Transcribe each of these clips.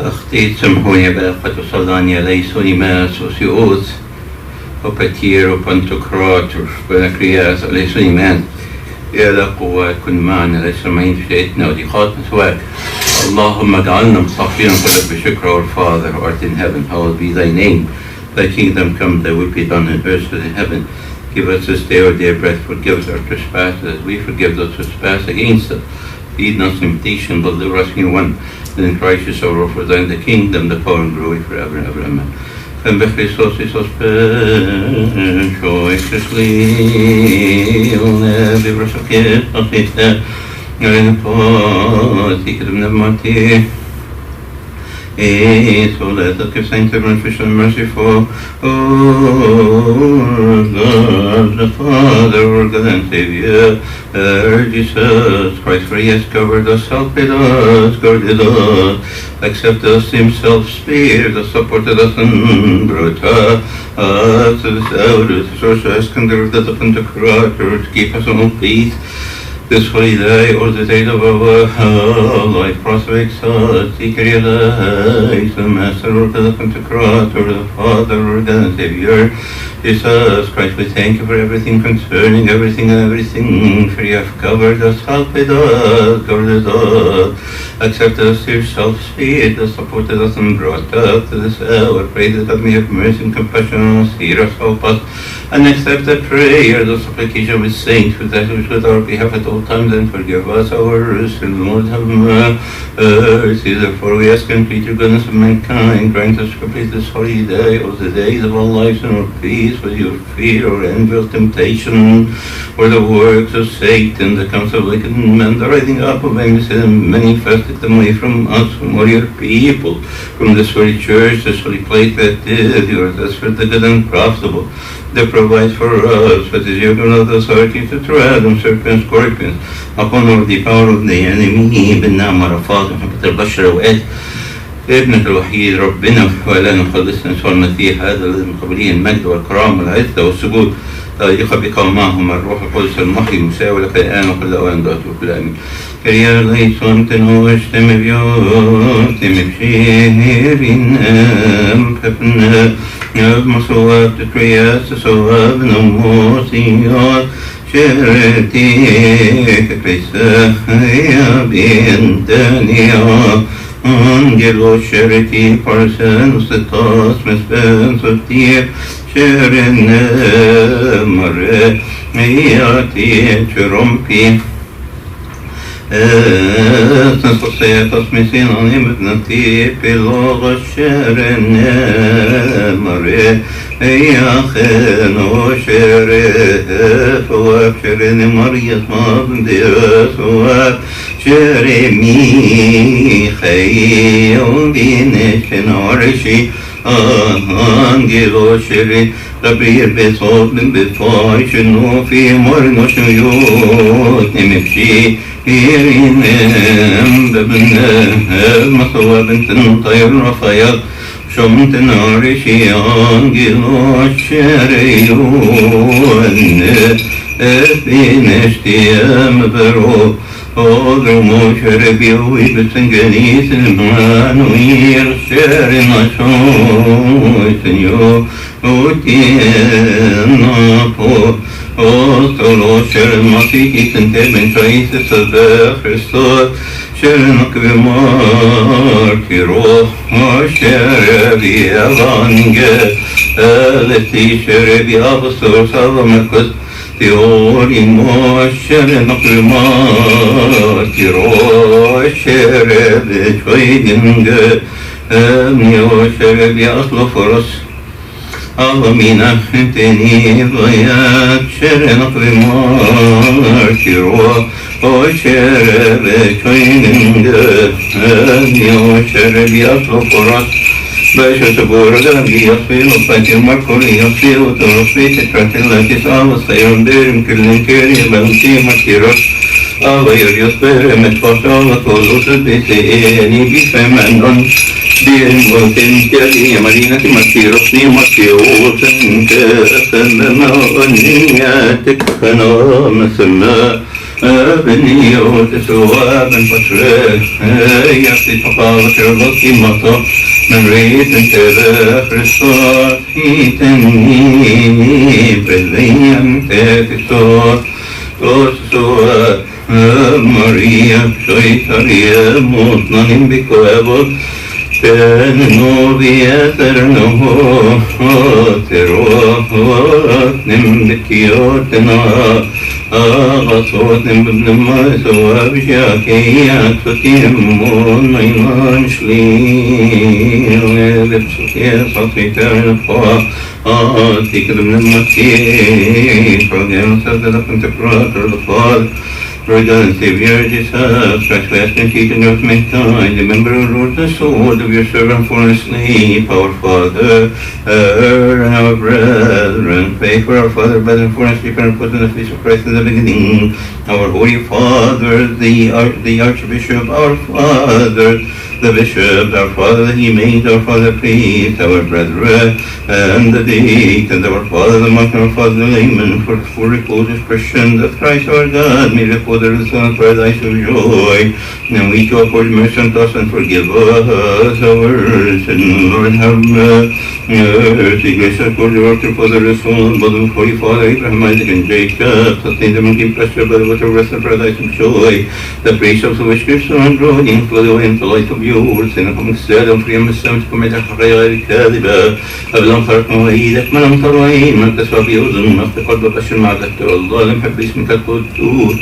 أختي سمحوني بأخت صلاني ليسوني ما سوسيوز وبتير وبنتوكراتور بنكرياس ليسوني مان يا لا قوة كن معنا ليس معين في شيئتنا وضيقات مسواك. اللهم اجعلنا مصافين قلب بشكر. Our Father who art in heaven, hallowed be thy name. Thy kingdom come, thy will be done on earth as in heaven. Give us this day our daily bread. Forgive us our trespasses as we forgive those who trespass against us. Lead us in temptation, but deliver us from evil one. And in Christ Jesus our Lord, for thine the kingdom, the power and glory forever and ever. Amen. And by Christos Isos graciously every verse of his nothing and for secret of never so let us give thanks to everyone for showing mercy for God the Father, our God and Savior, Jesus Christ, for he has covered us, helped us, guarded us, accepted us himself, spared us, supported us, and brought us to this hour, to source us, conducted us upon the cross, to keep us on peace. This holy day, or the day of our life, prospects us, seek realize the Master, or the Pentecross, or the Father, or the Savior, Jesus Christ. We thank you for everything concerning everything and everything, for you have covered us, helped us, guarded us, accepted us yourself, spared us, supported us, and brought us to this hour. Pray that God may have mercy and compassion on us, hear us, help us, and accept the prayer, the supplication with saints, with that which with our behalf at all times, and forgive us our sins. Lord, have mercy. Therefore we ask and plead your goodness of mankind. Grant us to complete this holy day, of the days of our lives, and our peace with your fear, or envious temptation, or the works of Satan, the counsel of wicked men, the rising up of enemies, and manifested them away from us, from all your people, from this holy church, this holy place that is yours, as for the good and profitable, that provides for us, but is given us authority to tread on serpents, scorpions, upon all the power of the enemy. بالنعمة رفاض محبة البشر وآت ابنك الوحيد ربنا وإلهنا مخلصنا يسوع المسيح، هذا الذي من قبله المجد والكرامة والعزة والسجود يليق بك ومعهم الروح القدس المحيي المساوي لك الآن وكل أوان دعوة وكل آمين. كريا ليسون تنوش تمبيوت تمبشيرين أمكفنا مصواب تكرياس صواب نموسيات شرتيك كريسا يا بنتانيا Angelo Charity Parsons Tos Mespens of Dear Sharon Mare Mayati Churumpi Societas Missinoni Nati Piloga Sharon Mare Ayacheno Sheref Sharon Marias Mabdias Jeremy Chayo Bineshen Arishi Angelo Sheri Rabir Besot Before Shenofi Morno Shuyot Nemipshi Irinem Bebne Masawa Benton Tayr Rafayat Shomten Arishi Angelo Sheri Bineshtiam Bero Other Moshe we Betsenganis and Manuel sharing my choice and you, Utianapo, also sharing Matikis and Kevin traces of the Christos, sharing Akvimarkiro, or share the Avange, Leti share the Avosor Salamakus. Teori Moshe Nakuma Tiro Shere Bechoidinge Mio Shere Biaslo Foros Alamina Teni Vayat Shere Nakuma Tiro Shere Bechoidinge Mio Shere Biaslo Foros Baixo seguro da via filo pati marcoli filo to spite tratella che stava stai berim clinkeri banti makiros ava io spero me faccio todo se bite ni bi femandon bien volten che marina ti makiros ni makio sen ma onia te kana masna بنيوت سواب فترك يفتي تقاوة ربطي مطا من ريت انتبه خرصات هيتني بالبيان تكسور توسوات ماريا شويتاريا مطنن بكوابot تنو بياترنو تروت نمبكيوتنا غصوت نمبنما سواب شاكيات فتيمون نيمان شلين لبسوكي صفيتان الخوا تكرم المسيح فقال سادة كنت براتر الخوا Lord God and Savior Jesus Christ, we ask and teach and of mankind, remember, Lord, the sword of your servant for us sleep, our Father, and our brethren. Pray for our Father, brethren, for us sleep, and put in the face of Christ in the beginning. Our Holy Father, the Archbishop, our Father, the Bishop, our Father, the Imams, our Father, priest, our brethren, and the deacons, our Father, the monk, our Father, the layman, for the full repose of Christians, that Christ our God may repose the Son of paradise of joy. And we to afford mercy unto us and forgive us our sins. Lord, have mercy. Grace us for the work of Father, the Son, but of Holy Father, Abraham, Isaac, and Jacob. Sustain them and keep us by the water of rest and paradise of joy. The precepts of which Christ and growing in flow away into the light of yours. And upon السلام في يوم السبت كما تحقق غير الكاذبة. أبلغ خلقنا وإيدك من أمطر وإيد من تسوى في أذن نفتقد ببشر مع ذكر الله لم حب اسمك القدوس.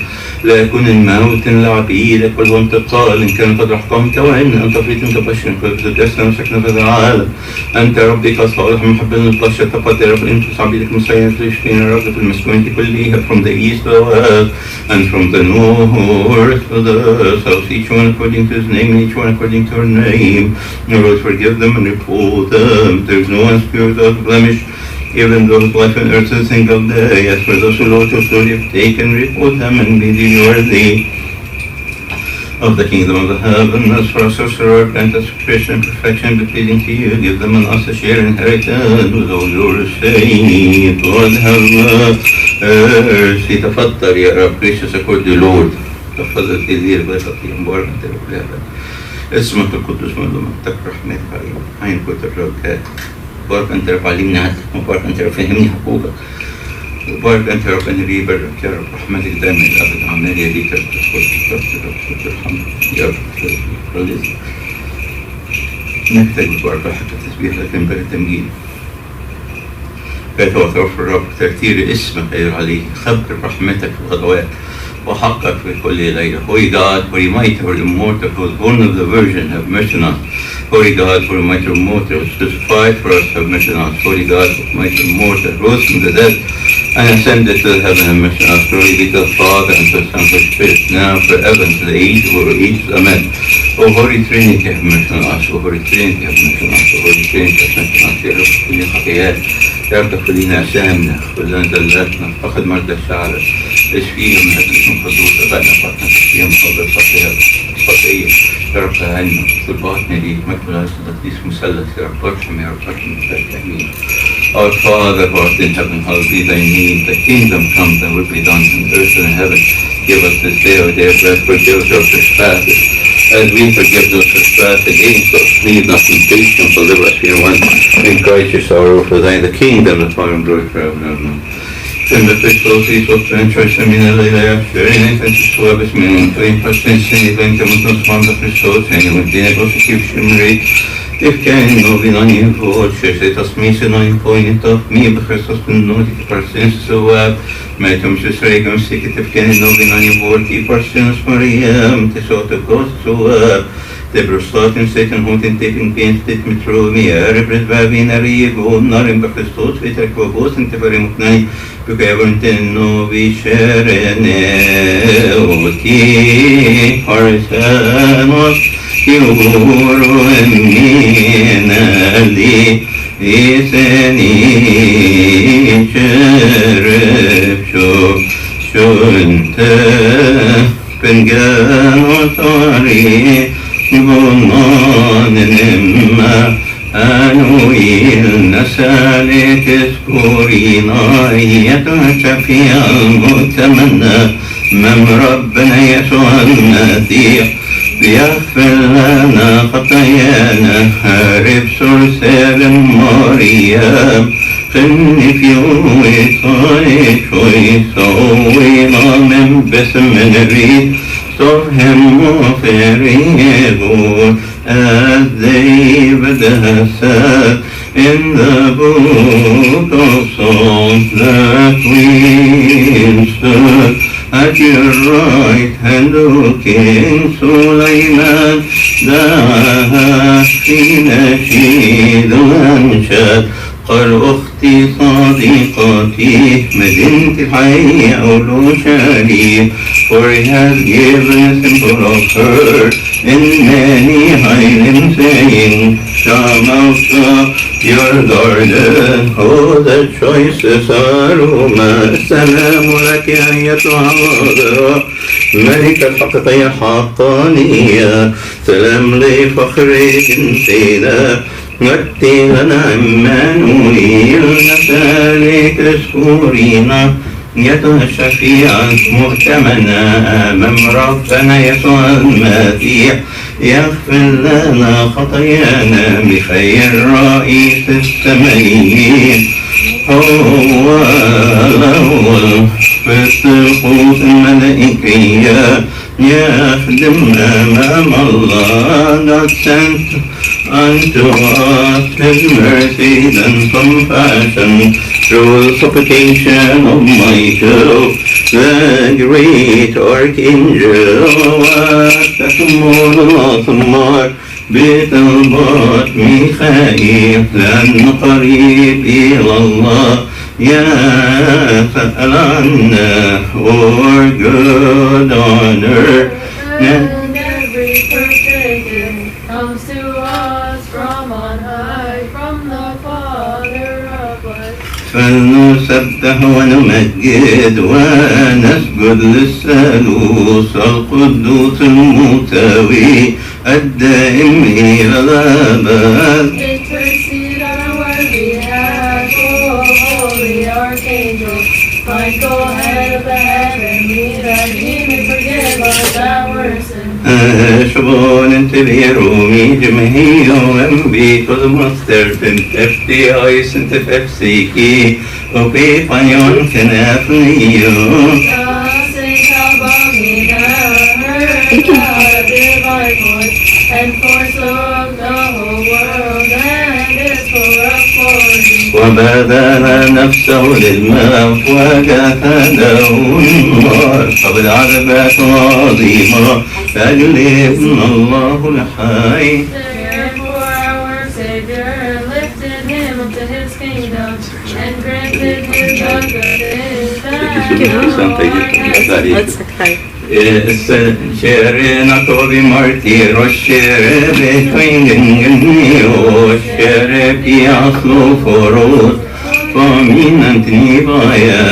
لا يكون الموت لعبيدك والانتقال إن كان قد رحقمت وإن أنت فريد تبشر فبتدسنا وسكن في العالم. أنت ربك صالح محب البشر تقدر فإنت عبيدك مسيح تشفين رب في المسكونة كلها from the east to the west and from the north to the south, each one according to his name and each one according to her name. Lord, forgive them and repose them. There is no one pure without blemish, even those life on earth a single day. As for those who Lord your soul have taken, repose them and be thee worthy of the kingdom of the heaven. As for us, Lord, grant us Christian perfection, be pleasing to you. Give them and us a share inheritance with all your saints. Lord, have mercy. تفضل يا رب. Gracious accord the Lord. تفضل تدير بيتك مبارك أنت رب العالمين. اسمك القدوس مظلوم تكره رحمتك علينا. عين كنت الرجاء. مبارك أنت رب علمني عدلك. مبارك أنت رب فهمني حقوقك. مبارك أنت رب أن لي برك يا رب. رحمتك دائما الأبد عمال يديك رب تدخل الحمد يا رب. نحتاج مبارك حتى تسبيح لك ينبغي التمجيد. فتوفر الرب ترتير اسمك غير عليه. خبر رحمتك في الغدوات وحقك في كل ليلة. Holy God, Holy Mighty, Holy Immortal, who was born of the Virgin, have mercy on us. Holy God, Holy Mighty, Immortal, who was crucified for us, have mercy on us. Holy God, Holy Mighty, Immortal, rose from the dead and ascended to heaven, have mercy on us. Glory be to the Father and to the Son and to the Spirit, now forever and to the age of our age. Amen. O Holy Trinity, have mercy on us. O Holy Trinity, have mercy on us. O Holy Trinity, have mercy on us. يا رب كل الخطيئات يا رب اغفر لنا أثامنا اغفر لنا زلاتنا فقد مرضى شعرك اشفيهم من هدف من قدوس أبائنا فاتنا تشفيهم قبل الخطية يا رب أهلنا صلباتنا ليك مكبل عز تقديس مثلث يا رب ارحم يا رب ارحم آمين. Our Father who art in heaven, hallowed be thy name. Thy kingdom come, thy will be done on earth and in heaven. Give us this day our daily bread, forgive us our trespasses, as we forgive those trespass against us. Lead not temptation, deliver us from evil. In Christ your sorrow, for thine the kingdom, the power and glory forever and ever. Sen de Christos Iisus, StMaryStMina Livestream, Francisco Abismin, Twin Pastors, and Evangelical Sponsor Christos, and Evangelical Constitution. If can no be on you for church, us me so no point of me, but Christos can know the persons so Metum to Sregum sick if can no be on you for the persons Mariam, the sort of ghost so the brustat and Satan hunting taking pain, state metro me, repressed by binary, go not in Christos, with a quabos and Teferim night, because no we share an okay, Horace. يورو من اللي يسني شرب شو انت بنجان وطاري بنان نما أنويل نسالك سكورينا يتشفي المتمنى من ربنا يسوع المسيح ليغفر لنا خطايانا. هارب سرسال مريم خلني في وصايك ويسوي من باسم النبي Saw him offering good as David has said in the book of Psalms, that we stood at your right hand, O King Sulaiman, that في نشيد أنشد. قال أختي صديقتي مدينة الحي أولو شريف, for he has given a simple of her in many hymns, saying, Come out of your garden, oh the choicest aroma. السلام لك أيتها العذراء ملكة الحقيقية الحقانية, سلام لفخر جنسنا, نأتي لنا عمانويل, نسألك اشكرينا يتشفيع مؤتمنا أمام ربنا يسوع المسيح, يغفر لنا خطايانا بخير رئيس السمائيين. هو الأول في الطقوس الملائكية, يخدم أمام الله. God sent unto us His mercy and compassion through the supplication of Michael, the great archangel. وتكمل الأثمار بطلبات ميخائيل, لأن قريب إلى الله. يا سأل عنا for good honor. And every perfect gift comes to us from on high, from the Father of light. فلنسبح ونمجد ونسجد للثالوث القدوس المتوي الدائم إلى الأبد. Intercede on our behalf, O holy archangel Michael, head of the heavenly, that he may forgive us our sins. شبون انتبيرومي جمهيو أمبي كل certain 50 eyes and 50 وفي فيون كنافنيو. And forsook the whole world and is full of glory. وبذل نفسه للموت وجسده النار قبل عذابات عظيمة لأجل ابن الله الحي. Therefore our Savior lifted him up to his kingdom and granted him the good Let's okay. Sharing a Toby Martyr, or share between you, share Piaslo for us, for me and Nibaya.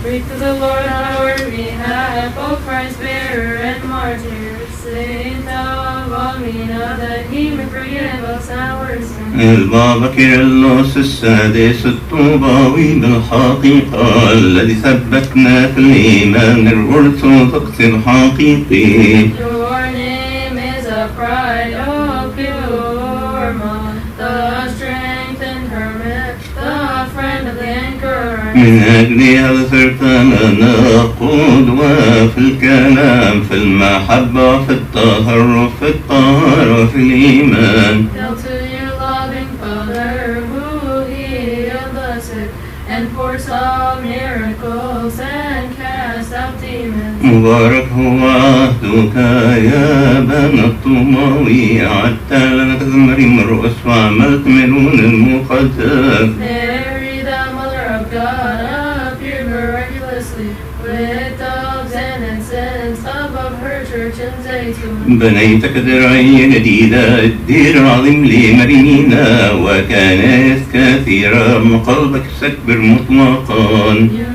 Pray to the Lord on our behalf, O Christ bearer and martyr, Saint Albamina, that he may forgive us our sins. البابا كيرلس السادس الطوباوي بالحقيقة الذي ثبتنا في الإيمان الأرثوذكسي الحقيقي. Your name is a pride, O pure Mom, the strength and hermit, the friend of the anchor. من أجل هذا صرت لنا قدوة في الكلام، في المحبة، في التهرب، في الطهارة، في الإيمان. And foresaw miracles and cast out demons. مبارك هو عهدك يا بني الطوباوي، أعدت لنا كزمر مرقس وعملت ملون المقدس. Mary, the mother of God, appeared miraculously with doves and incense above her church in Zaytun. بنيتك درعية جديدة، الدير العظيم لمريمينا، وكانت كثيرة من قلبك استكبر مطلقا. You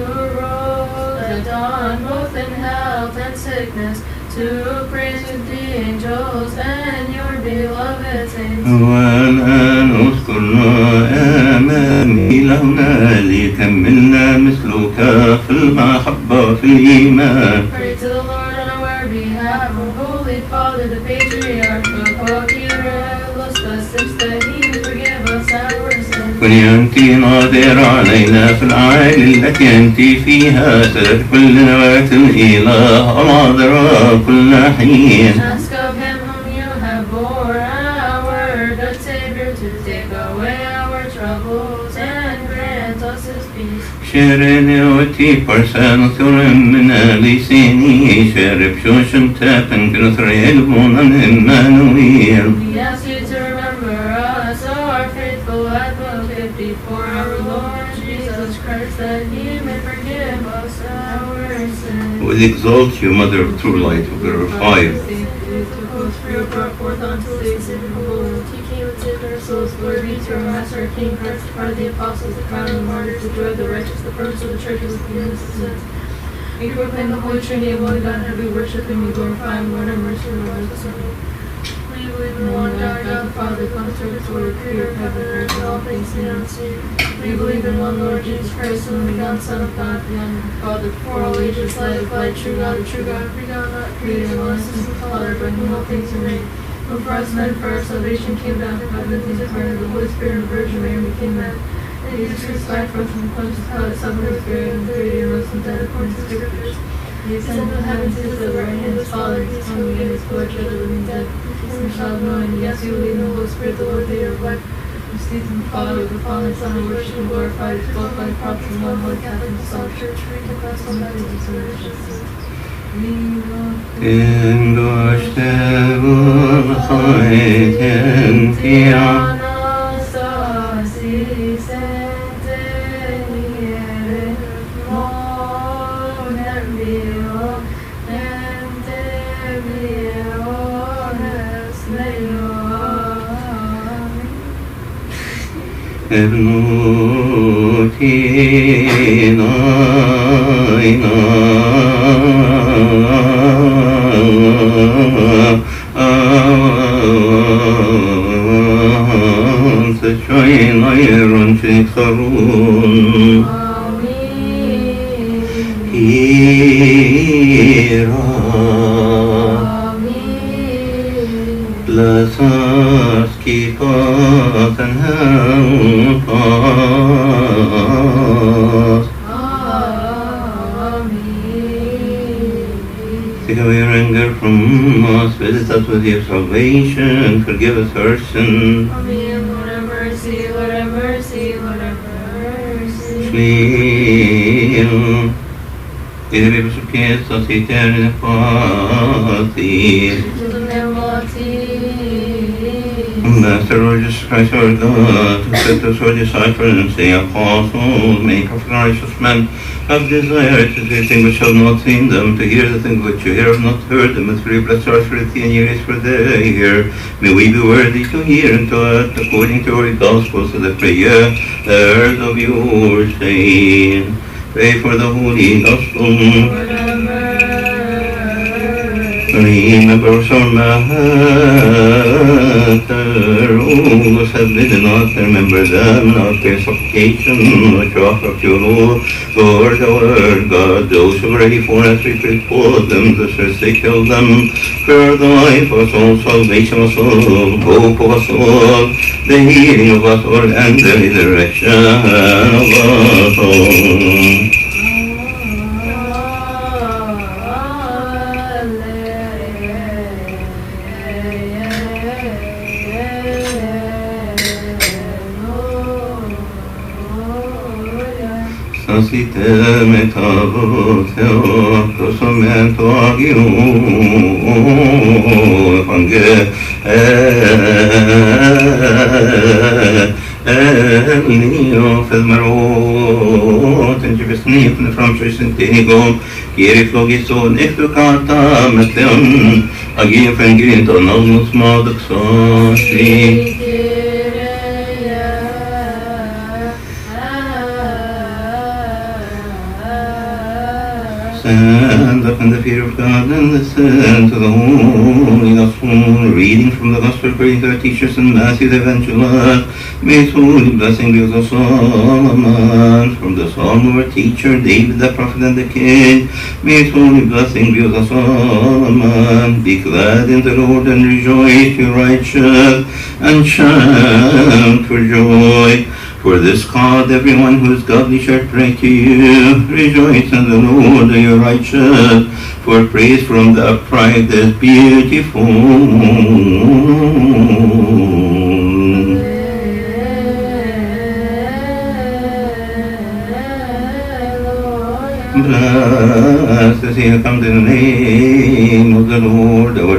rose at dawn both in health and sickness, to praise with the angels and your beloved saints. والآن اذكرنا أمامي لهنا ليكملنا مثلك في المحبة في الإيمان. Pray to the Lord on our behalf, O Holy Father, the Patriarch of Quirus, that he may forgive us our sins. كوني أنت ناظر علينا في العائلة التي أنت فيها سلك كل نواة الإله العذراء كل حين. Ask of him whom you have bore our good Savior to take away our troubles and grant us his peace. شرني وتي برسان ثرمنا لسيني شرب شوشم تابن كنثر يلبون إمانويل. We ask you to remember us, our faithful advocate before our Lord Jesus Christ, that he may forgive us our sins. We exalt you, Mother of true light, who purifies. Brought forth unto the simple, he came and saved our souls. Glory be to our Master, King Christ, the part of the apostles, the crown of the martyrs, the joy of the righteous, the first of the churches, the forgiveness of sins. We proclaim the Holy Trinity of one God, and we worship Him, we glorify Him, Lord, have mercy, Lord, have mercy. We believe in one God, God the Father, conservator, Lord, creator of heaven and earth, and all things seen and unseen. We believe in one Lord Jesus Christ, the only begotten Son of God, the Father before all ages, light of light, true God, begotten, not created, one single Father, by whom all things are made. Who for us men, for our salvation, came down from heaven, things incarnate, the Holy Spirit and the Virgin Mary became man. And Jesus crucified for us from Pontius Pilate, suffered, was buried, and buried, and rose from dead according to Scriptures. He ascended to heaven, to his right hand, his Father, his Son, again, his glory, judge the living dead. And shall know, and yes, you believe in the Holy Spirit, the Lord, the of life. Received from the Father, with the Father and Son, and worship and glorified, is both by the prophets and one Holy Catholic, Solid Church, free to Christ, all baptisms and religions. إن دشته الخيط ينفع ابنوتينا أنت شيء غير تكثرون لا تسكي Take away your anger from us, visit us with your salvation, forgive us our sins. Amen. Lord have mercy, Lord have mercy, Lord have mercy. Smil, Idemi pietà si terne fati. Master Lord Jesus Christ our God, who said to us your disciples, the apostles, make of righteous men, have desired to see things which have not seen them, to hear the things which you hear have not heard them, and to bless our spirit and ears for they hear. May we be worthy to hear and to act according to your gospel, so that prayers of yours say. Pray for the Holy Gospel. Remember our matter, all us have bidden us, remember them in our prayer supplication, which offer up to your Lord our God, those who are ready for us, we pray for them, the sins they kill them, for the life of us all, salvation of us all, hope of us all, the healing of us all, and the resurrection of us all. Site metavote prosomento agio Evangelio fezmarot en jebesnif ne framshoisen tenigom Kieri flogison eftukata metleon agio fengrin tonalmus madaksosi Send but in the fear of God, and listen to the Holy Gospel. Reading from the Gospel according to our teachers and Matthew the Evangelist. May His holy blessing be with us all. Amen. From the Psalm of our teacher, David the prophet and the king. May His holy blessing be with us all. Amen. Be glad in the Lord and rejoice, you righteous, and shout for joy. For this cause everyone who is godly shall pray to you. Rejoice in the Lord, you righteous, for praise from the upright is beautiful. Blessed is he who comes in the name of the Lord, our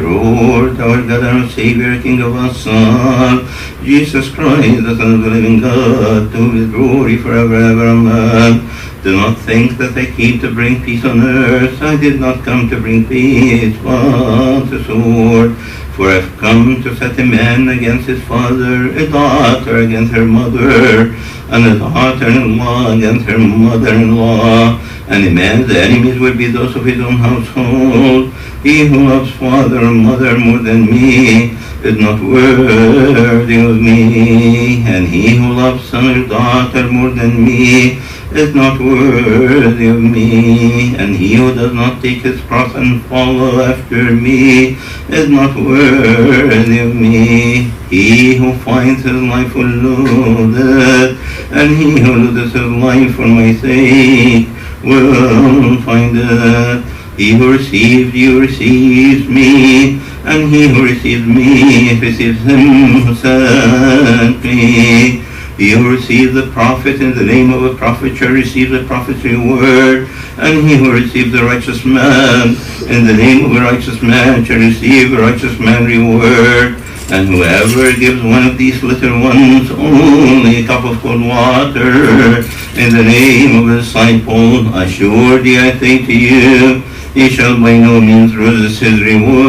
God, and our Savior, King of our Son, Jesus Christ, the Son of the living God, to His glory forever and ever. Amen. Do not think that I came to bring peace on earth. I did not come to bring peace, but a sword. For I have come to set a man against his father, a daughter against her mother, and a daughter-in-law against her mother-in-law. And a man's enemies will be those of his own household. He who loves father or mother more than me is not worthy of me, and he who loves son or daughter more than me is not worthy of me, and he who does not take his cross and follow after me is not worthy of me. He who finds his life will lose it, and he who loses his life for my sake will find it. He who receives you receives me, and he who receives me receives him who sent me. He who receives the prophet in the name of a prophet shall receive the prophet's reward, and he who receives the righteous man in the name of a righteous man shall receive a righteous man's reward. And whoever gives one of these little ones only a cup of cold water in the name of a disciple, assuredly I say to you, he shall by no means lose his reward.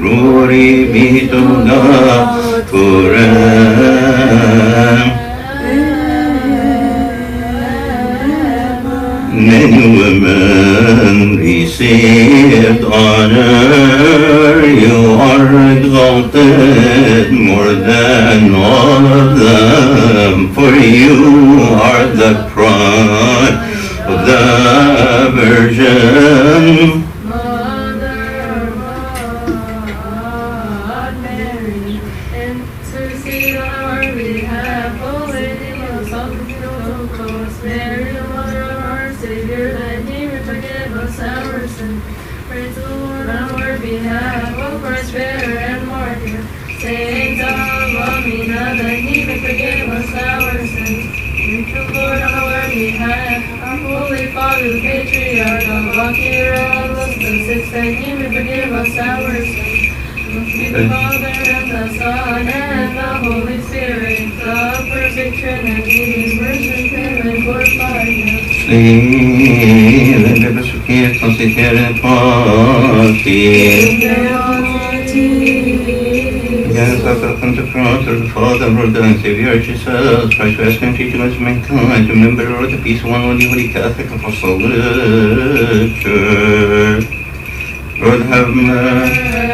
Glory be to God forever. Many women received honor. You are exalted more than all of them, for you are the pride of the Virgin. Mother of God, Mary, intercede on our behalf. O Lady of Sacrifice, Mary, the Mother of our Savior, that He may forgive us our sins. Pray to the Lord on our behalf. O Christ, bearer and martyr, Saint StMaryStMina, that He may forgive us our sins. Pray to the Lord on our behalf. Our Holy Father, the Patriarch of August the Sixth, that He may forgive us our sins. Be the Father and the Son and the Holy Spirit, the perfect Trinity, worship Him and glorify Him. Yes, I welcome to the cross of the Father, Lord and Savior Jesus Christ, who has come teaching us mankind to remember, Lord, the peace of one holy Catholic Apostolic Church. Lord, have mercy.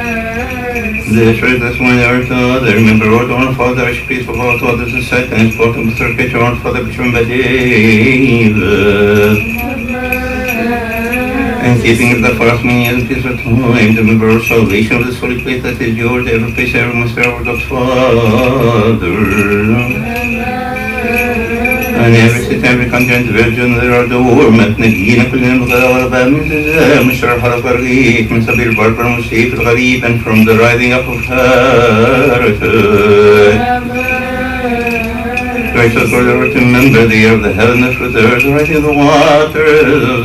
The church that's one our God, I remember, Lord, our Father, I should please for all God, this is second, and spoke to the third picture, our Father, which remember David. And keeping the first meaning and peace of time, to remember our salvation of this holy place that is yours, every place, every master, our God's Father. And every city, every country, and virgin, there are the warmth, Nagina, Kulin, Mr. Harapari, Mr. Barber, Musif, Gharib, and from the rising up of her. Gracious Lord, ever to remember the air of the heaven, the fruit, the earth, the rising of the waters,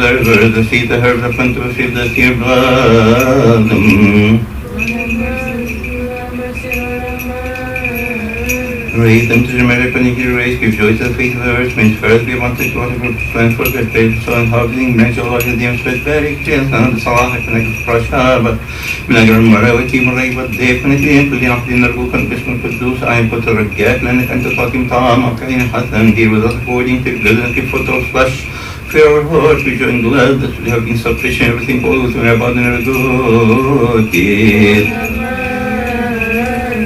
the river, the sea, the herb, the plant, the sea, the sea of blood. Raise them to the miracle and you raise, give joy to the faith of the earth, may first be wanted to water for plant for the faith, so inhabiting, branch of life, the dim sweat, very clear, and the Salah, and the Prasha, but Minagar Maravati, Marai, but definitely, and to the Afdin, the book and Christmas could do, I am put a regret, and to Fatim Tam, Akain Hassan, deal with us according to good and keep foot of flesh. Fill our hearts with joy and gladness. We have been sufficient, everything for us, and our body and our good deeds.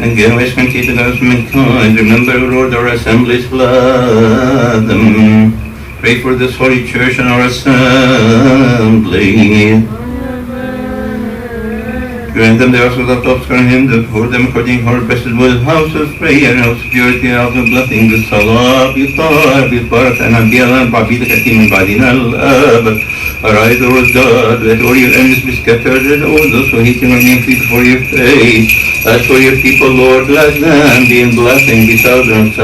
And give us continue to us mankind. Remember, Lord, our assemblies, bless them. Pray for this holy church and our assembly. Grant them the also that obscure him, that for them according to our blessed will, house of prayer, house of purity, house of blessing, the salah, bitar, bibarak, and abiyah, and babida katim, and badina, arise, O God, let all your enemies be scattered, and all those who hate you remain free before your face. As for your people, Lord, let them be in blessing, be thousand,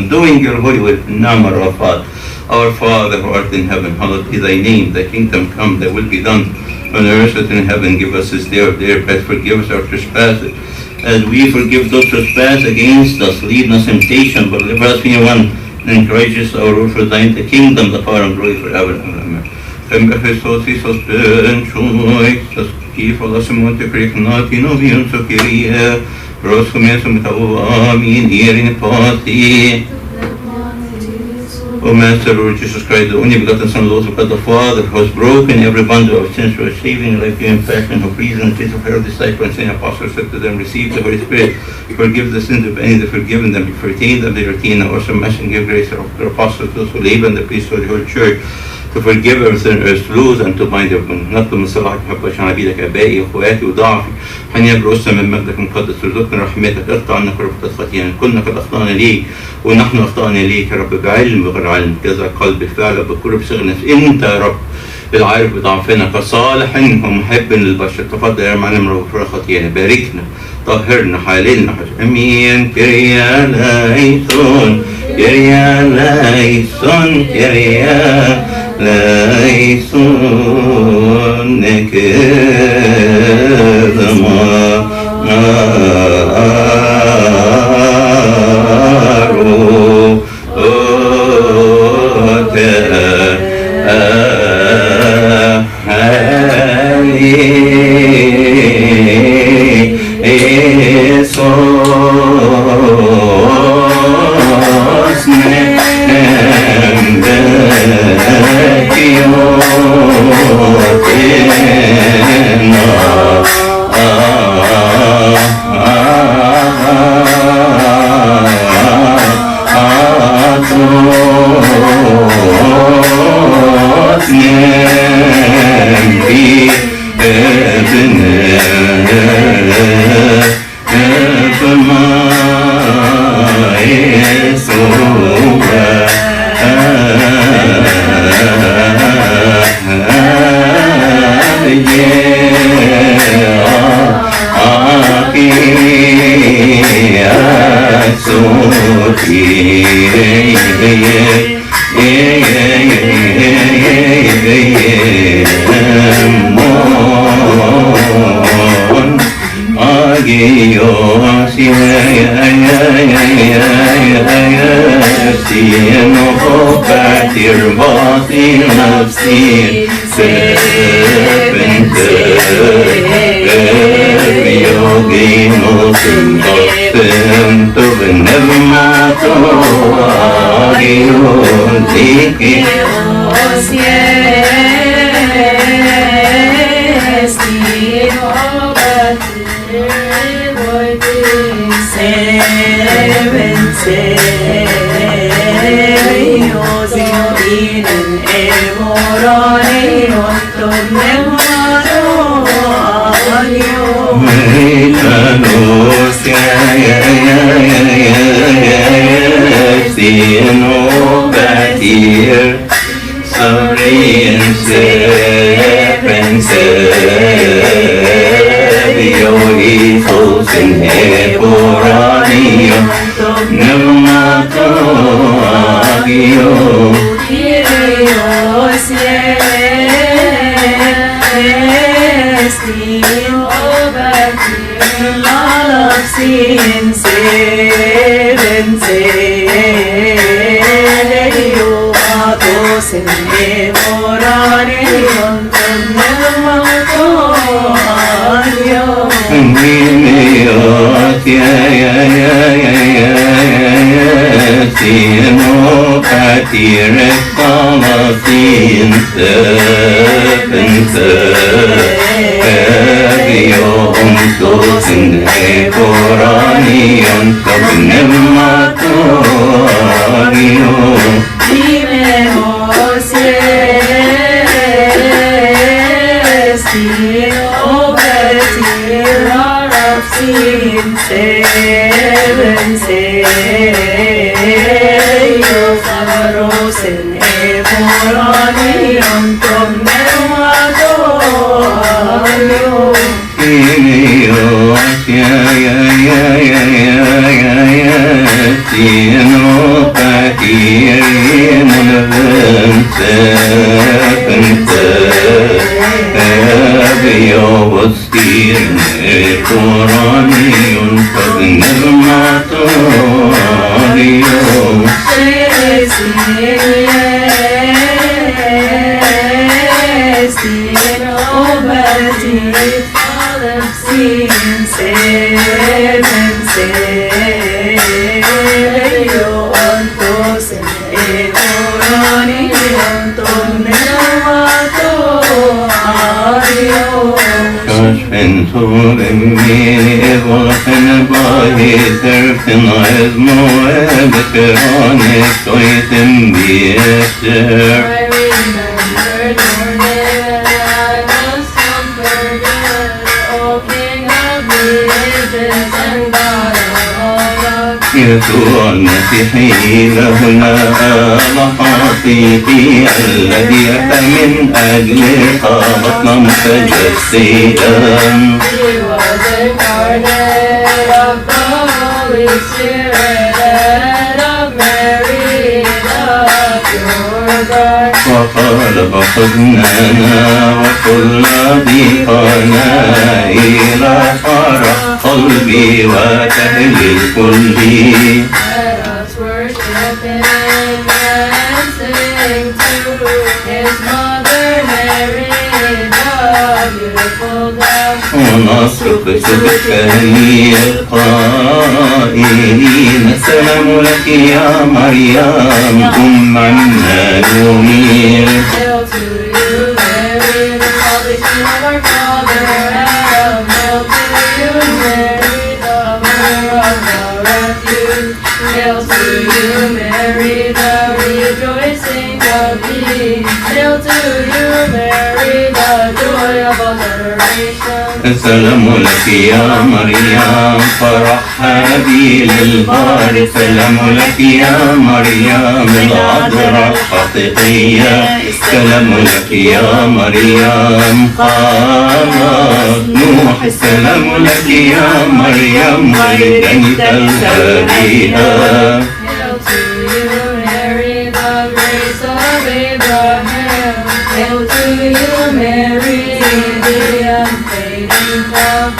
doing your holy will. Namar Rafat. Our Father who art in heaven, hallowed be thy name, thy kingdom come, thy will be done. On earth as in heaven, give us this day our daily bread, forgive us our trespasses, as we forgive those trespass against us. Lead us in temptation, but deliver us from evil one. And gracious our Lord, for thine the kingdom, the power and glory forever. Amen. Fem Christos Isos ben choice, give for us a monte cregnati novium so Kyrie, Ros comensum tavo, amen, hearing party. O Master, Lord Jesus Christ, the only begotten Son, Lord of God the Father, who has broken every bundle of sins for saving life, giving passion, who breathed in the face of her disciples and Saint Apostles, said to them, receive the Holy Spirit, forgive the sins of any that forgiven them, if retain them, they retain, and also mercy and give grace to the apostles, those who labor in the priesthood of the whole church, to forgive every sin earth lose and to bind everyone. نطلب من صلاحك حب عشان عبيدك ابائي واخواتي وضعفي حنيا برؤوسنا من مجدك المقدس ارزقنا رحمتك اقطع عنا كربة خطيئنا كلنا قد اخطانا ليك ونحن اخطانا ليك يا رب بعلم وغير علم كذا قلب فعل بكل بصغر انت يا رب العارف بضعفنا كصالح ومحب للبشر تفضل يا معلم رب خطيئنا باركنا طهرنا حاللنا امين كريا لايسون كريا لايسون كريا لايسون كذما sino patire salasin sepense Eviyon tosin ekoraniyon kabnemato ariyon Dime Sino betir araf sin seven yo favaros en eforani antom nermadorio Sino patirin sepense Eviyo vastin ekoraniyon kabnemato ariyon Pentur emmi volken bahi terfin azmo beterane toitem bieter I remembered your name and I was comforted, O King of ages and God of all gods. يسوع المسيحي له لحظيتي الذي أتى من أجل إقامتنا متجسدا He was incarnate of the Holy Spirit and of Mary, the pure God. وقال فقدنانا وكل ضيقنا إلى فرح قلبي وتهليل كلي Let us worship Him and sing to His mother Mary, the beautiful God. ونصرخ بالثاني القائلين السلام لك يا مريم أم المنادومين Hail to you, Mary, the salvation of our Father, and hail to you, Mary, the mother of the refuge. Hail to you, Mary, the rejoicing of thee. Hail to you, Mary, the joy of all generations. السلام لك يا مريم فرحبي للبار السلام لك يا مريم العذراء الحقيقية السلام لك يا مريم قامت نوح السلام لك يا مريم ولدنك الهادية Hail to you, Mary, the grace of Abraham. Hail to you, Mary, the unfading love.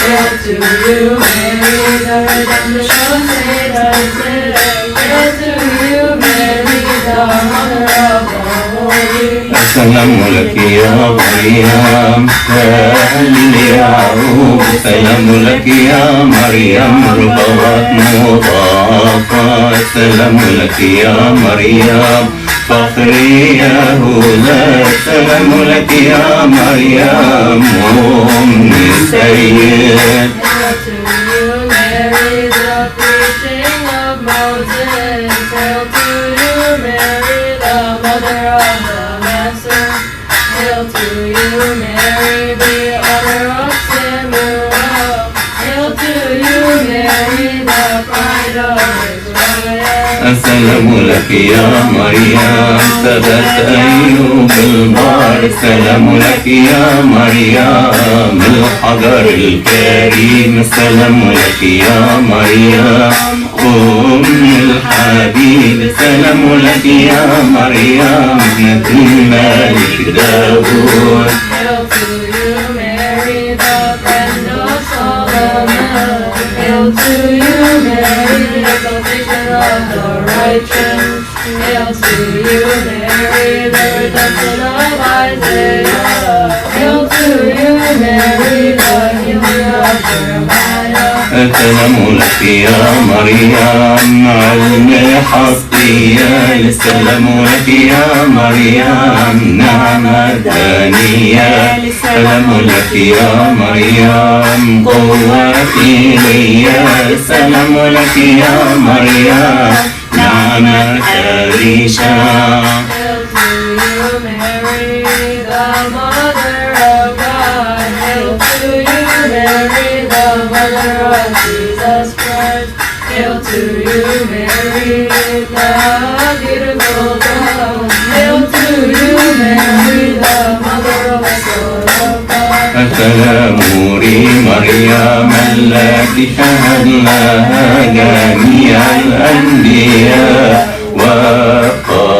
Hail to you, Mary, the redemption of Satan's city. Hail to you, Mary, the mother of the holy. السلام لك يا مريم اليعقوب السلام لك يا مريم ربوات مضافة السلام لك يا مريم فخر يهوذا السلام لك يا مريم أم السيد Hail to you, Mary, the preaching of Moses. Hail to you, Mary, the mother of the Master. Hail to you, Mary, the honor of Samuel. Hail to you, Mary, the pride of Israel. السلام لك يا مريم ثبت أيوب البار السلام لك يا مريم الحجر الكريم السلام لك يا مريم أم الحبيب السلام لك يا مريم ابنة الملك داود Hail to you, Mary, the friend of Solomon. Hail to you, Mary, the exaltation of the righteous. Hail to you, Mary, the redemption of Isaiah. Hail to you, Mary, the healing of Jeremiah. السلام لك يا مريم علم حصية السلام لك يا مريم نعمة دانية السلام لك يا مريم قوتي لي السلام لك يا مريم نعمة كريشة Hail to you, Mary, the beautiful dawn. Hail to you, Mary, the mother of the Son of God. السلام مريم التي شهد لها جميع الأنبياء وقالوا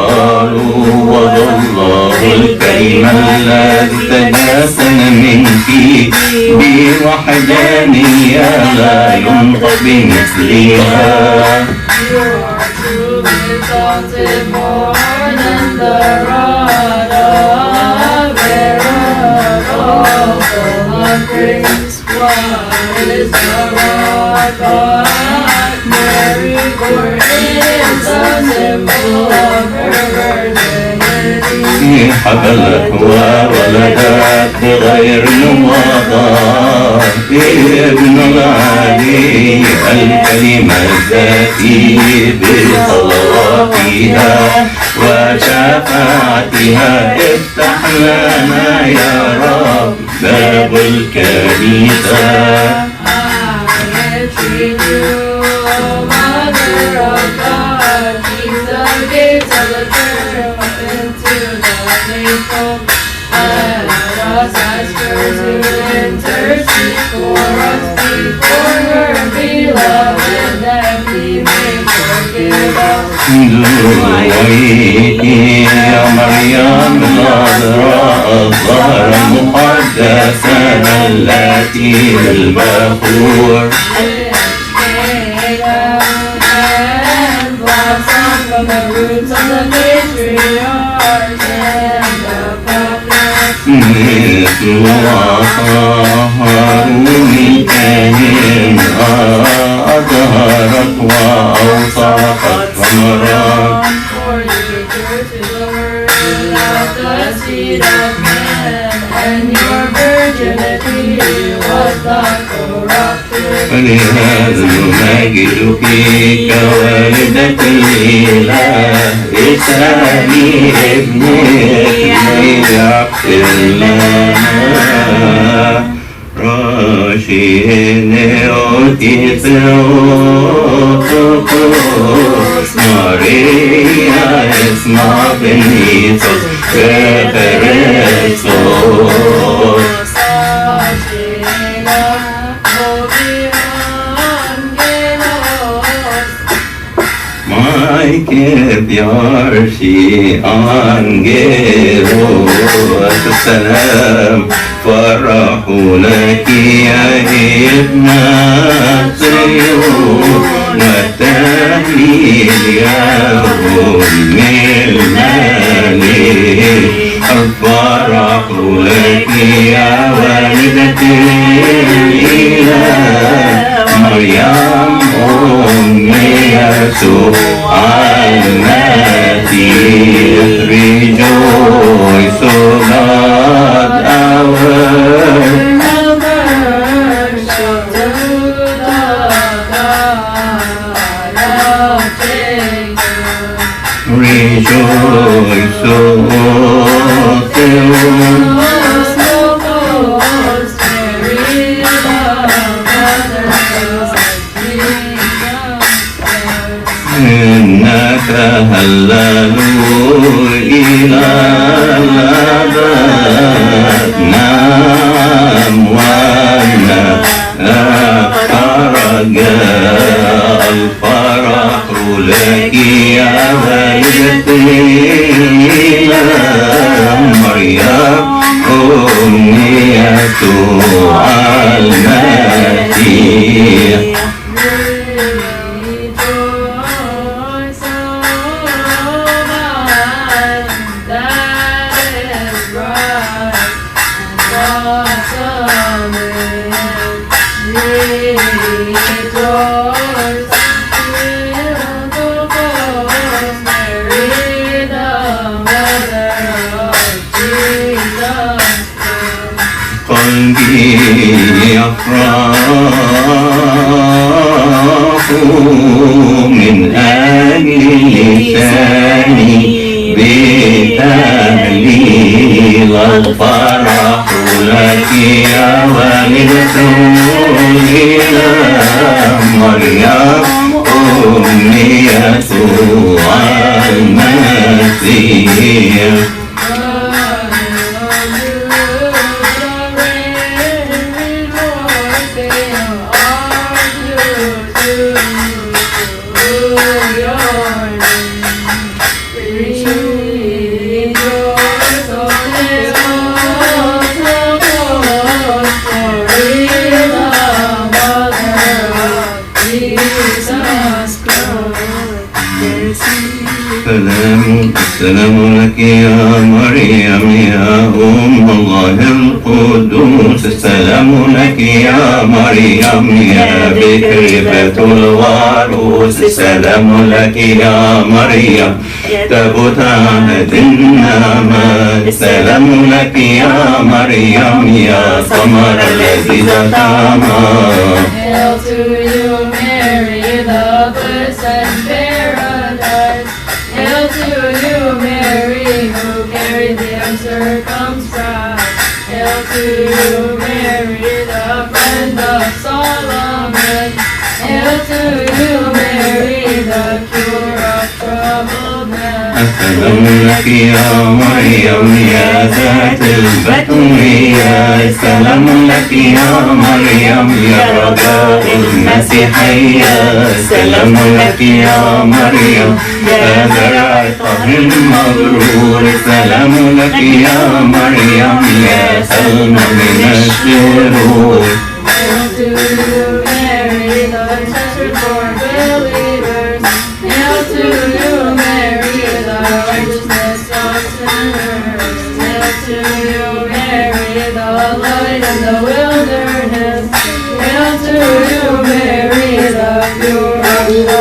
وضع الله الكلمة الذي تجسد منك بوحدانية لا ينطق بمثلها. You are truly exalted more than the rod of Aaron. All full of grace, what is the rod but Mary? For it is a symbol of her virginity. حبلت وولدت بغير مواضعة ابن العلي الكلمة الذاتي بصلواتها وشفاعتها افتح لنا يا رب باب الكنيسة. دعويتي يا مريم العذراء الظاهرة المقدسة التي للبخور from the roots of the patriarchs and the prophets. مثل هارون الكاهن أظهرت وأوصفت ثمرات. For you gave birth to the word of the seed of man, and your virginity was not corrupted. ولهذا نمجدك كوالدة الإله اسألي ابنك ليغفر لنا راشين أوتيثوس ماريا اسمع بنيتوس كفرسوس Michael Yarshi Angelos السلام فرح لك يا ابنة صيون والتهليل يا أم الملك الفرح لك يا والدة الإله مريم أم يسوع المسيح. Rejoice, O God, our rejoice, O إنك هللوا إلى الأبد نعم خرج الفرح لك يا والدة مريم أم يسوع المسيح. Rejoice, yours. Mary, the Mother of Jesus. قلبي يفرح من أجل لساني بتهليل الفرح لك يا والدة الإله مريم أمي يسوع المسيح. السلام لك يا مريم يا أم الله القدوس. السلام لك يا مريم يا بكرة الوروث. السلام لك يا مريم تابوت عهد النعمة. السلام لك يا مريم يا ثمر الذي زرعنا. Hail to you, Mary, the bliss and paradise. Hail to you, Mary, who carried the uncircumcised. Hail to you, Mary, the friend of Solomon. Hail to you, Mary, the cure of troubled men. السلام لك يا مريم يا ذات البتولية. السلام لك يا مريم يا رجاء المسيحية. السلام لك يا مريم يا زرع الطهر المبرور. السلام لك يا مريم يا سلمى من الشرور. Hail to you, Mary, the intercessor for believers. Hail to you, Mary, the righteousness of sinners. Hail to you, Mary, the light in the wilderness. Hail to you, Mary, the pure of the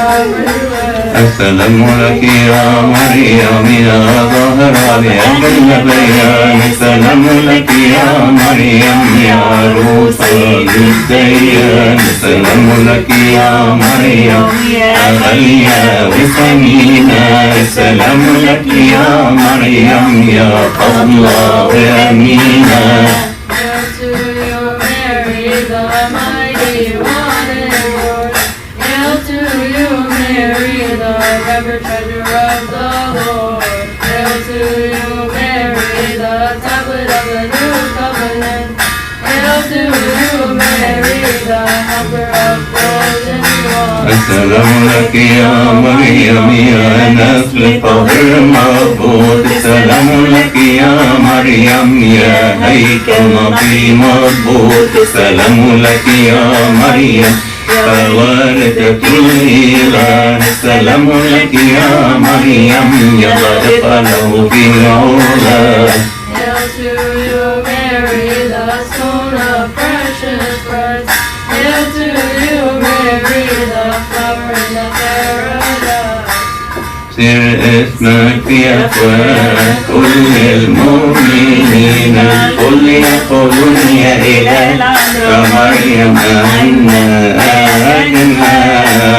السلام لك يا مريم يا ظاهرة بأجل البيان. السلام لك يا مريم يا عروس الديان. السلام لك يا مريم يا غالية وثمينة. السلام لك يا مريم يا فضلة وأمينة. Hail to you, Mary, the mighty one in war. Hail to you, Mary, the ever treasure of the Lord. Hail to you, Mary, the tablet of the new covenant. Hail to you, Mary, the helper of golden walls. السلام لك يا مريم يا نسل طاهر مضبوط. السلام لك يا مريم يا هيكل نقي مضبوط. السلام لك يا مريم يا والدة الإله. السلام لك يا مريم يا ضائق له في العلا. Hail to you, Mary, the stone of precious price. Hail to you, Mary, the flower in the paradise. سر اسمك في أفواه كل المؤمنين. الكل يقولون يا إله مريم عنا أجمعين.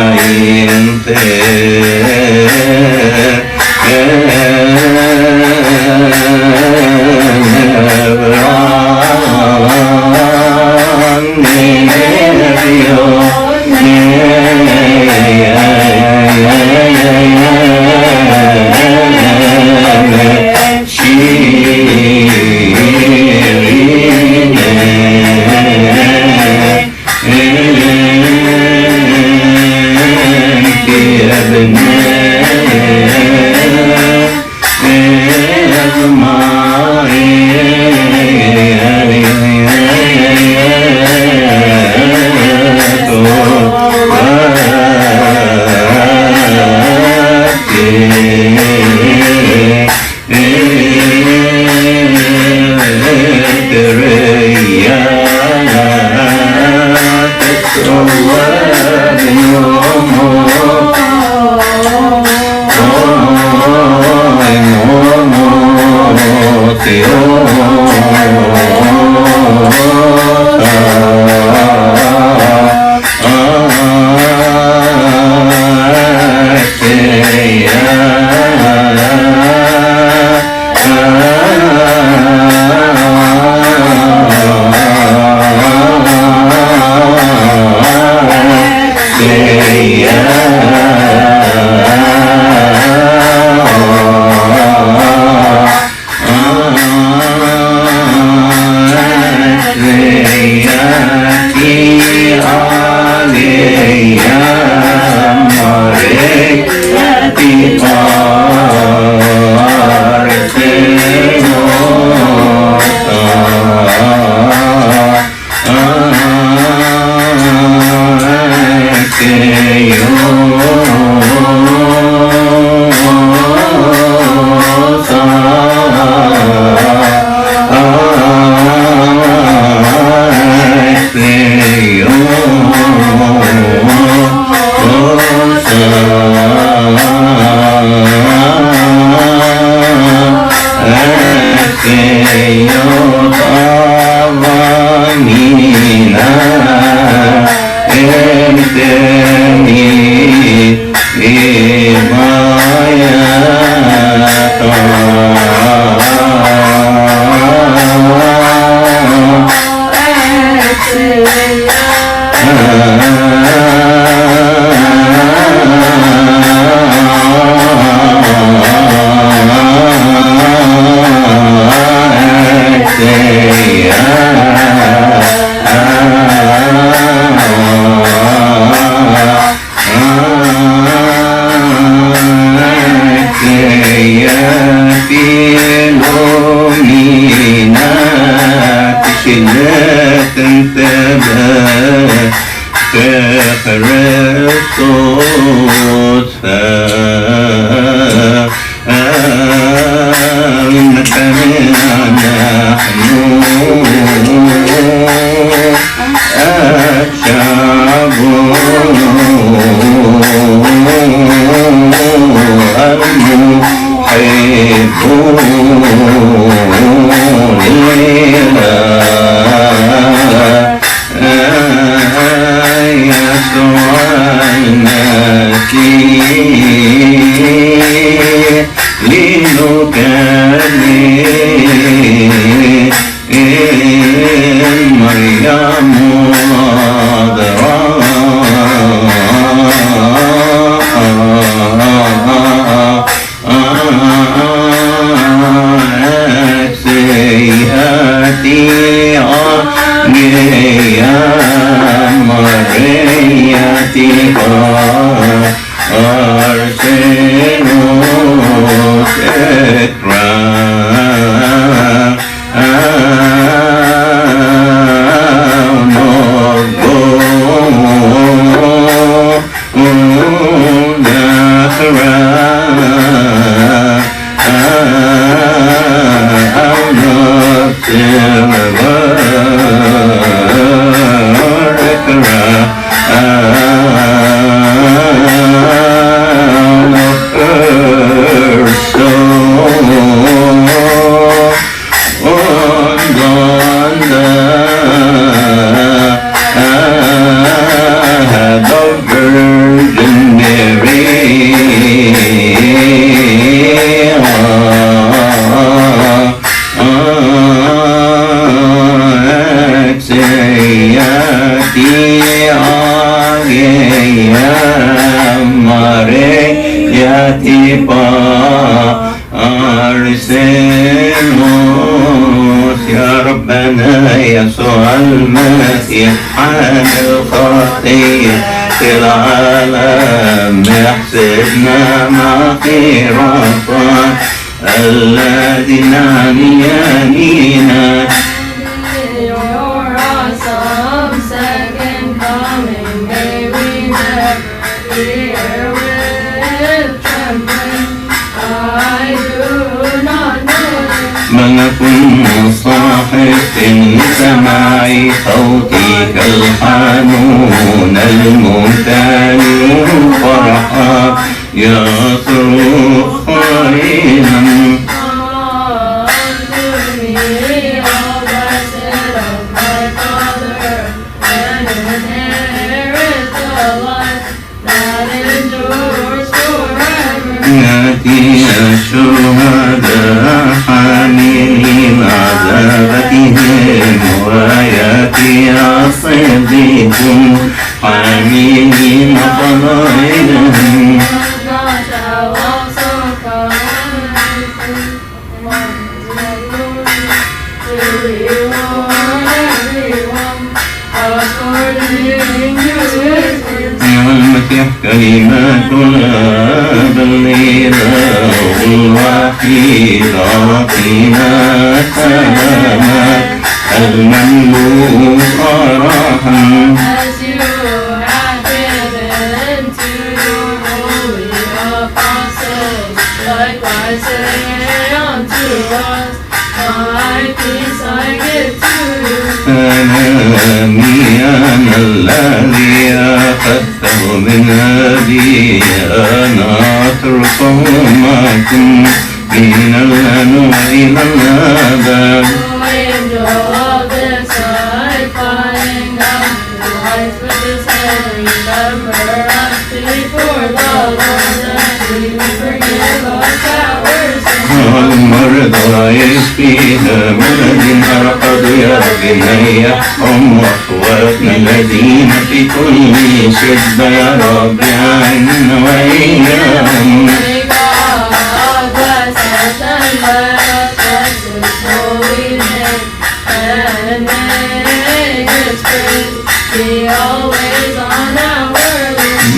and make His praise be always on our lips.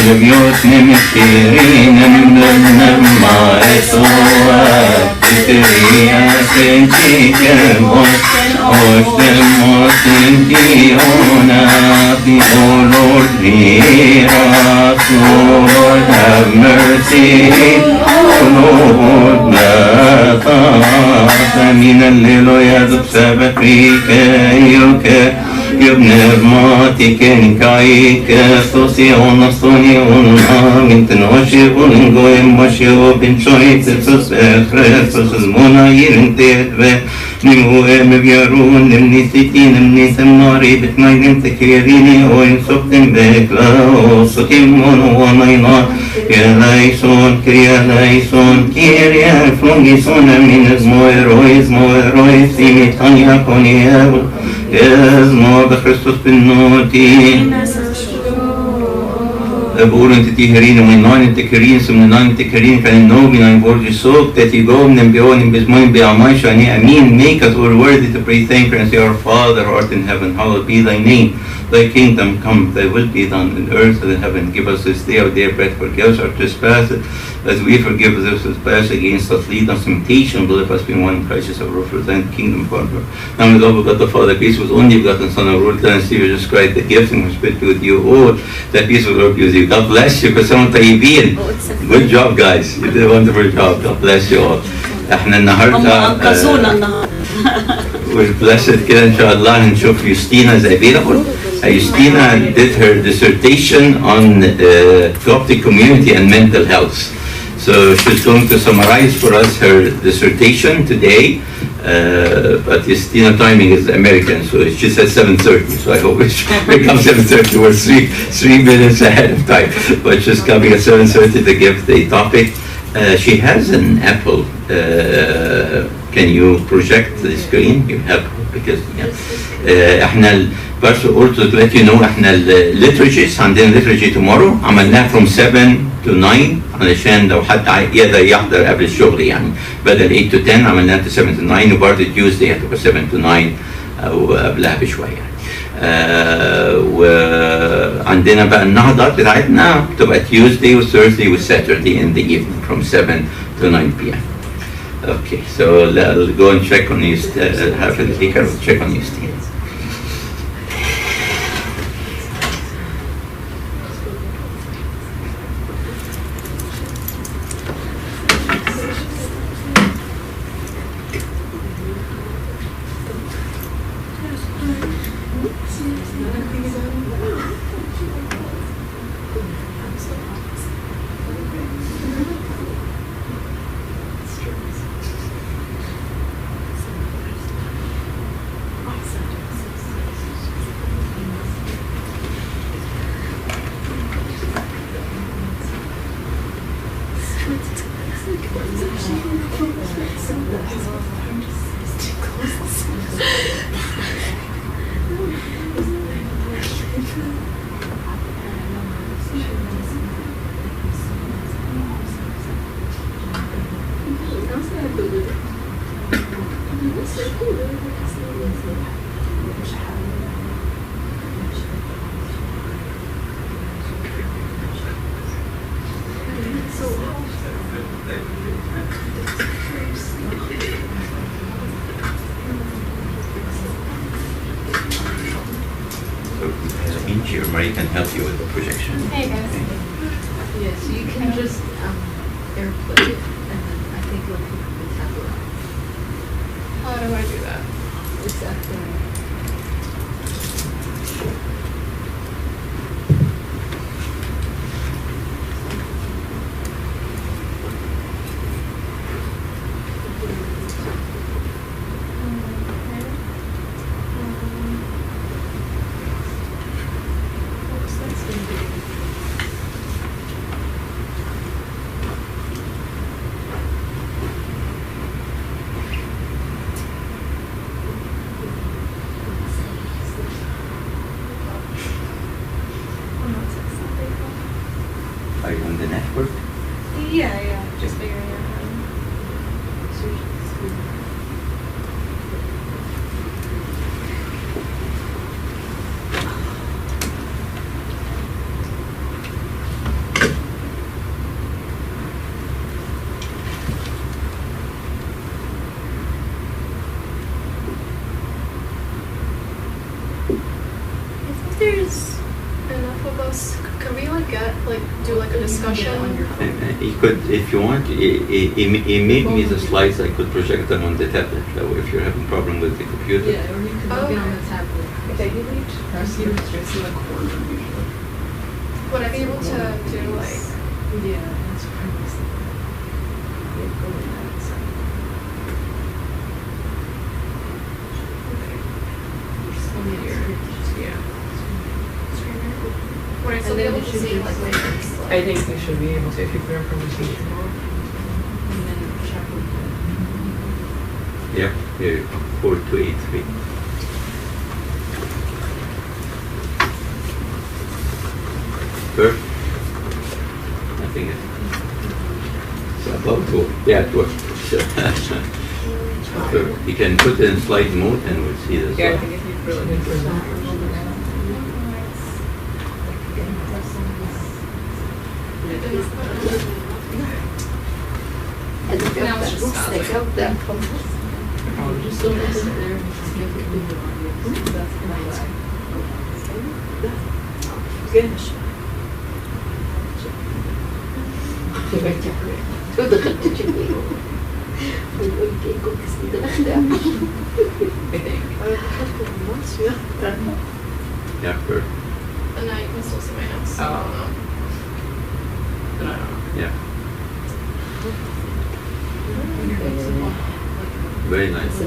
Mevjot nemkirin nemma esoa Tikriya kentikemos Oshemos intiona Oh Lord, hear us, Lord, have mercy Oh Lord, matas Amin alleluia Sabbath rike Yubnermatiken kaike Sosion sonion Amin tenoshivun goem moshio Pinchoit sus Christus mona yirintedve Nimuem vjarun Nimnisitin nimnisemari Bitmainim tekirini Oin soptim bekla Osotim mono wanaina Yalaison Kyrialaison Kyria Flungison Amines moerois Simitania koniev Esmo Christus benoti بقول انت تهرين ومن نوع انت كرين سمن نوع انت كرين كان النوم من برج سوق تاتي جوم نبيون بزمون بعماش يعني امين make us all worthy to pray thank you and say our Father who art in heaven hallowed be thy name thy kingdom come thy will be done in earth as in heaven give us this day our daily bread forgive us our trespasses as we forgive those who trespass against us lead us temptation deliver us from one crisis of our thine kingdom forever now we love God the Father peace was only begotten Son of our Lord and Savior Jesus Christ the gift and spirit be with you all that peace will work with you God bless you كلكم طيبين good job guys you did a wonderful job God bless you all احنا النهارده we're blessed كده ان شاء الله نشوف يوستينا is available Justina did her dissertation on Coptic community and mental health so she's going to summarize for us her dissertation today but Justina timing is American so she said 7:30 so I hope it becomes 7:30 we're three minutes ahead of time but she's coming at 7:30 to give the topic she has an Apple can you project the screen you have because احنا first also to let you know احنا liturgies عندنا liturgy tomorrow عملناها from 7 to 9 علشان لو حد يقدر يحضر قبل الشغل يعني بدل 8 to 10 عملناها 7 to 9 وبرضه Tuesday هتبقى 7 to 9 او قبلها بشويه وعندنا بقى النهضات بتاعتنا بتبقى Tuesday و Thursday و Saturday in the evening from 7 to 9 p.m. Okay, so I'll go and check on you, have a speaker check on you, Steve. Mary can help you with the projection. Hey guys. Yes, you can just airplay it, and then I think you'll put the tablet. How do I do that? It's at the there's enough of us, could we do a discussion? You could, if you want, email me the slides. I could project them on the tablet. If you're having problem with the computer. Yeah, or you can look it on the tablet. Okay, you need to press here, it's in the corner usually. Would I be able to do Yeah, that's probably. would I still be able to see later? I think you should be able to if you put your presentation on. And then check with Yeah, 4283. Sure. Nothing is. It's about to. Yeah, it works. Sure. You can put it in slide mode and we'll see this. Yeah, I think if you really good presentation. Now it's just Just don't sit there and just make it bigger on you. That's kind of Good. I think. Yeah, sure. And now you can still see my house. Oh. But I don't know. Yeah. Very nice.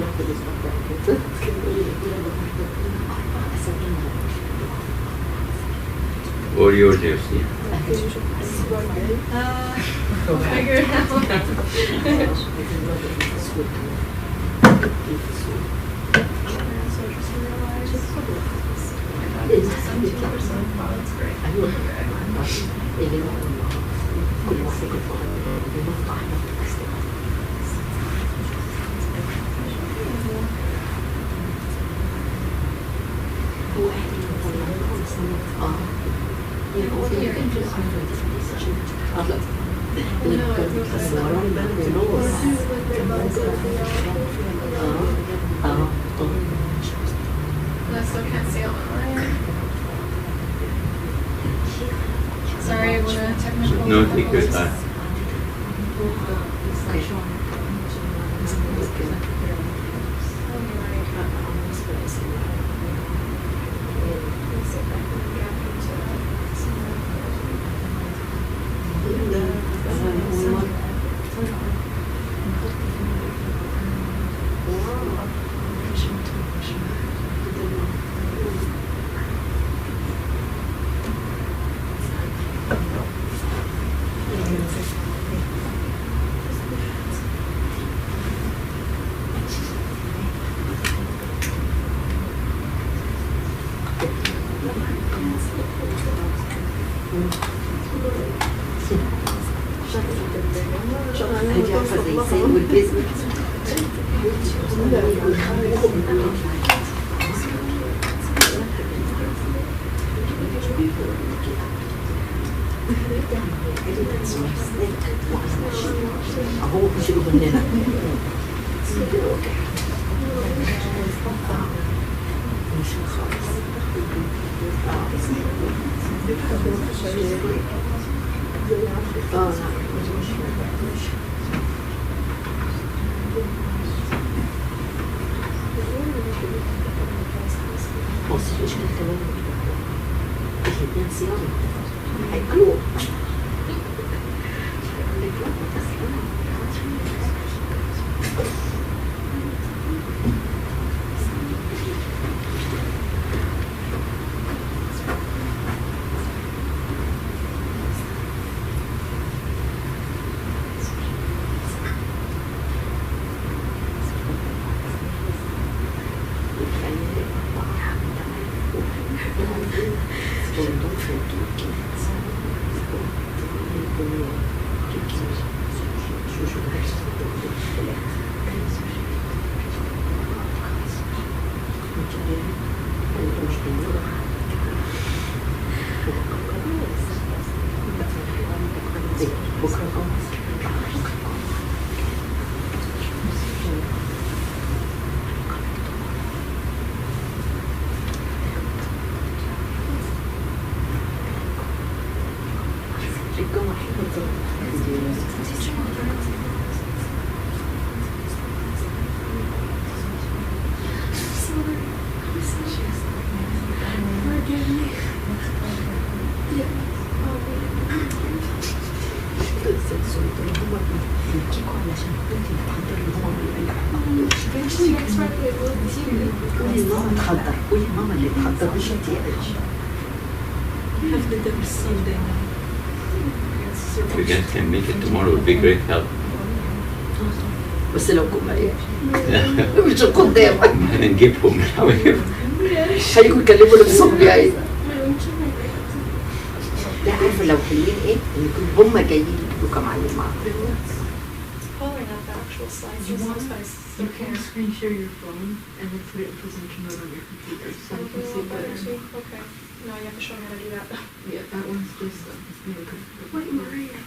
Or yours, you see. Go back. Figure it out. Wow, that's great. And I still can't see all online. Sorry, what a technical. No, take your time. ماما تخضر، قولي ماما اللي تخضر مش انت يا بنتي. have to do something. If you guys can make it tomorrow, it would be great help. بس لو كنا ايه مش قدامك نجيبهم هيجوا يكلموا نفسهم يا عيني. لا عارفه لو حلوين ايه ان يكون هم جايين يجيبوا كمعلم معاهم. Pulling up the actual slides. You want Sometimes you can screen share your phone and then put it in presentation mode on your computer so you can see better. Okay. No, you have to show me how to do that. Yeah, that one's just Wait, Maria.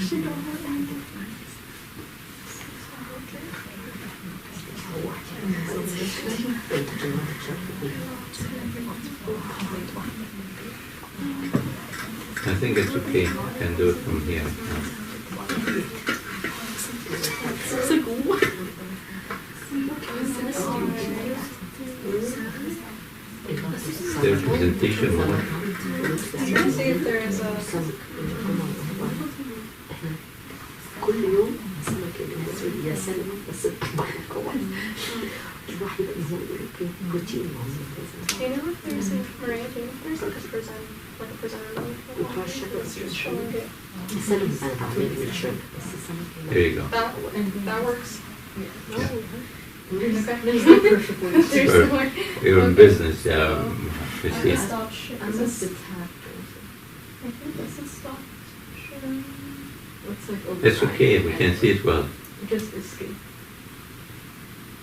She don't have I think it's okay. You can do it from here. Their presentation one. I'm trying to see if there is a... كل يوم سمك المسؤول يا سلمى بس الواحد كويس الواحد يبقى هو روتين. Do you know if there's a Maria? Do you know if there's like a presenter that's just showing it? سلمى أنا بعمل من شوي بس سمك. There you go. That works. Yeah. There's no perfect way. There's Or- no way. You're in business, I Christine. stop shit. I must have tapped. I think this is stop sharing. It's like It's okay. We can see it well. Just escape.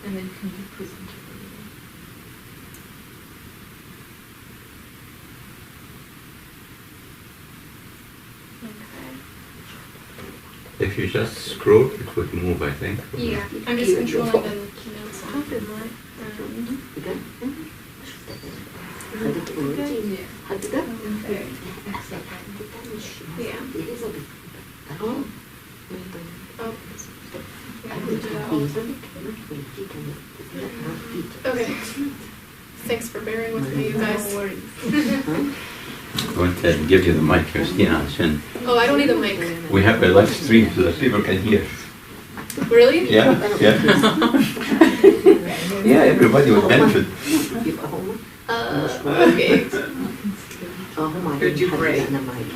And then you can do presenter. Okay. If you just scroll, it would move, I think. Yeah, I'm just controlling the keynotes app in my بجد؟ خدت اوريدي حد ده؟ Okay. Yeah. Oh. Yeah, we do that all the time. Okay. Thanks for bearing with me, you guys. Go ahead and give you the mic, Christina. Oh, I don't need a mic. We have a live stream so that people can hear. Really? Yeah, yeah. Yeah, everybody would benefit. يبقى هم Okay. هم Heard you pray. أنا معاك.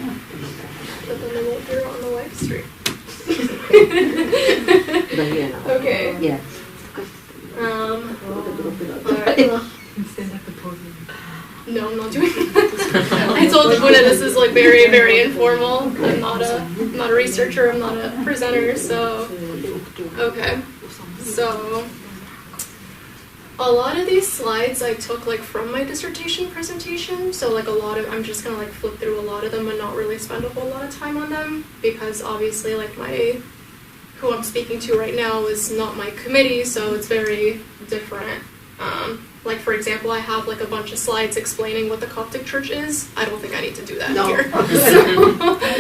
But then they won't hear it on the live stream. ده هي أنا. Okay. Yeah. Alright, well, Stand up and pose. no, I'm not doing that. I told Laguna this is like very, very informal. I'm not a researcher, I'm not a presenter, so okay. So a lot of these slides I took like from my dissertation presentation, so like I'm just gonna like flip through a lot of them and not really spend a whole lot of time on them because obviously like who I'm speaking to right now is not my committee, so it's very different. Like for example, I have like a bunch of slides explaining what the Coptic Church is. I don't think I need to do that No. here.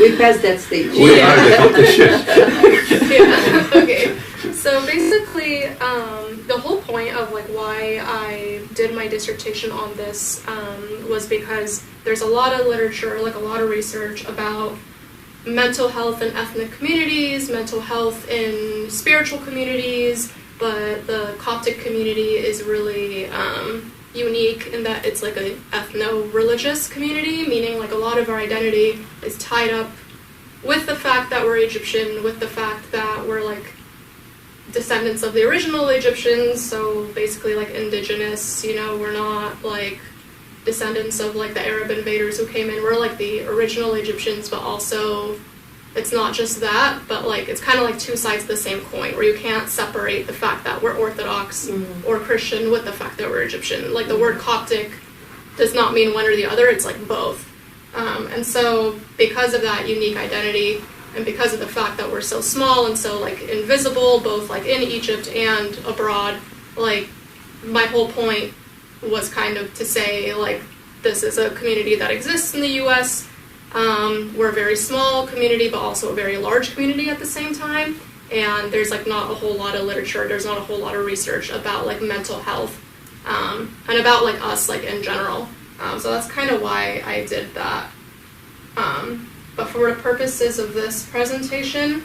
We passed that stage. We are the Coptic Church. Yeah, okay. So basically, the whole point of like why I did my dissertation on this was because there's a lot of literature, like a lot of research about mental health in ethnic communities, mental health in spiritual communities, but the Coptic community is really unique in that it's like a ethno-religious community, meaning like a lot of our identity is tied up with the fact that we're Egyptian, with the fact that we're like descendants of the original Egyptians, so basically like indigenous, we're not like descendants of like the Arab invaders who came in, we're like the original Egyptians, but also it's not just that, but like it's kind of like two sides of the same coin where you can't separate the fact that we're Orthodox or Christian with the fact that we're Egyptian. Like the word Coptic does not mean one or the other, it's like both. And so because of that unique identity and because of the fact that we're so small and so like invisible, both like in Egypt and abroad, like my whole point was kind of to say like this is a community that exists in the US. We're a very small community, but also a very large community at the same time. And there's like not a whole lot of literature, there's not a whole lot of research about like mental health and about like us like in general. So that's kind of why I did that. But for the purposes of this presentation,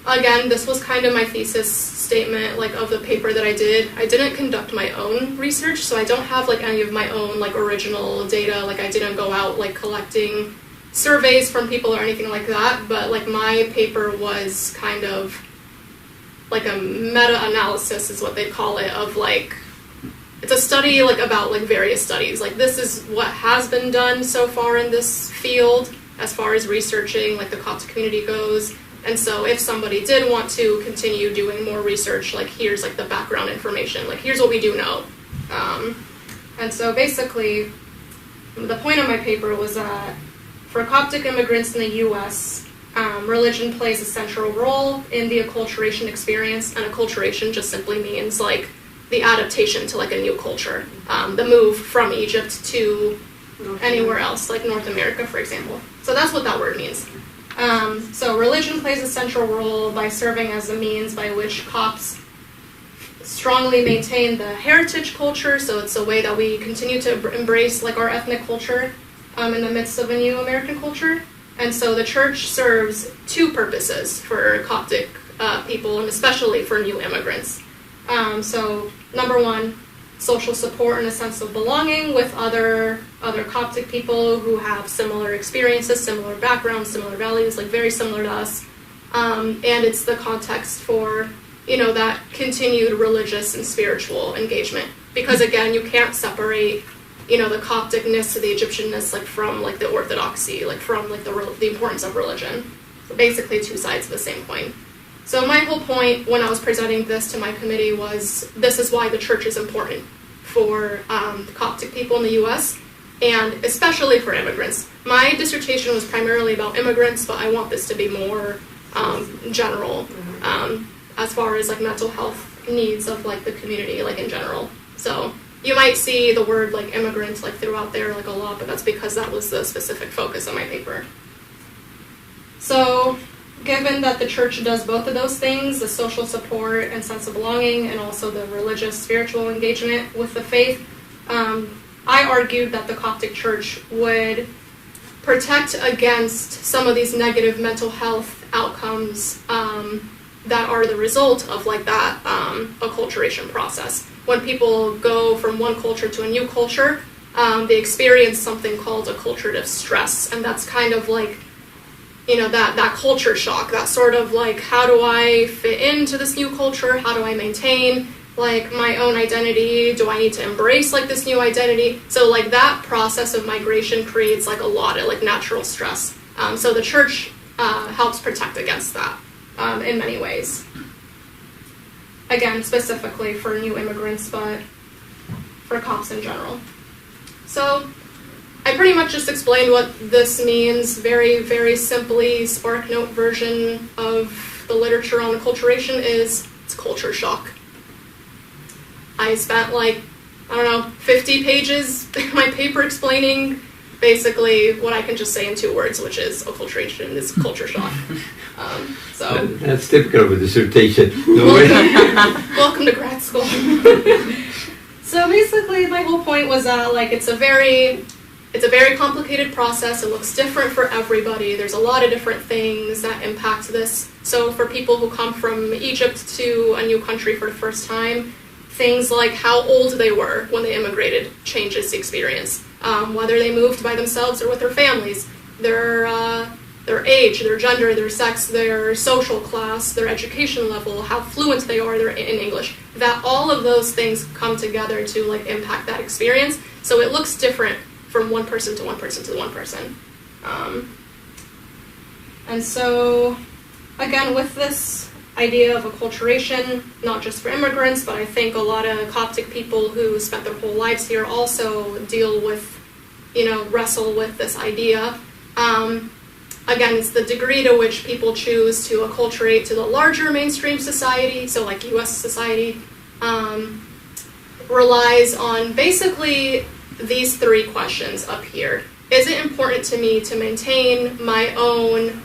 again, this was kind of my thesis statement, like, of the paper that I did. I didn't conduct my own research, so I don't have, like, any of my own, like, original data. Like, I didn't go out, like, collecting surveys from people or anything like that, but, like, my paper was kind of like a meta-analysis is what they call it, of, like, it's a study, like, about, like, various studies. Like, this is what has been done so far in this field as far as researching, like, the Coptic community goes. And so if somebody did want to continue doing more research, like, here's, like, the background information. Like, here's what we do know. And so basically, the point of my paper was that for Coptic immigrants in the U.S., religion plays a central role in the acculturation experience. And acculturation just simply means, like, the adaptation to, like, a new culture. The move from Egypt to anywhere else, like North America, for example. So that's what that word means. So religion plays a central role by serving as a means by which Copts strongly maintain the heritage culture. So it's a way that we continue to embrace, like, our ethnic culture in the midst of a new American culture. And so the church serves two purposes for Coptic people, and especially for new immigrants. So number one, social support and a sense of belonging with other Coptic people who have similar experiences, similar backgrounds, similar values, like, very similar to us. And it's the context for, you know, that continued religious and spiritual engagement. Because, again, you can't separate, you know, the Copticness to the Egyptianness, like, from, like, the orthodoxy, like, from, like, the importance of religion. So basically two sides of the same coin. So my whole point when I was presenting this to my committee was, this is why the church is important for Coptic people in the U.S., and especially for immigrants. My dissertation was primarily about immigrants, but I want this to be more general, as far as, like, mental health needs of, like, the community, like, in general. So you might see the word, like, immigrant, like, throughout there, like, a lot, but that's because that was the specific focus of my paper. So given that the church does both of those things, the social support and sense of belonging, and also the religious, spiritual engagement with the faith, I argued that the Coptic Church would protect against some of these negative mental health outcomes that are the result of, like, that acculturation process. When people go from one culture to a new culture, they experience something called acculturative stress, and that's kind of like, you know, that culture shock, that sort of, like, how do I fit into this new culture? How do I maintain, like, my own identity? Do I need to embrace, like, this new identity? So, like, that process of migration creates, like, a lot of, like, natural stress. So the church helps protect against that in many ways. Again, specifically for new immigrants, but for Copts in general. So I pretty much just explained what this means, very, very simply. SparkNote version of the literature on acculturation is, it's culture shock. I spent, like, I don't know, 50 pages in my paper explaining basically what I can just say in 2 words, which is acculturation is culture shock. So that's typical of a dissertation. Welcome to grad school. So basically, my whole point was that, like, it's a very complicated process. It looks different for everybody. There's a lot of different things that impact this. So for people who come from Egypt to a new country for the first time, things like how old they were when they immigrated changes the experience. Whether they moved by themselves or with their families, their age, their gender, their sex, their social class, their education level, how fluent they are in English. That all of those things come together to, like, impact that experience. So it looks different from one person to one person to one person. And so, again, with this idea of acculturation, not just for immigrants, but I think a lot of Coptic people who spent their whole lives here also deal with, you know, wrestle with this idea. Again, it's the degree to which people choose to acculturate to the larger mainstream society, so like U.S. society, relies on basically these 3 questions up here. Is it important to me to maintain my own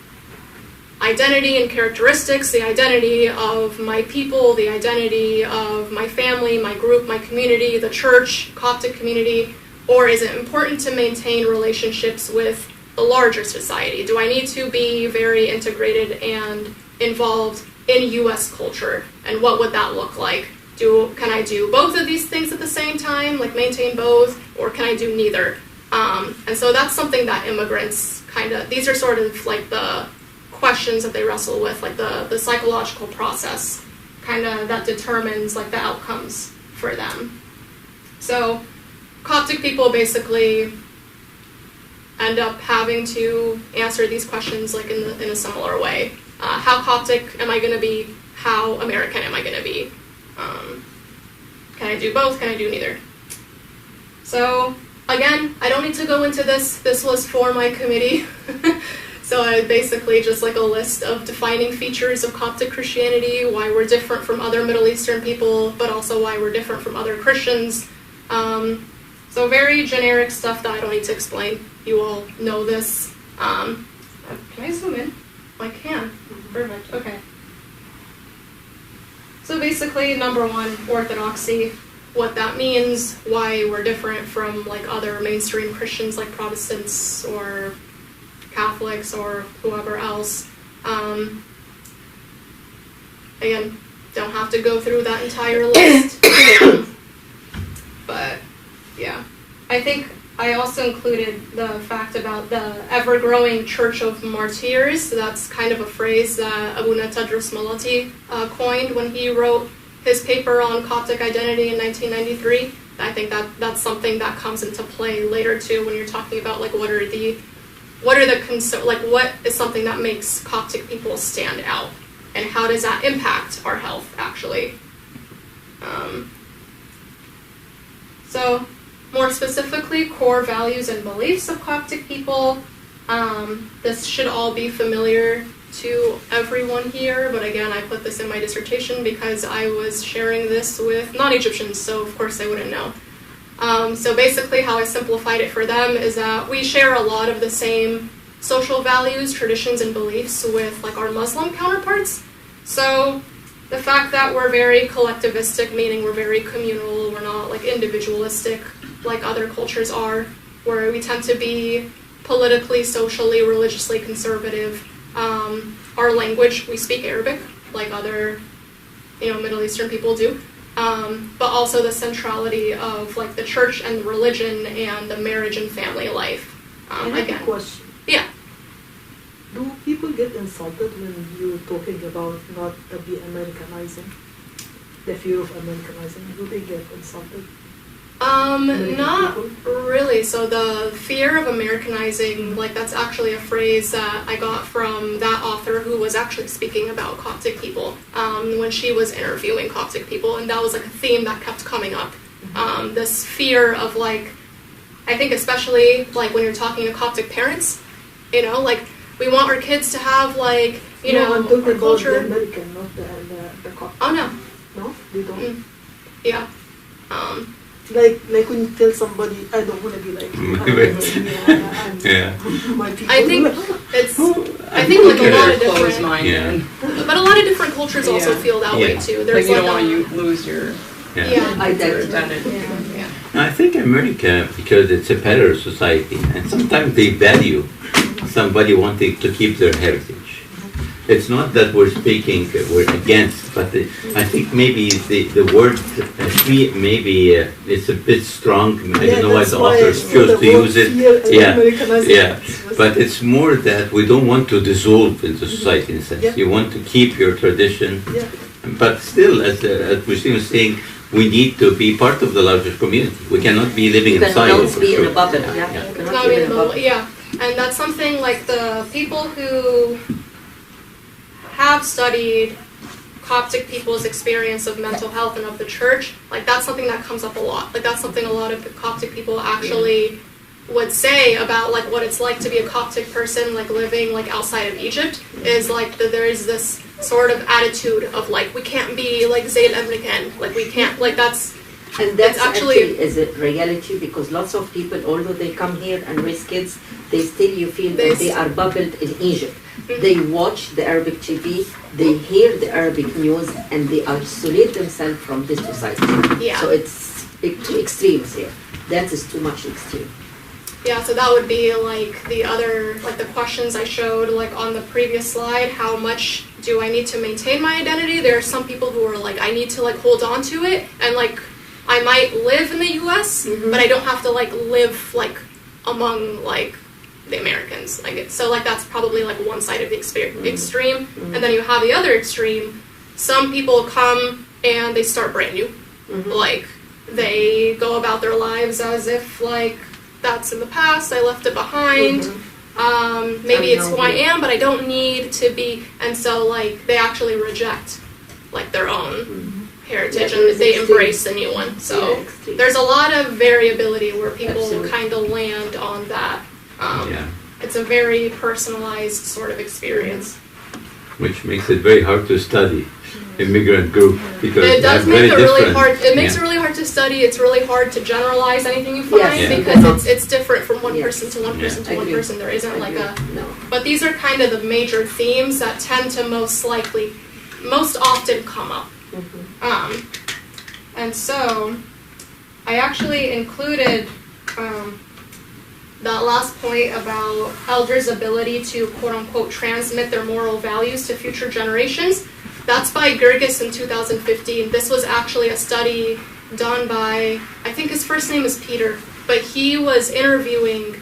identity and characteristics, the identity of my people, the identity of my family, my group, my community, the church, Coptic community, or is it important to maintain relationships with the larger society? Do I need to be very integrated and involved in U.S. culture, and what would that look like? Can I do both of these things at the same time, like maintain both, or can I do neither? And so that's something that immigrants these are sort of like the questions that they wrestle with, like the psychological process that determines like the outcomes for them. So Coptic people basically end up having to answer these questions like in a similar way. How Coptic am I going to be? How American am I going to be? Can I do both? Can I do neither? So again, I don't need to go into this. This was for my committee. So I basically just like a list of defining features of Coptic Christianity, why we're different from other Middle Eastern people, but also why we're different from other Christians. So very generic stuff that I don't need to explain. You all know this. Can I zoom in? I can. Perfect. Okay. So basically, number one, orthodoxy. What that means, why we're different from like other mainstream Christians like Protestants or Catholics or whoever else. Again, don't have to go through that entire list. But yeah, I think I also included the fact about the ever-growing Church of Martyrs. So that's kind of a phrase that Abuna Tadros Malati coined when he wrote his paper on Coptic identity in 1993. I think that's something that comes into play later too when you're talking about like what is something that makes Coptic people stand out, and how does that impact our health actually. So more specifically, core values and beliefs of Coptic people. This should all be familiar to everyone here, but again, I put this in my dissertation because I was sharing this with non-Egyptians, so of course they wouldn't know. So basically how I simplified it for them is that we share a lot of the same social values, traditions, and beliefs with like our Muslim counterparts. So the fact that we're very collectivistic, meaning we're very communal, we're not like individualistic like other cultures are, where we tend to be politically, socially, religiously conservative. Our language, we speak Arabic like other Middle Eastern people do. But also the centrality of like the church and the religion and the marriage and family life. I have a question. Yeah. Do people get insulted when you're talking about not be Americanizing? The fear of Americanizing? Do they get insulted? Not really. So the fear of Americanizing, like that's actually a phrase that I got from that author who was actually speaking about Coptic people when she was interviewing Coptic people, and that was like a theme that kept coming up. This fear of like, I think especially like when you're talking to Coptic parents, like we want our kids to have like, I'm talking our about culture. the American, not the Coptic. Oh no. No, they don't. Yeah. Like when you tell somebody, I don't want to be like you. Yeah. My people. I think I think like a lot of Closed different, minded. but a lot of different cultures also Yeah. feel that way too. Like There's you like don't want a, you lose your yeah. identity. Yeah. I think America, because it's a parallel society, and sometimes they value somebody wanting to keep their heritage. It's not that we're against, but I think maybe the word free, maybe it's a bit strong. I don't know why the authors chose to use it. Yeah. But it's more that we don't want to dissolve into society in a sense. Yeah. You want to keep your tradition, but still, as Christine was saying, we need to be part of the larger community. We cannot be living You inside. cannot be in a bubble. Not being in the bubble, yeah. And that's something like the people who have studied Coptic people's experience of mental health and of the church, like that's something that comes up a lot. Like that's something a lot of Coptic people actually would say about like what it's like to be a Coptic person like living like outside of Egypt, is like that there is this sort of attitude of like we can't be like Zayd American, like we can't, like that's. And that's actually is a reality, because lots of people, although they come here and raise kids, you feel that they are bubbled in Egypt. Mm-hmm. They watch the Arabic TV, they hear the Arabic news, and they isolate themselves from this society. Yeah. So it's two extremes here. That is too much extreme. Yeah, so that would be like the other, like the questions I showed like on the previous slide, how much do I need to maintain my identity? There are some people who are like, I need to like hold on to it, and like I might live in the U.S., but I don't have to like live like among like the Americans. Like so like that's probably like one side of the extreme, and then you have the other extreme. Some people come and they start brand new, like they go about their lives as if like that's in the past. I left it behind. Maybe it's who I am, but I don't need to be. And so, like, they actually reject, like, their own heritage, and they embrace the new one. So there's a lot of variability where people kind of land on that. It's a very personalized sort of experience. Which makes it very hard to study immigrant group, because it does make it really hard. It makes it really hard to study. It's really hard to generalize anything you find because it's different from one person to one person to one person. There isn't like a. But these are kind of the major themes that tend to most often come up. And so, I actually included that last point about elders' ability to quote unquote transmit their moral values to future generations. That's by Gerges in 2015. This was actually a study done by, I think his first name is Peter, but he was interviewing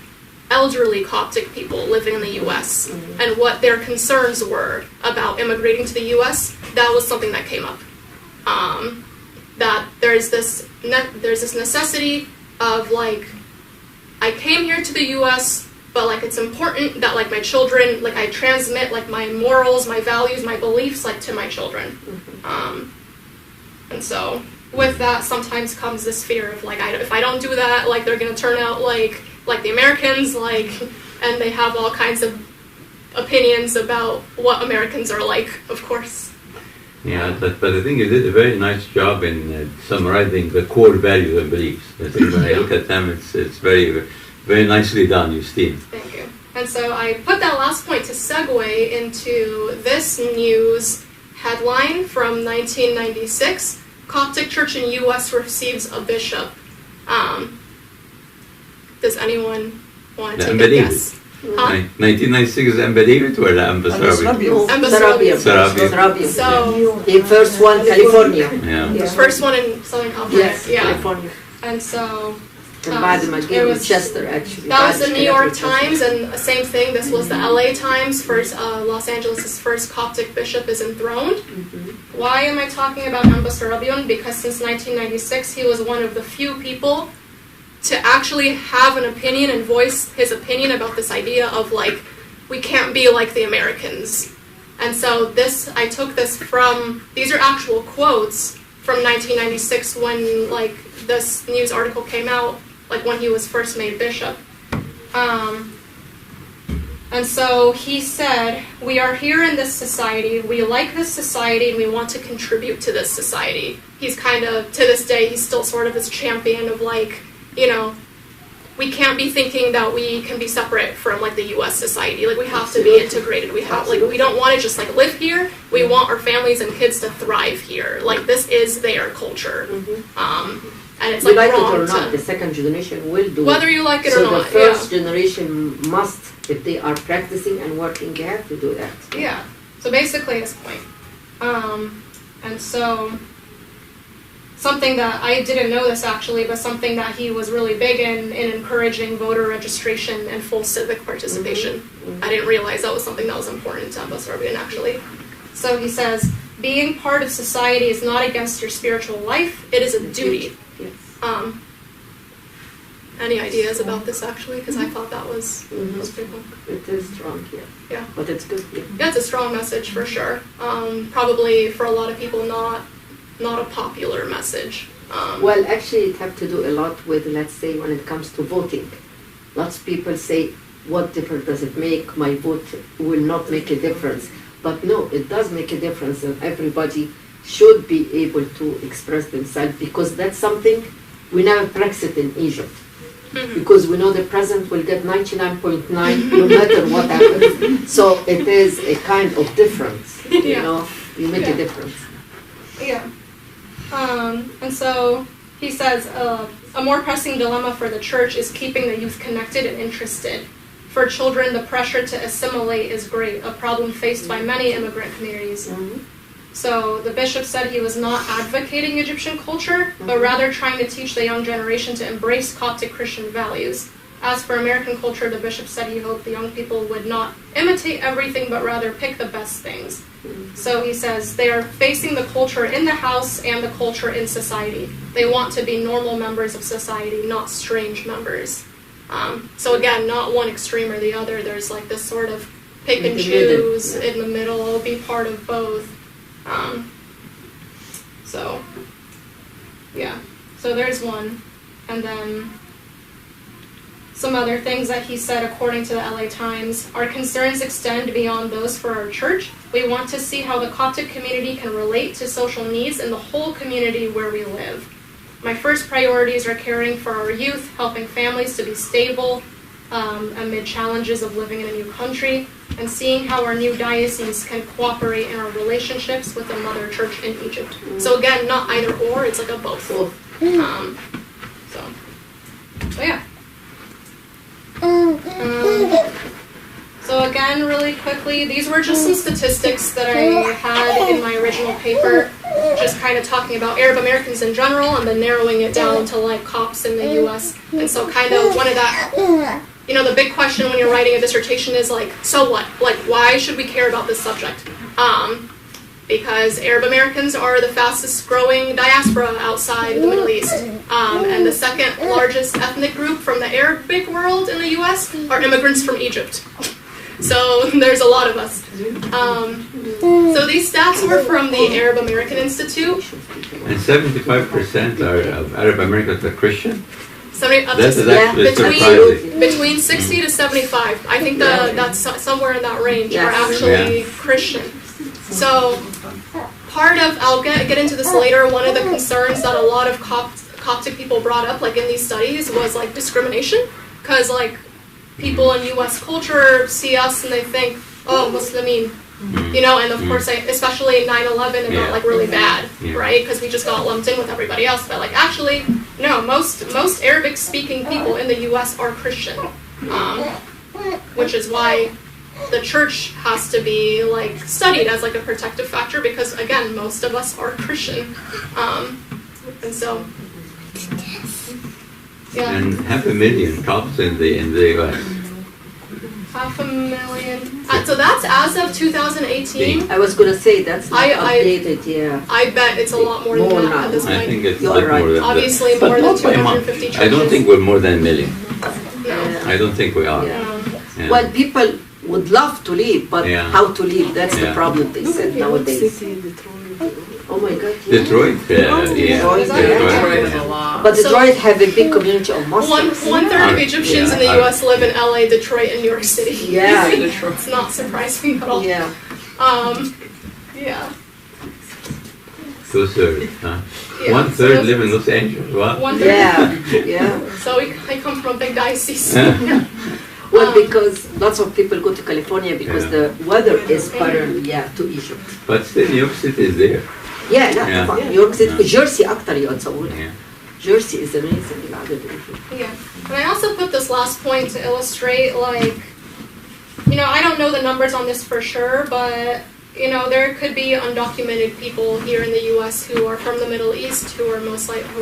elderly Coptic people living in the U.S. and what their concerns were about immigrating to the U.S. That was something that came up. That there's this necessity of like, I came here to the U.S., but like it's important that like my children, like I transmit like my morals, my values, my beliefs like to my children. And so with that sometimes comes this fear of like if I don't do that, like they're gonna turn out like the Americans, like, and they have all kinds of opinions about what Americans are like, of course. Yeah, but I think you did a very nice job in summarizing the core values and beliefs. I think when I look at them, it's very, very nicely done, Justine. Thank you. And so I put that last point to segue into this news headline from 1996. Coptic Church in U.S. receives a bishop. Does anyone want to take a guess? 1996 is Ambedivit or Ambasarabian? Ambasarabian. So the first one, California. The first one in Southern California. Yes, California. And so it was Chester, actually. That was the New York Times, and same thing. This was the LA Times. First, Los Angeles' first Coptic bishop is enthroned. Why am I talking about Ambasarabian? Because since 1996, he was one of the few people to actually have an opinion and voice his opinion about this idea of like, we can't be like the Americans. And so I took this from, these are actual quotes from 1996 when like this news article came out, like when he was first made bishop. And so he said, we are here in this society, we like this society, and we want to contribute to this society. He's kind of, to this day, he's still sort of this champion of like, you know, we can't be thinking that we can be separate from like the U.S. society. Like we have to be integrated. We have like we don't want to just like live here. We want our families and kids to thrive here. Like this is their culture. And it's like like wrong it or not, the second generation will do whether you like it so or not. So the first generation must, if they are practicing and working, they have to do that. Yeah. So basically, his point. And so. Something that I didn't know this actually, but something that he was really big in encouraging voter registration and full civic participation. I didn't realize that was something that was important to Ambasarabian actually. So he says, being part of society is not against your spiritual life, it is a duty. Yes. Any ideas about this actually? Because I thought that was pretty cool. It is strong, yeah. But it's good, Yeah, it's a strong message for sure. Probably for a lot of people not a popular message. Well, actually, it have to do a lot with, let's say, when it comes to voting. Lots of people say, what difference does it make? My vote will not make a difference. But no, it does make a difference, and everybody should be able to express themselves, because that's something we never practice in Egypt. Because we know the president will get 99.9 no matter what happens. So it is a kind of difference, you know, you make a difference. Yeah. And so he says, a more pressing dilemma for the church is keeping the youth connected and interested. For children, the pressure to assimilate is great, a problem faced by many immigrant communities. So the bishop said he was not advocating Egyptian culture, but rather trying to teach the young generation to embrace Coptic Christian values. As for American culture, the bishop said he hoped the young people would not imitate everything, but rather pick the best things. So he says they are facing the culture in the house and the culture in society. They want to be normal members of society, not strange members. So again, not one extreme or the other. There's like this sort of pick and choose in the middle, be part of both. So, yeah. So there's one. And then some other things that he said, according to the LA Times, our concerns extend beyond those for our church. We want to see how the Coptic community can relate to social needs in the whole community where we live. My first priorities are caring for our youth, helping families to be stable amid challenges of living in a new country, and seeing how our new diocese can cooperate in our relationships with the mother church in Egypt. So again, not either or, it's like a both. So yeah. So again, really quickly, these were just some statistics that I had in my original paper, just kind of talking about Arab Americans in general, and then narrowing it down to like Copts in the U.S. And so kind of one of that, you know, the big question when you're writing a dissertation is like, so what? Like, why should we care about this subject? Because Arab Americans are the fastest growing diaspora outside the Middle East. And the second largest ethnic group from the Arabic world in the U.S. are immigrants from Egypt. So there's a lot of us. So these stats were from the Arab American Institute. And 75% of Arab Americans are Christian? That's actually surprising. Between 60 to 75. I think that's somewhere in that range are actually Christian. So part of, I'll get into this later, one of the concerns that a lot of Coptic people brought up, like in these studies, was like discrimination. Because like people in U.S. culture see us and they think, oh, Muslimin, you know, and of course, especially 9/11, it got like really bad, right? Because we just got lumped in with everybody else. But like actually, no, most Arabic-speaking people in the U.S. are Christian, which is why the church has to be like studied as like a protective factor, because again, most of us are Christian, and so yeah. And 500,000 Copts in the U.S. 500,000. So that's as of 2018. I was going to say that's not updated, I bet it's a lot more than that at this point. I think it's more than that. Obviously more than 250 churches. I don't think we're more than a million. No. I don't think we are. Yeah. Well, people would love to leave, but how to leave, that's the problem, they said nowadays. Oh my God, Detroit, Detroit is a lot. But Detroit have a big community of Muslims. One third of Egyptians in the U.S. live in LA, Detroit, and New York City. Yeah. It's not surprising at all. Yeah. Yeah. 2/3, huh? Yeah. 1/3 live in Los Angeles, what? 1/3. Yeah. So I come from a big diocese. Well, because lots of people go to California because the weather is better, to Egypt. But still, New York City is there. New York City, Jersey actually also. Yeah. Jersey is amazing. Yeah. And I also put this last point to illustrate, like, you know, I don't know the numbers on this for sure, but, you know, there could be undocumented people here in the U.S. who are from the Middle East, who are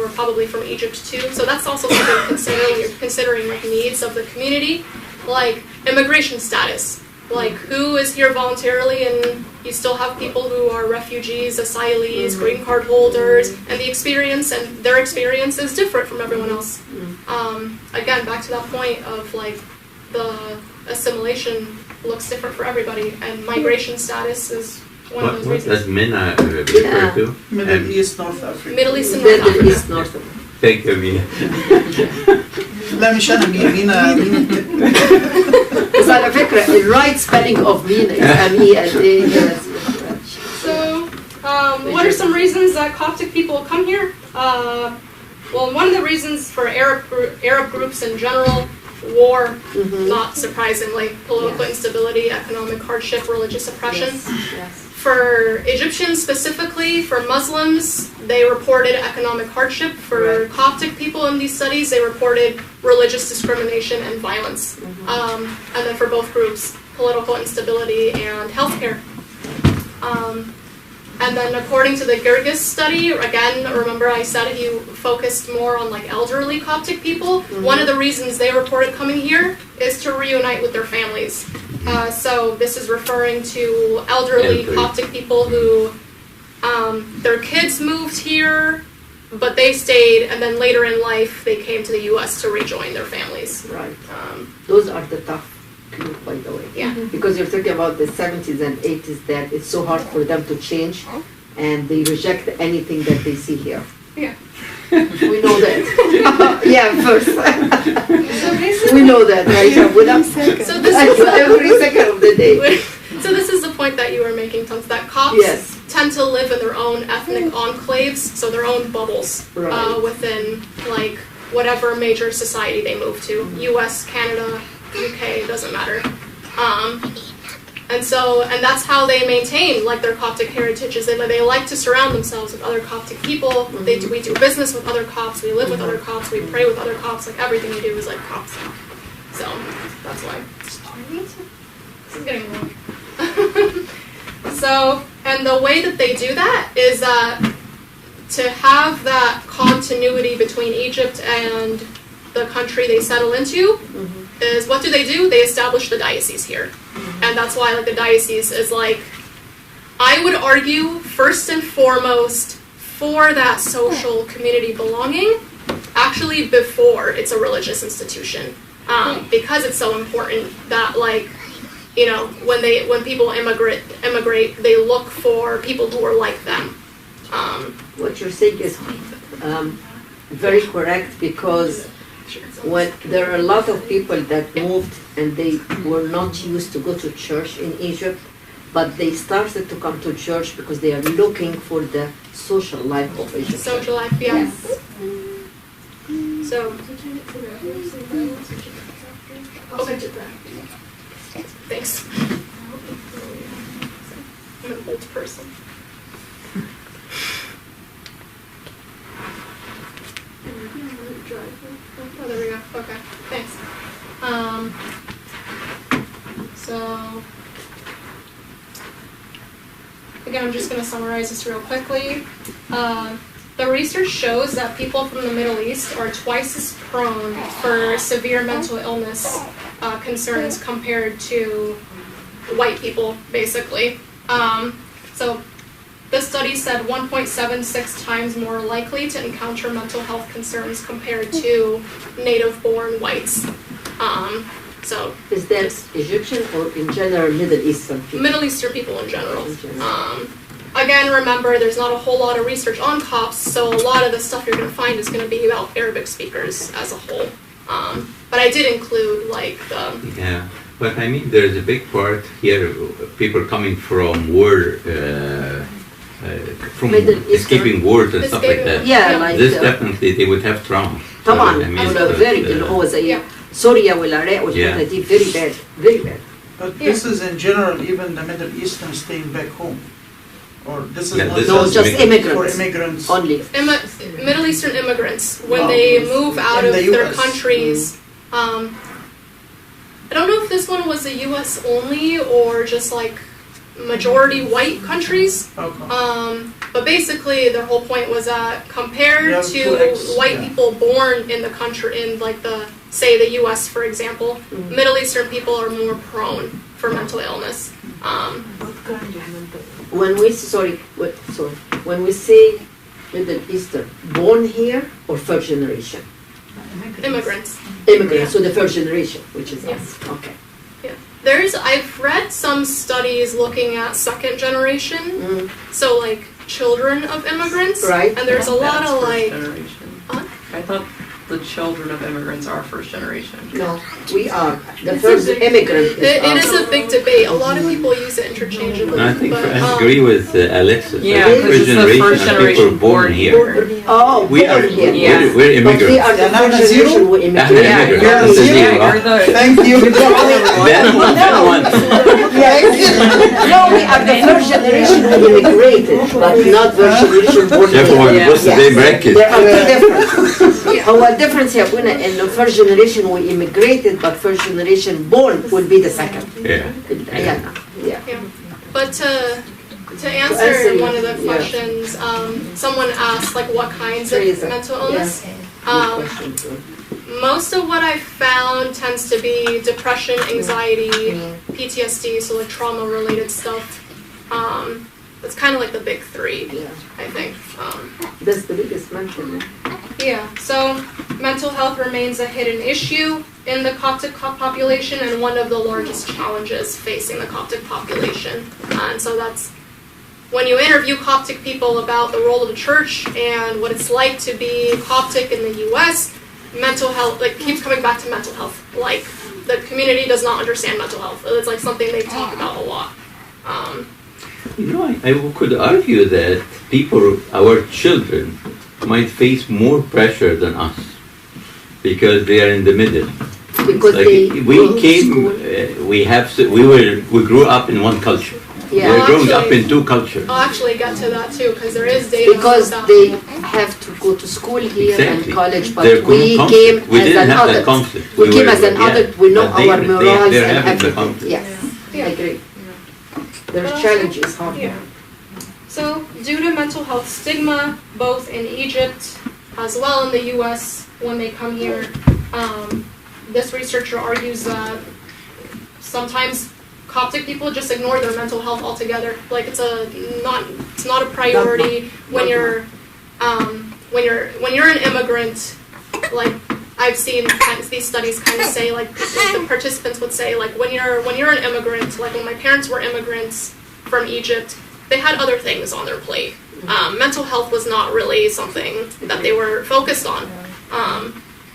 probably from Egypt too. So that's also something to consider when you're considering like needs of the community, like immigration status. Like, who is here voluntarily, and you still have people who are refugees, asylees, green card holders, and their experience is different from everyone else. Again, back to that point of like the assimilation looks different for everybody, and migration status is one of those reasons. What does MENA refer to? Middle East, North Africa. Middle East and North Africa. Middle East, North Africa. Thank you, Mina. لا مش أنا مينا بس على فكرة the right spelling of Mina is M-E-N-A. So, what are some reasons that Coptic people come here? Well, one of the reasons for Arab groups in general, war, not surprisingly, political instability, economic hardship, religious oppression. For Egyptians specifically, for Muslims, they reported economic hardship. For Coptic people in these studies, they reported religious discrimination and violence. And then for both groups, political instability and healthcare. And then according to the Girgis study, again, remember I said he focused more on like elderly Coptic people. One of the reasons they reported coming here is to reunite with their families. So this is referring to elderly Coptic people who their kids moved here, but they stayed, and then later in life they came to the U.S. to rejoin their families. Right. Those are the tough group, by the way. Yeah. Because you're talking about the 70s and 80s that it's so hard for them to change, and they reject anything that they see here. Yeah. We know that. Yeah, first. So we know that, right? Without So this is every second of the day. So this is the point that you were making, Tons, that Copts tend to live in their own ethnic enclaves, so their own bubbles within like whatever major society they move to, U.S., Canada, UK, doesn't matter. And that's how they maintain like their Coptic heritage. Is they like to surround themselves with other Coptic people. We do business with other Copts. We live with other Copts. We pray with other Copts. Like everything we do is like Copts. So that's why. This is getting long. So, and the way that they do that is to have that continuity between Egypt and the country they settle into. Is what do? They establish the diocese here. And that's why like the diocese is like, I would argue first and foremost for that social community belonging, actually before it's a religious institution. Because it's so important that like, you know, when people immigrate, they look for people who are like them. What you're saying is very correct, because when there are a lot of people that moved and they were not used to go to church in Egypt, but they started to come to church because they are looking for the social life of Egypt. Social life, yes. So, okay. Thanks. I'm an old person. Oh, there we go. Okay, thanks. So, again, I'm just going to summarize this real quickly. The research shows that people from the Middle East are twice as prone for severe mental illness concerns compared to white people, basically. So this study said 1.76 times more likely to encounter mental health concerns compared to native-born whites. So is that Egyptian or in general Middle Eastern people? Middle Eastern people in general. Again, remember, there's not a whole lot of research on Copts, so a lot of the stuff you're going to find is going to be about Arabic speakers as a whole. But I did include, like, the... Yeah, but I mean, there's a big part here, people coming from war, from escaping wars and stuff like that. Yeah, like... This definitely, they would have trauma. طبعا, very هو زي سوريا والعراق والحتة دي very bad, very bad. But this is in general, even the Middle Eastern staying back home. Or this is no, just immigrants. For immigrants. Only. Middle Eastern immigrants, when they move out of their countries. I don't know if this one was the U.S. only or just like majority white countries. Okay. But basically, their whole point was that compared to white people born in the country, in like the, say the U.S. for example, Middle Eastern people are more prone for mental illness. When we when we say Middle Eastern, born here or first generation? Immigrants. Immigrants, so the first generation, which is us. Okay. Yeah. I've read some studies looking at second generation, so like children of immigrants. Right. And there's a lot of like... I thought the children of immigrants are first generation. No, we are. The first immigrant It is a big debate. A lot of people use it interchangeably. I think but, I agree with Alexis. Yeah, because it's the first generation born here. Oh, We are, here. Yeah. we're immigrants. But we are the first generation who immigrated. Yeah, You're the Thank you. Ben one. Yeah, No, we are the first generation who immigrated, but not first generation born Therefore, here. what's the name bracket? There are two differences. هو الديفرنس يا ابونا انه first generation we immigrated but first generation born will be the second. Yeah. But to answer one of the questions, someone asked like what kinds of mental illness. Most of what I found tends to be depression, anxiety, PTSD, so like trauma-related stuff. That's kind of like the big three, I think. That's the biggest mental. Yeah, so mental health remains a hidden issue in the Coptic population and one of the largest challenges facing the Coptic population. And so that's when you interview Coptic people about the role of the church and what it's like to be Coptic in the U.S., mental health, like, keeps coming back to mental health. Like, the community does not understand mental health. It's like something they talk about a lot. You know, I could argue that people, our children, might face more pressure than us because they are in the middle. Because like we came, we grew up in one culture. Yeah. They're growing up in two cultures. I'll actually get to that too, because there is data. Because they have to go to school here and college, but we came as an adult. We came as an adult. We know our morals and everything. Yes, I agree. Their challenge is hard. Yeah. So, due to mental health stigma, both in Egypt as well in the U.S. when they come here, this researcher argues that sometimes Coptic people just ignore their mental health altogether. Like it's not a priority when you're an immigrant. Like I've seen these studies kind of say, like the participants would say, like when you're an immigrant, like when my parents were immigrants from Egypt, they had other things on their plate. Mental health was not really something that they were focused on.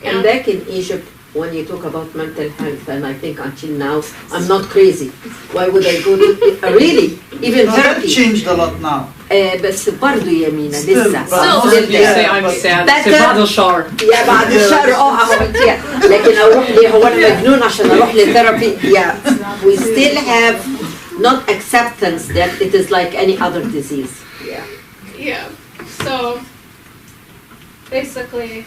And back in Egypt, when you talk about mental health, and I think until now, I'm not crazy. Why would I go to really even therapy? That changed a lot now. بس برضو يا مينا لسه. Still, you say I'm sad. بعد الشهر. يا بعد الشهر لكن اروح ليه هو انا مجنون عشان اروح للثيرابي. Yeah, we still have not acceptance that it is like any other disease. Yeah. So basically.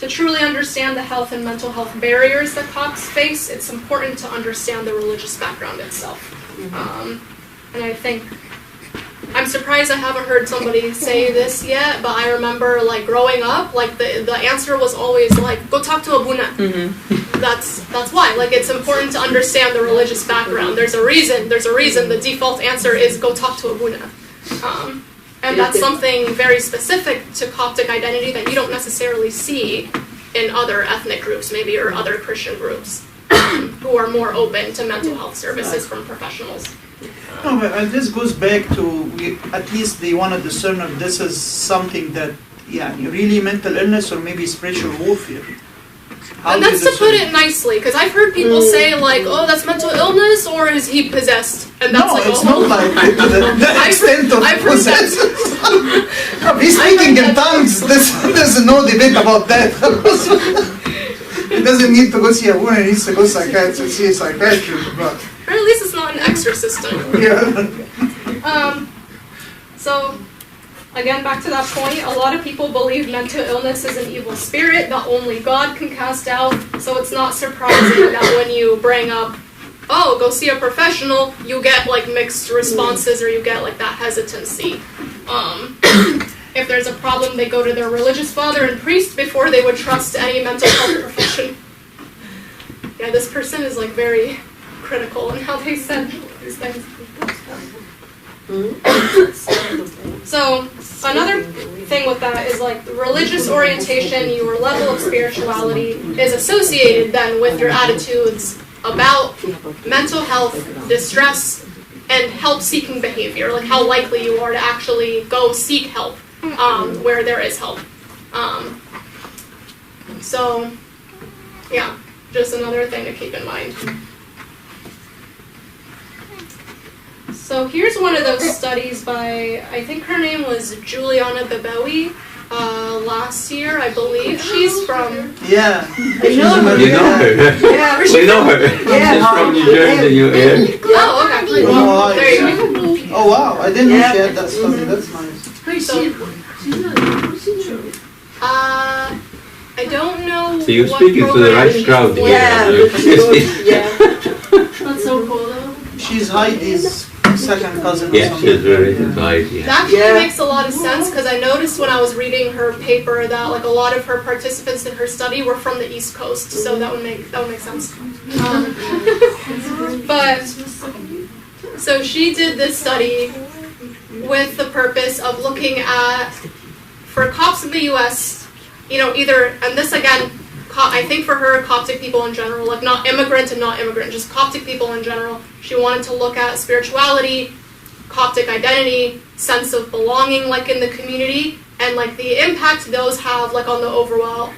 To truly understand the health and mental health barriers that Copts face, it's important to understand the religious background itself. And I think, I'm surprised I haven't heard somebody say this yet, but I remember like growing up, like the answer was always like, go talk to Abuna. That's why, like it's important to understand the religious background. There's a reason the default answer is go talk to Abuna. And that's something very specific to Coptic identity that you don't necessarily see in other ethnic groups, maybe, or other Christian groups who are more open to mental health services from professionals. No, but this goes back to, at least they want to discern if this is something that, really mental illness or maybe spiritual warfare. And that's to put it nicely, because I've heard people say like, oh, that's mental illness, or is he possessed? And that's no, like, it's not like the extent of possession. If he's speaking in tongues, there's no debate about that. He doesn't need to go see a woman, he needs to go see a psychiatrist. Or at least it's not an exorcism. So, again, back to that point, a lot of people believe mental illness is an evil spirit that only God can cast out, so it's not surprising that when you bring up, oh, go see a professional, you get like mixed responses or you get like that hesitancy. If there's a problem, they go to their religious father and priest before they would trust any mental health profession. Yeah, this person is like very critical in how they said these things. So another thing with that is like the religious orientation, your level of spirituality is associated then with your attitudes about mental health, distress, and help-seeking behavior, like how likely you are to actually go seek help where there is help. So, yeah, just another thing to keep in mind. So here's one of those studies by, I think her name was Juliana Bebewi, last year, I believe. She's from. Yeah. I know her. You know her. Yeah. We know her. Yeah. She's from New Jersey. Yeah. Oh, okay. Oh, There you go. Oh wow, I didn't know Yeah. she had that study. That's nice. So, I don't know. So you're what speaking to the program right crowd here. Yeah. Yeah. That's so cool though. She's Heidi's second cousin or Yeah, something. she's very nice. Yeah. That actually Yeah. makes a lot of sense because I noticed when I was reading her paper that like a lot of her participants in her study were from the East Coast, so that would make sense. But so she did this study with the purpose of looking at for Copts in the U.S. Either and this again. I think for her, Coptic people in general, like not immigrant and not immigrant, just Coptic people in general, she wanted to look at spirituality, Coptic identity, sense of belonging, like in the community, and like the impact those have, like on the overall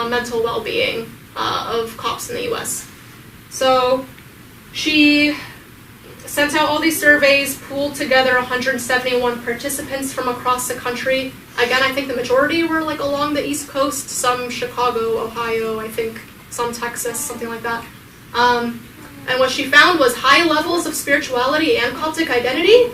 mental well-being of Copts in the U.S. So she sent out all these surveys, pooled together 171 participants from across the country. Again, I think the majority were like along the East Coast, some Chicago, Ohio, I think some Texas, something like that. And what she found was high levels of spirituality and Coptic identity,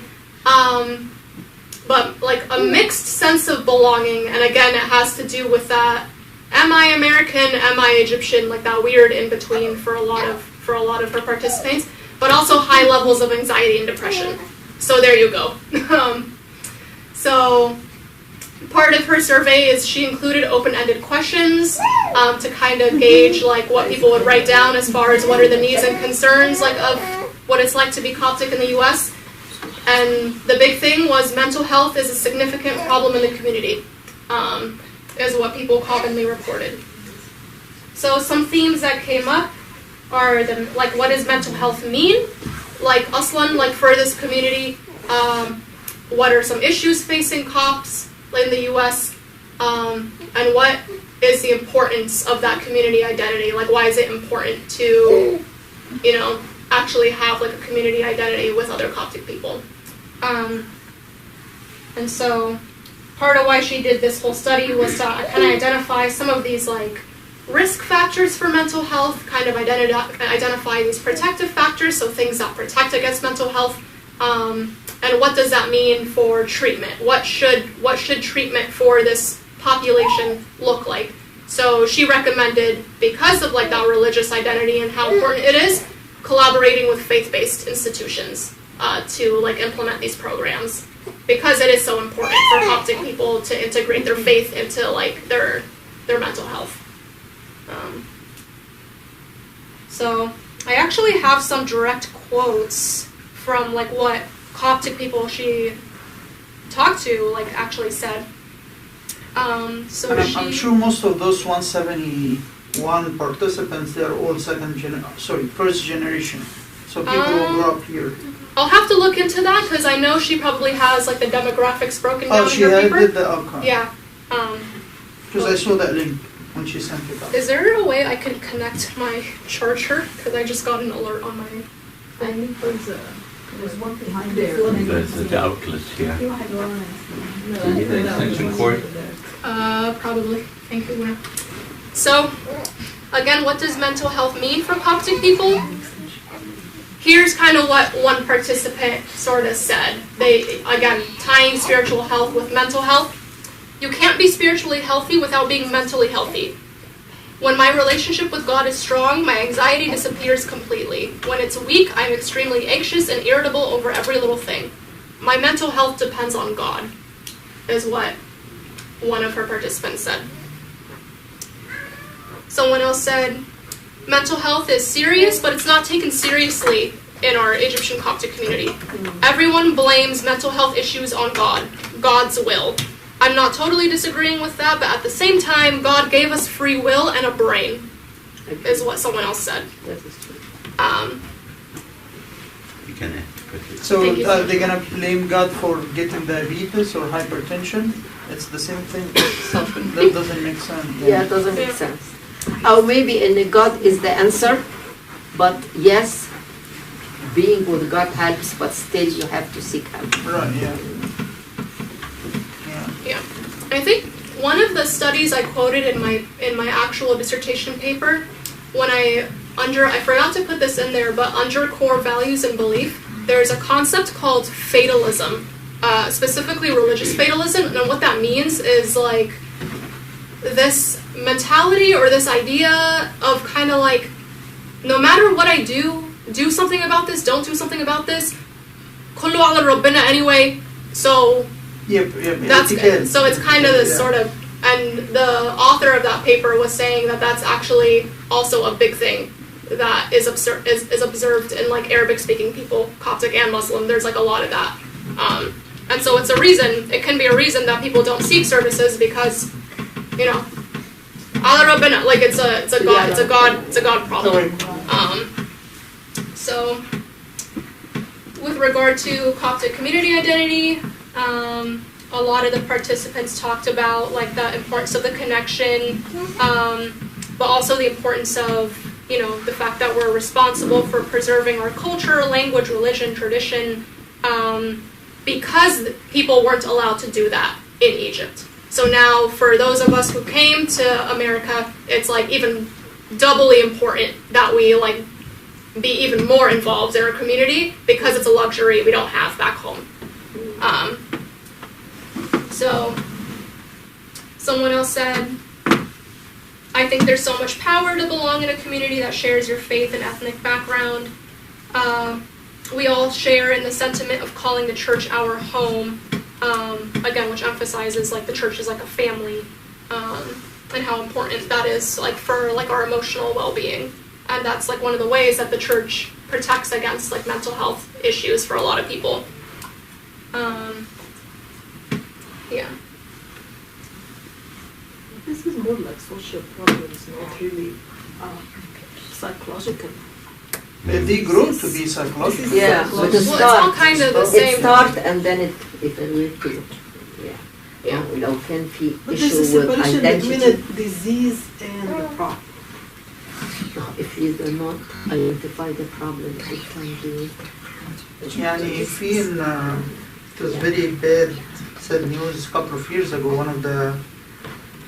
but like a mixed sense of belonging. And again, it has to do with that, am I American, am I Egyptian, like that weird in between for a lot of her participants, but also high levels of anxiety and depression. So there you go. So part of her survey is she included open-ended questions to kind of gauge like what people would write down as far as what are the needs and concerns like of what it's like to be Coptic in the U.S. And the big thing was mental health is a significant problem in the community, is what people commonly reported. So some themes that came up are like what does mental health mean? Like Aslan, like for this community, what are some issues facing Copts in the U.S. And what is the importance of that community identity? Like why is it important to, actually have like a community identity with other Coptic people? And so part of why she did this whole study was to kind of identify some of these like risk factors for mental health, kind of identify these protective factors, so things that protect against mental health, and what does that mean for treatment? What should treatment for this population look like? So she recommended, because of like that religious identity and how important it is, collaborating with faith-based institutions to like implement these programs, because it is so important for Coptic people to integrate their faith into like their mental health. So I actually have some direct quotes from like what Coptic people she talked to like actually said. So and I'm sure most of those 171 participants, they're all first generation. So people who grew up here. I'll have to look into that because I know she probably has like the demographics broken down in her paper. Did the outcome. Yeah. Because I saw that link when she sent it out. Is there a way I can connect my charger? Because I just got an alert on my. I think there's one behind there. There's the outlets here. You need an extension cord? Probably. Thank you, Luna. So, again, what does mental health mean for Coptic people? Here's kind of what one participant sort of said. They, again, tying spiritual health with mental health. You can't be spiritually healthy without being mentally healthy. When my relationship with God is strong, my anxiety disappears completely. When it's weak, I'm extremely anxious and irritable over every little thing. My mental health depends on God, is what one of her participants said. Someone else said, mental health is serious, but it's not taken seriously in our Egyptian Coptic community. Everyone blames mental health issues on God, God's will. I'm not totally disagreeing with that, but at the same time, God gave us free will and a brain, is what someone else said. That is true. You can So are they gonna blame God for getting diabetes or hypertension? It's the same thing. That doesn't make sense. Yeah, it doesn't make sense. Or maybe in God is the answer, but yes, being with God helps, but still you have to seek help. Right. Yeah. Yeah. I think one of the studies I quoted in my actual dissertation paper, when I forgot to put this in there, but under core values and belief, there's a concept called fatalism, specifically religious fatalism, and what that means is like this mentality or this idea of kind of like, no matter what I do something about this, don't do something about this, kullu ala rabbina anyway, so that's good. So it's kind of this sort of, and the author of that paper was saying that that's actually also a big thing that is observed in like Arabic speaking people, Coptic and Muslim. There's like a lot of that, and so it's a reason. It can be a reason that people don't seek services because, you know, ala rabbina, like it's a God problem. So with regard to Coptic community identity, a lot of the participants talked about like the importance of the connection, but also the importance of, you know, the fact that we're responsible for preserving our culture, language, religion, tradition, because people weren't allowed to do that in Egypt. So now for those of us who came to America, it's like even doubly important that we like be even more involved in our community because it's a luxury we don't have back home. So someone else said, I think there's so much power to belong in a community that shares your faith and ethnic background. We all share in the sentiment of calling the church our home, again, which emphasizes like the church is like a family, and how important that is like for like our emotional well-being. And that's like one of the ways that the church protects against like mental health issues for a lot of people. Yeah. This is more like social problems, not really psychological. They grow to be psychological. Yeah, but it's all kind of the same. It starts and then it will to Yeah. لو كان في But there's a issue with separation between a identity. disease and the problem. If you do not identify the problem, it can be. يعني في it was very bad, sad news a couple of years ago. One of the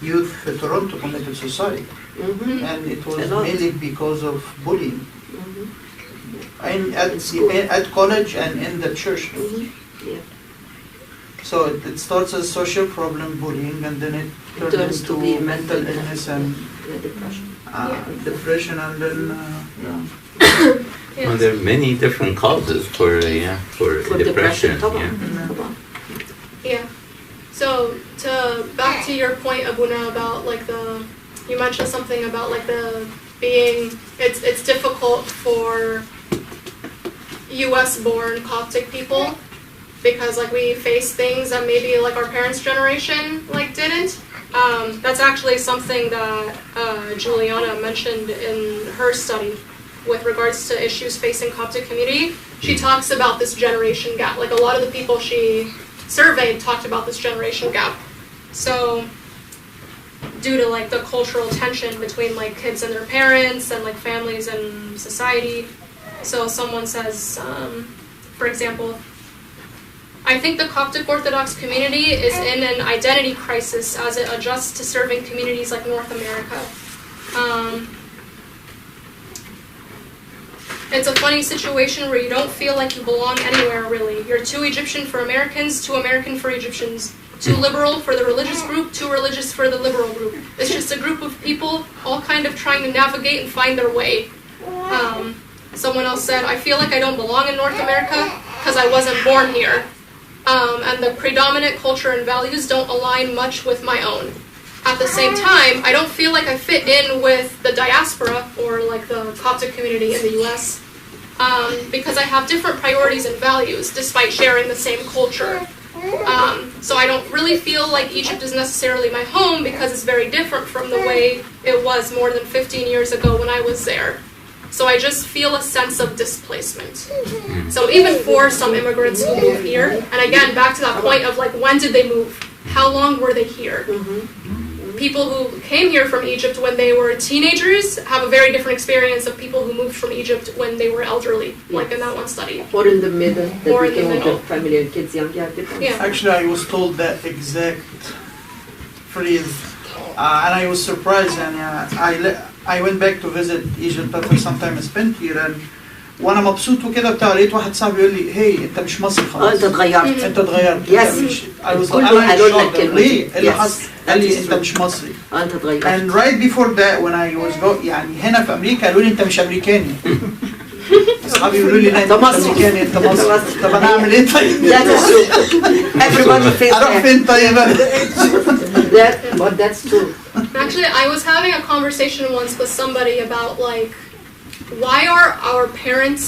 youth in Toronto committed suicide, and it was mainly because of bullying. And at college and in the church. Yeah. So it starts as social problem, bullying, and then it turns to into be mental illness and depression. depression, and then Well, there are many different causes for depression. Yeah. So back to your point, Abuna, about like you mentioned something about like it's difficult for U.S. born Coptic people because like we face things that maybe like our parents' generation like didn't. That's actually something that Juliana mentioned in her study with regards to issues facing Coptic community. She talks about this generation gap. Like a lot of the people she surveyed talked about this generation gap. So due to like the cultural tension between like kids and their parents and like families and society. So someone says, for example, I think the Coptic Orthodox community is in an identity crisis as it adjusts to serving communities like North America. It's a funny situation where you don't feel like you belong anywhere, really. You're too Egyptian for Americans, too American for Egyptians, too liberal for the religious group, too religious for the liberal group. It's just a group of people all kind of trying to navigate and find their way. Someone else said, I feel like I don't belong in North America because I wasn't born here. And the predominant culture and values don't align much with my own. At the same time, I don't feel like I fit in with the diaspora or like the Coptic community in the US because I have different priorities and values despite sharing the same culture. So I don't really feel like Egypt is necessarily my home because it's very different from the way it was more than 15 years ago when I was there. So I just feel a sense of displacement. So even for some immigrants who move here, and again, back to that point of like, when did they move? How long were they here? People who came here from Egypt when they were teenagers have a very different experience of people who moved from Egypt when they were elderly, like in that one study. Or in the middle, or in the middle. Family and kids young, different. Yeah. actually I was told that exact freeze. And I was surprised, and I went back to visit Egypt after some time I spent here, and وانا مبسوط وكده بتاع لقيت واحد صاحبي يقول لي هي انت مش مصري خلاص. انت اتغيرت. انت اتغيرت. Yes. انا قالوا لك كلمة. ليه؟ ايه اللي Yes. حصل؟ قال لي انت مش مصري. انت اتغيرت. And right before that when I was يعني هنا في امريكا قالوا لي انت مش امريكاني. اصحابي يقولوا لي لا انت مش امريكاني انت مصري. طب انا اعمل ايه طيب؟ Everybody faces اروح فين طيب؟ But that's true. Actually, I was having a conversation once with somebody about like, why are our parents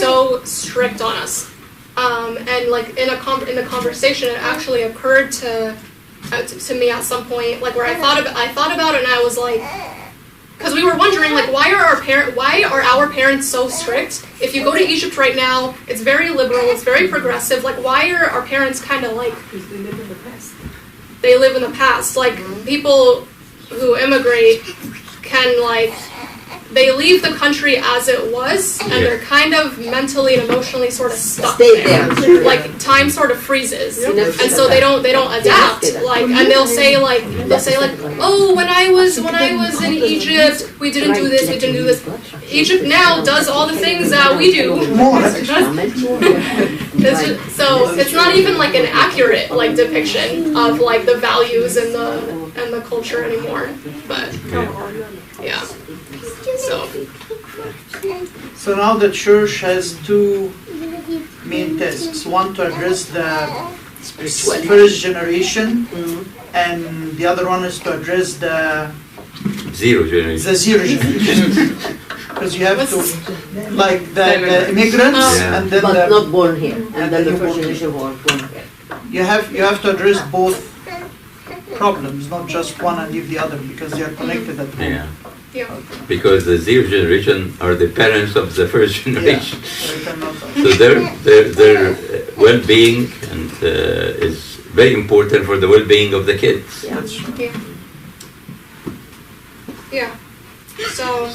so strict on us? And like in the conversation, it actually occurred to me at some point, like where I thought about it, and I was like, because we were wondering like, why are our parents so strict? If you go to Egypt right now, it's very liberal, it's very progressive. Like, why are our parents kind of like? Because they live in the past. They live in the past. Like people who immigrate can like. They leave the country as it was, and they're kind of mentally and emotionally sort of stuck there. Like time sort of freezes, and so they don't adapt. Like, and they'll say like, oh, when I was in Egypt, we didn't do this, we didn't do this. Egypt now does all the things that we do. So it's not even like an accurate like depiction of like the values and the culture anymore. But yeah. So now the church has two main tasks. One to address the first generation, and the other one is to address the Zero generation. the zero generation. Because you have to, like the immigrants and then But the, not born here. And then the newborn first generation who are born here. you have to address both problems, not just one and leave the other, because they are connected at home. Yeah. Yeah. Because the zero generation are the parents of the first generation. So you cannot. So their well-being and is very important for the well-being of the kids. That's true. Yeah. So,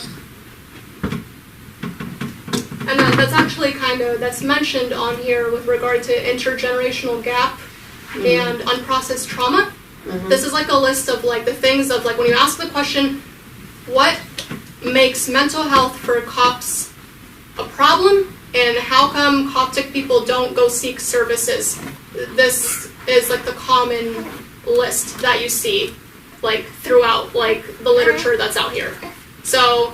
and that's actually that's mentioned on here with regard to intergenerational gap and unprocessed trauma. This is like a list of like the things of like when you ask the question, what makes mental health for Copts a problem, and how come Coptic people don't go seek services? This is like the common list that you see like throughout like the literature that's out here. So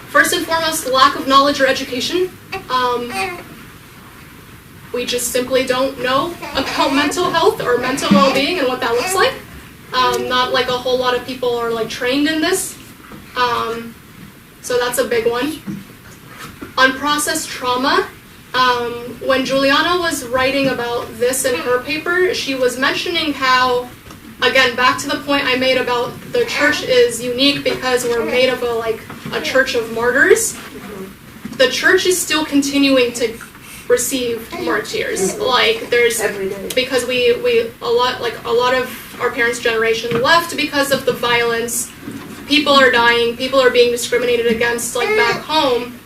first and foremost, the lack of knowledge or education. We just simply don't know about mental health or mental well-being and what that looks like. Not like a whole lot of people are like trained in this. So that's a big one. Unprocessed trauma. When Juliana was writing about this in her paper, she was mentioning how, again, back to the point I made about the church is unique because we're made of a church of martyrs. The church is still continuing to receive martyrs. Like there's because a lot of our parents' generation left because of the violence. People are dying, people are being discriminated against like back home.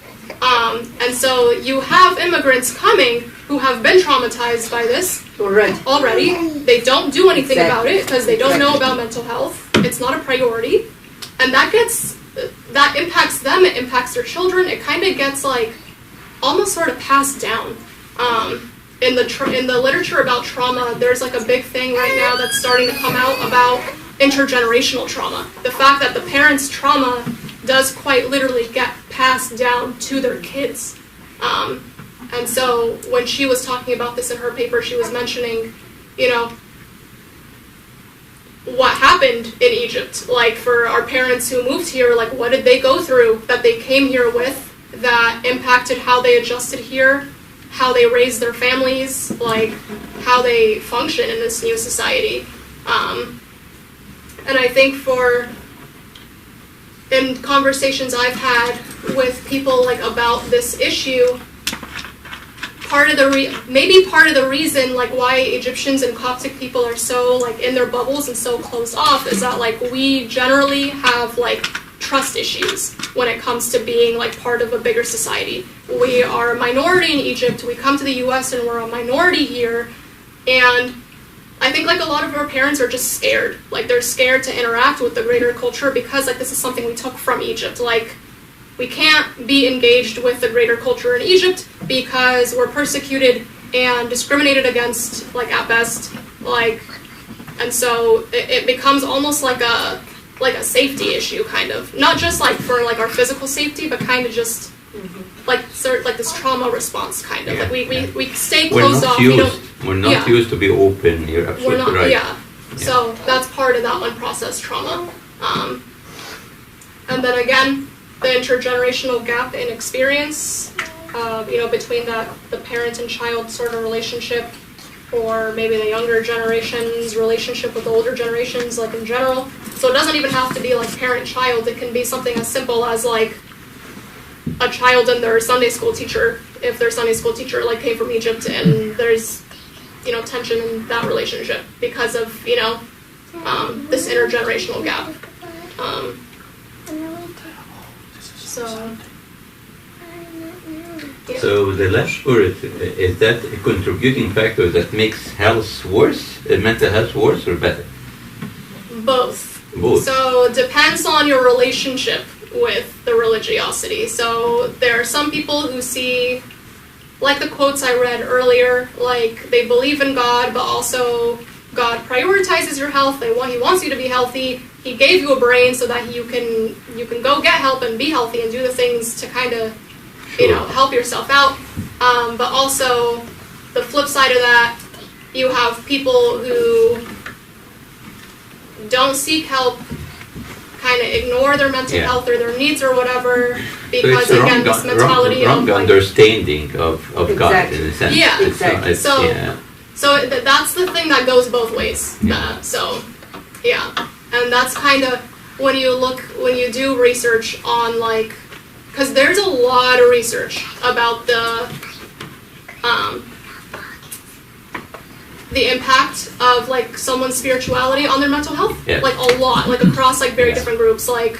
And so you have immigrants coming who have been traumatized by this already. They don't do anything about it because they don't know about mental health. It's not a priority. And that impacts them, it impacts their children. It kind of gets like almost sort of passed down. In the literature about trauma, there's like a big thing right now that's starting to come out about intergenerational trauma. The fact that the parents' trauma does quite literally get passed down to their kids. And so when she was talking about this in her paper, she was mentioning, what happened in Egypt. Like for our parents who moved here, like what did they go through that they came here with that impacted how they adjusted here, how they raised their families, like how they function in this new society. And I think in conversations I've had with people like about this issue, maybe part of the reason like why Egyptians and Coptic people are so like in their bubbles and so closed off is that like we generally have like trust issues when it comes to being like part of a bigger society. We are a minority in Egypt. We come to the US and we're a minority here, and I think like a lot of our parents are just scared. Like they're scared to interact with the greater culture because like this is something we took from Egypt. Like we can't be engaged with the greater culture in Egypt because we're persecuted and discriminated against, like at best, like, and so it becomes almost like a safety issue, kind of. Not just like for like our physical safety, but kind of just like this trauma response, kind of. Yeah, like we stay closed off. We're not used to be open. You're absolutely right. Yeah. So that's part of that unprocessed trauma. And then again, the intergenerational gap in experience, between the parent and child sort of relationship, or maybe the younger generation's relationship with the older generations, like in general. So it doesn't even have to be like parent-child. It can be something as simple as like a child and their Sunday school teacher, if their Sunday school teacher like came from Egypt, and there's tension in that relationship because of this intergenerational gap. So the last word, is that a contributing factor that makes health worse, mental health worse or better? Both. Both. So it depends on your relationship with the religiosity. So there are some people who see, like the quotes I read earlier, like they believe in God, but also God prioritizes your health. He wants you to be healthy. He gave you a brain so that you can go get help and be healthy and do the things to kind of help yourself out. But also the flip side of that, you have people who don't seek help, kind of ignore their mental health or their needs or whatever, because so again, this mentality wrong of understanding of exactly. God in a sense. Yeah, exactly. So that's the thing that goes both ways. And that's kind of when you do research on like, because there's a lot of research about the impact of like someone's spirituality on their mental health, like a lot, like across like very different groups, like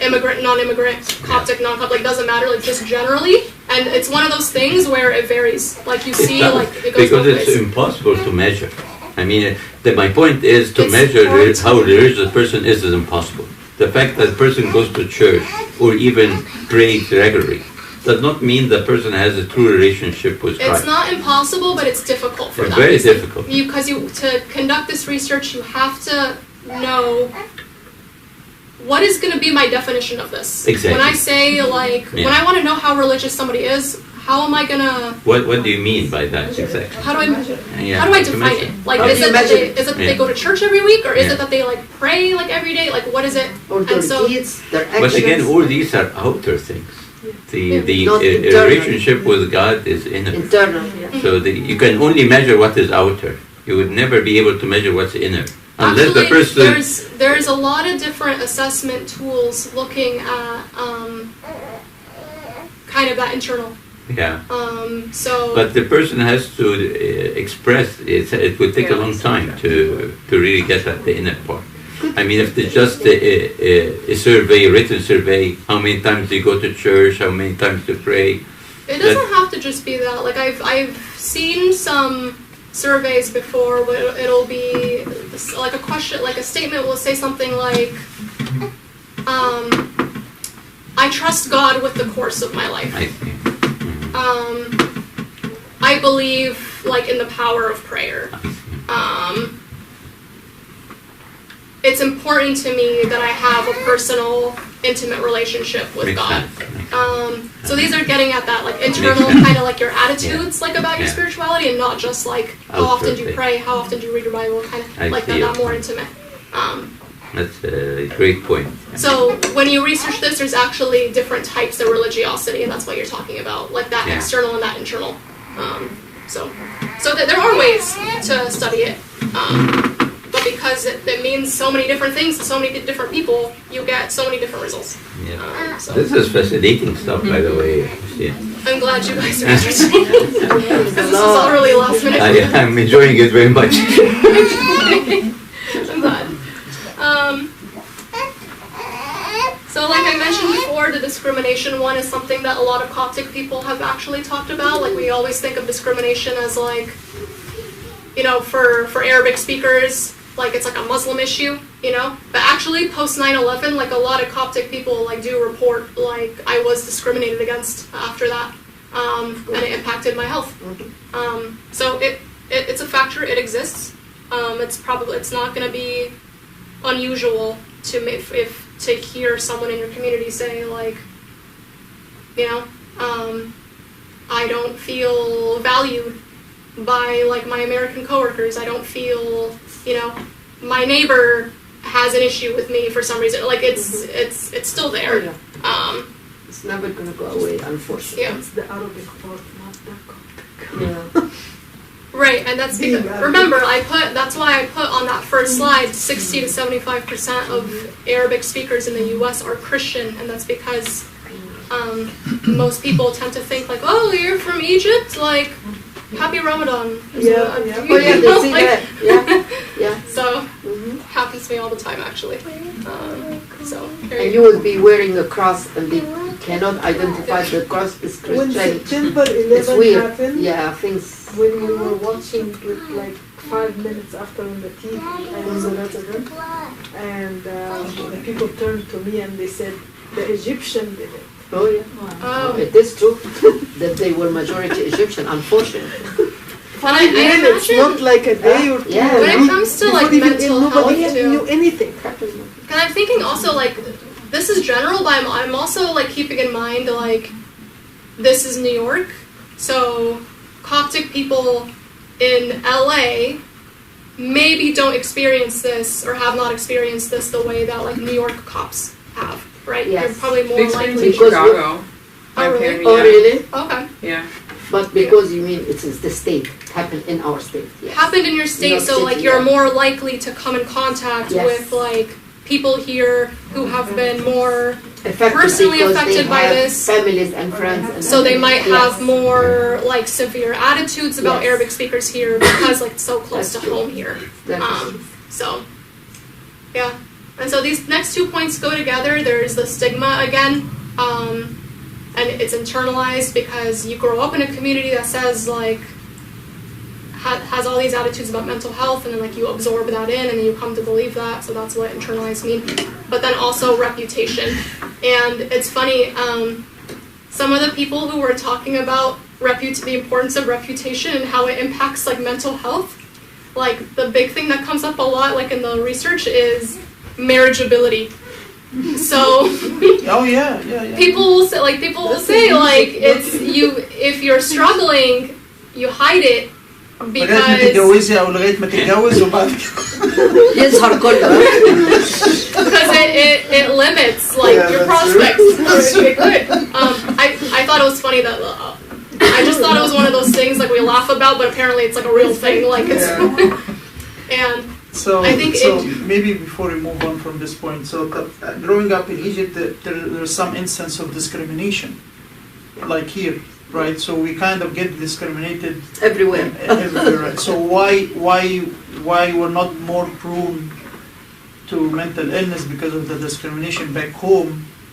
immigrant, non-immigrant, Coptic, non-Coptic, like doesn't matter, like just generally. And it's one of those things where it varies, like you see, like it goes both ways. Because it's impossible to measure. I mean, my point is to measure how religious a person is impossible. The fact that a person goes to church or even prays regularly does not mean the person has a true relationship with Christ. It's not impossible, but it's difficult for that. Very difficult. Because to conduct this research, you have to know what is going to be my definition of this. Exactly. When I say, like, when I want to know how religious somebody is, how am I going to... What do you mean by that exactly? How do I measure? How do I define it? Like, is it that they go to church every week, or is it that they, like, pray, like, every day? Like, what is it? Or their deeds, their actions. But again, all these are outer things. The relationship with God is inner. Internal. So you can only measure what is outer. You would never be able to measure what's inner. Unless the person... There's a lot of different assessment tools looking at kind of that internal. Yeah. So. But the person has to express it. It would take a long time to really get at the inner part. I mean, if it's just a survey, a written survey, how many times do you go to church, how many times do you pray? It doesn't have to just be that. Like I've seen some surveys before where it'll be like a question, like a statement will say something like, I trust God with the course of my life. I see. I believe like in the power of prayer. It's important to me that I have a personal, intimate relationship with God. So these are getting at that like internal kind of like your attitudes like about your spirituality, and not just like how often do you pray, how often do you read your Bible, kind of like that more intimate. That's a great point. So when you research this, there's actually different types of religiosity, and that's what you're talking about, like that external and that internal. So there are ways to study it, but because it means so many different things to so many different people, you get so many different results. Yeah. This is fascinating stuff, by the way. Yeah. I'm glad you guys are interested. Because this is all really last minute. I'm enjoying it very much. I'm glad. So like I mentioned before, the discrimination one is something that a lot of Coptic people have actually talked about. Like we always think of discrimination as like for Arabic speakers, like it's like a Muslim issue, But actually, post 9/11, like a lot of Coptic people like do report like I was discriminated against after that, and it impacted my health. So it's a factor. It exists. It's not going to be unusual to hear someone in your community say like, I don't feel valued by like my American coworkers. I don't feel, my neighbor has an issue with me for some reason. Like it's still there. It's never gonna go away, unfortunately. Yeah. It's the Arabic part, not the Coptic. Yeah. Right, and that's because, remember, that's why I put on that first slide, 60 to 75% of Arabic speakers in the U.S. are Christian, and that's because most people tend to think like, oh, you're from Egypt, like, happy Ramadan. Yeah. Oh yeah, they see that. Yeah. So, happens to me all the time, actually. And you will be wearing a cross, and they cannot identify the cross as When Christianity. September It's 11 weird. happened, Yeah, things. when we were watching it like 5 minutes after on the TV, I was a resident, and the people turned to me and they said, the Egyptian did it. Oh yeah. Oh. It is true that they were majority Egyptian, unfortunately. I It's imagine, not like a day or two. Yeah. when it comes to like Before even mental nobody health knew too, anything. and I'm thinking also like, this is general, but I'm also like keeping in mind like, this is New York, so Coptic people in LA maybe don't experience this or have not experienced this the way that like New York cops have, right? Yes. You're probably more They experienced likely. in Chicago. My Oh, really? parents, Oh yeah. really? Okay. Yeah. But because you mean it's the state, it happened in our state. Yes. Happened in your state, Your so city, like you're yeah. more likely to come in contact Yes. with like people here who have been more, Affected personally because affected they by have this. families and friends. And so they might have Yes. more like severe attitudes about Yes. Arabic speakers here because like it's so close That's to true. home here. That is true. So, yeah. And so these next 2 points go together. There's the stigma again, and it's internalized because you grow up in a community that says like, has all these attitudes about mental health, and then like you absorb that in and then you come to believe that, so that's what internalized means. But then also reputation. And it's funny, some of the people who were talking about the importance of reputation and how it impacts like mental health, like the big thing that comes up a lot like in the research is marriageability. So Oh yeah. people will say it's if you're struggling, you hide it لغاية ما because تتجوزي أو لغاية ما تتجوز وبعد كده. يظهر كله. it limits like Yeah, your that's prospects. true. Good. I thought it was funny that I just thought it was one of those things like we laugh about, but apparently it's like a real thing. Like it's and So, I think maybe before we move on from this point, so growing up in Egypt, there's some instance of discrimination, like here, right? So we kind of get discriminated Everywhere. everywhere, right? So why we're not more prone to mental illness because of the discrimination back home,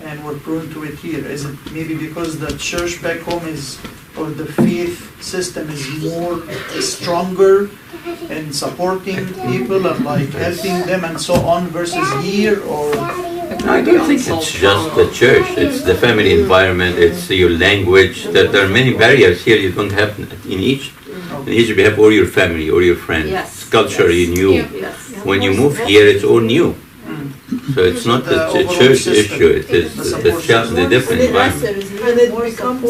and we're prone to it here? Is it maybe because the church back home or the faith system is more stronger in supporting people and like helping them and so on versus here, or? I don't think it's just the church, it's the family environment, it's your language. There are many barriers here you don't have in Egypt. In Egypt you have all your family, all your friends, Yes. culture you knew. Yeah. Yes. When you move here it's all new. So it's not The a overall church system. issue, it is the different environment. And it becomes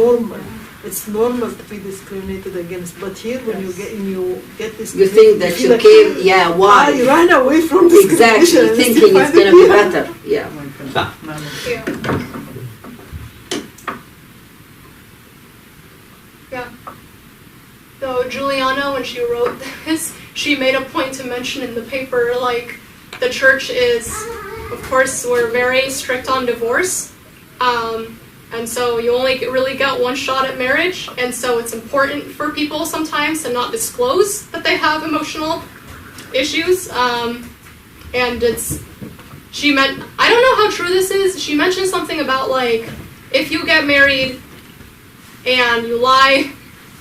normal. It's normal to be discriminated against, but here when you get this, You think that you like, came, yeah, why? I ran away from discrimination. Exactly, and thinking still it's find going to be here. better. Yeah. صح. yeah. Yeah. So Juliana, when she wrote this, she made a point to mention in the paper, like, the church is, of course, we're very strict on divorce, and so you only really get one shot at marriage, and so it's important for people sometimes to not disclose that they have emotional issues, and I don't know how true this is, she mentioned something about, like, if you get married and you lie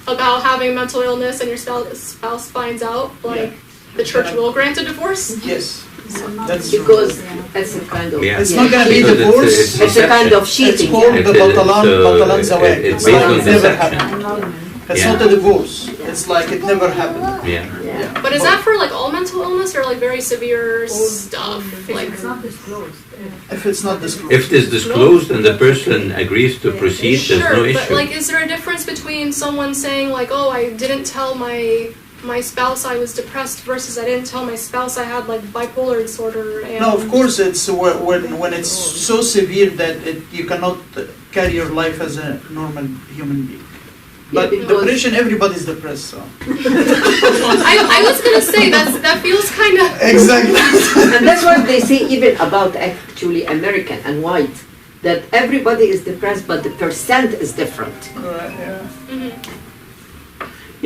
about having mental illness and your spouse finds out, like the church will grant a divorce. Yes. That's Because it's a kind of Yeah. It's not gonna be Because divorce. it's a kind of It's cheating. called Yeah. the batalan zawaj. It's It's based like on it never deception. happened. It's Yeah. not a divorce. It's like it never happened. Yeah. Yeah. But is that for like all mental illness or like very severe stuff? Like It's not disclosed. If it's not disclosed. If it is disclosed and the person agrees to proceed, there's sure, no but issue. like, is there a difference between someone saying like, oh, I didn't tell my spouse I was depressed versus I didn't tell my spouse I had like bipolar disorder? And No, of course it's when it's so severe that you cannot carry your life as a normal human being. But because- depression, everybody's depressed, so. I was gonna say that feels kind of Exactly. And that's what they say even about actually American and white, that everybody is depressed, but the percent is different.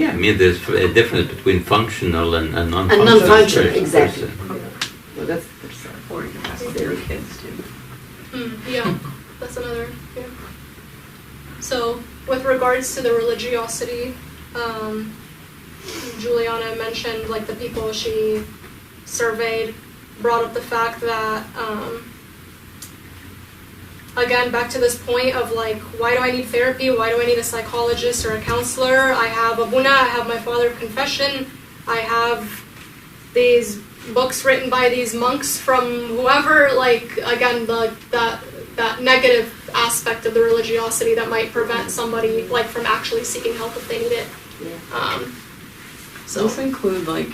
Yeah, I mean, there's a difference between functional and non-functional. And non-functional, person. exactly. Well, that's the percent. Or your capacity for kids too. yeah, that's another. Yeah. So with regards to the religiosity, Juliana mentioned like the people she surveyed brought up the fact that again, back to this point of like, why do I need therapy? Why do I need a psychologist or a counselor? I have Abuna, I have my father of confession, I have these books written by these monks from whoever, like, again, that negative aspect of the religiosity that might prevent somebody, like, from actually seeking help if they need it. Yeah. Does this include like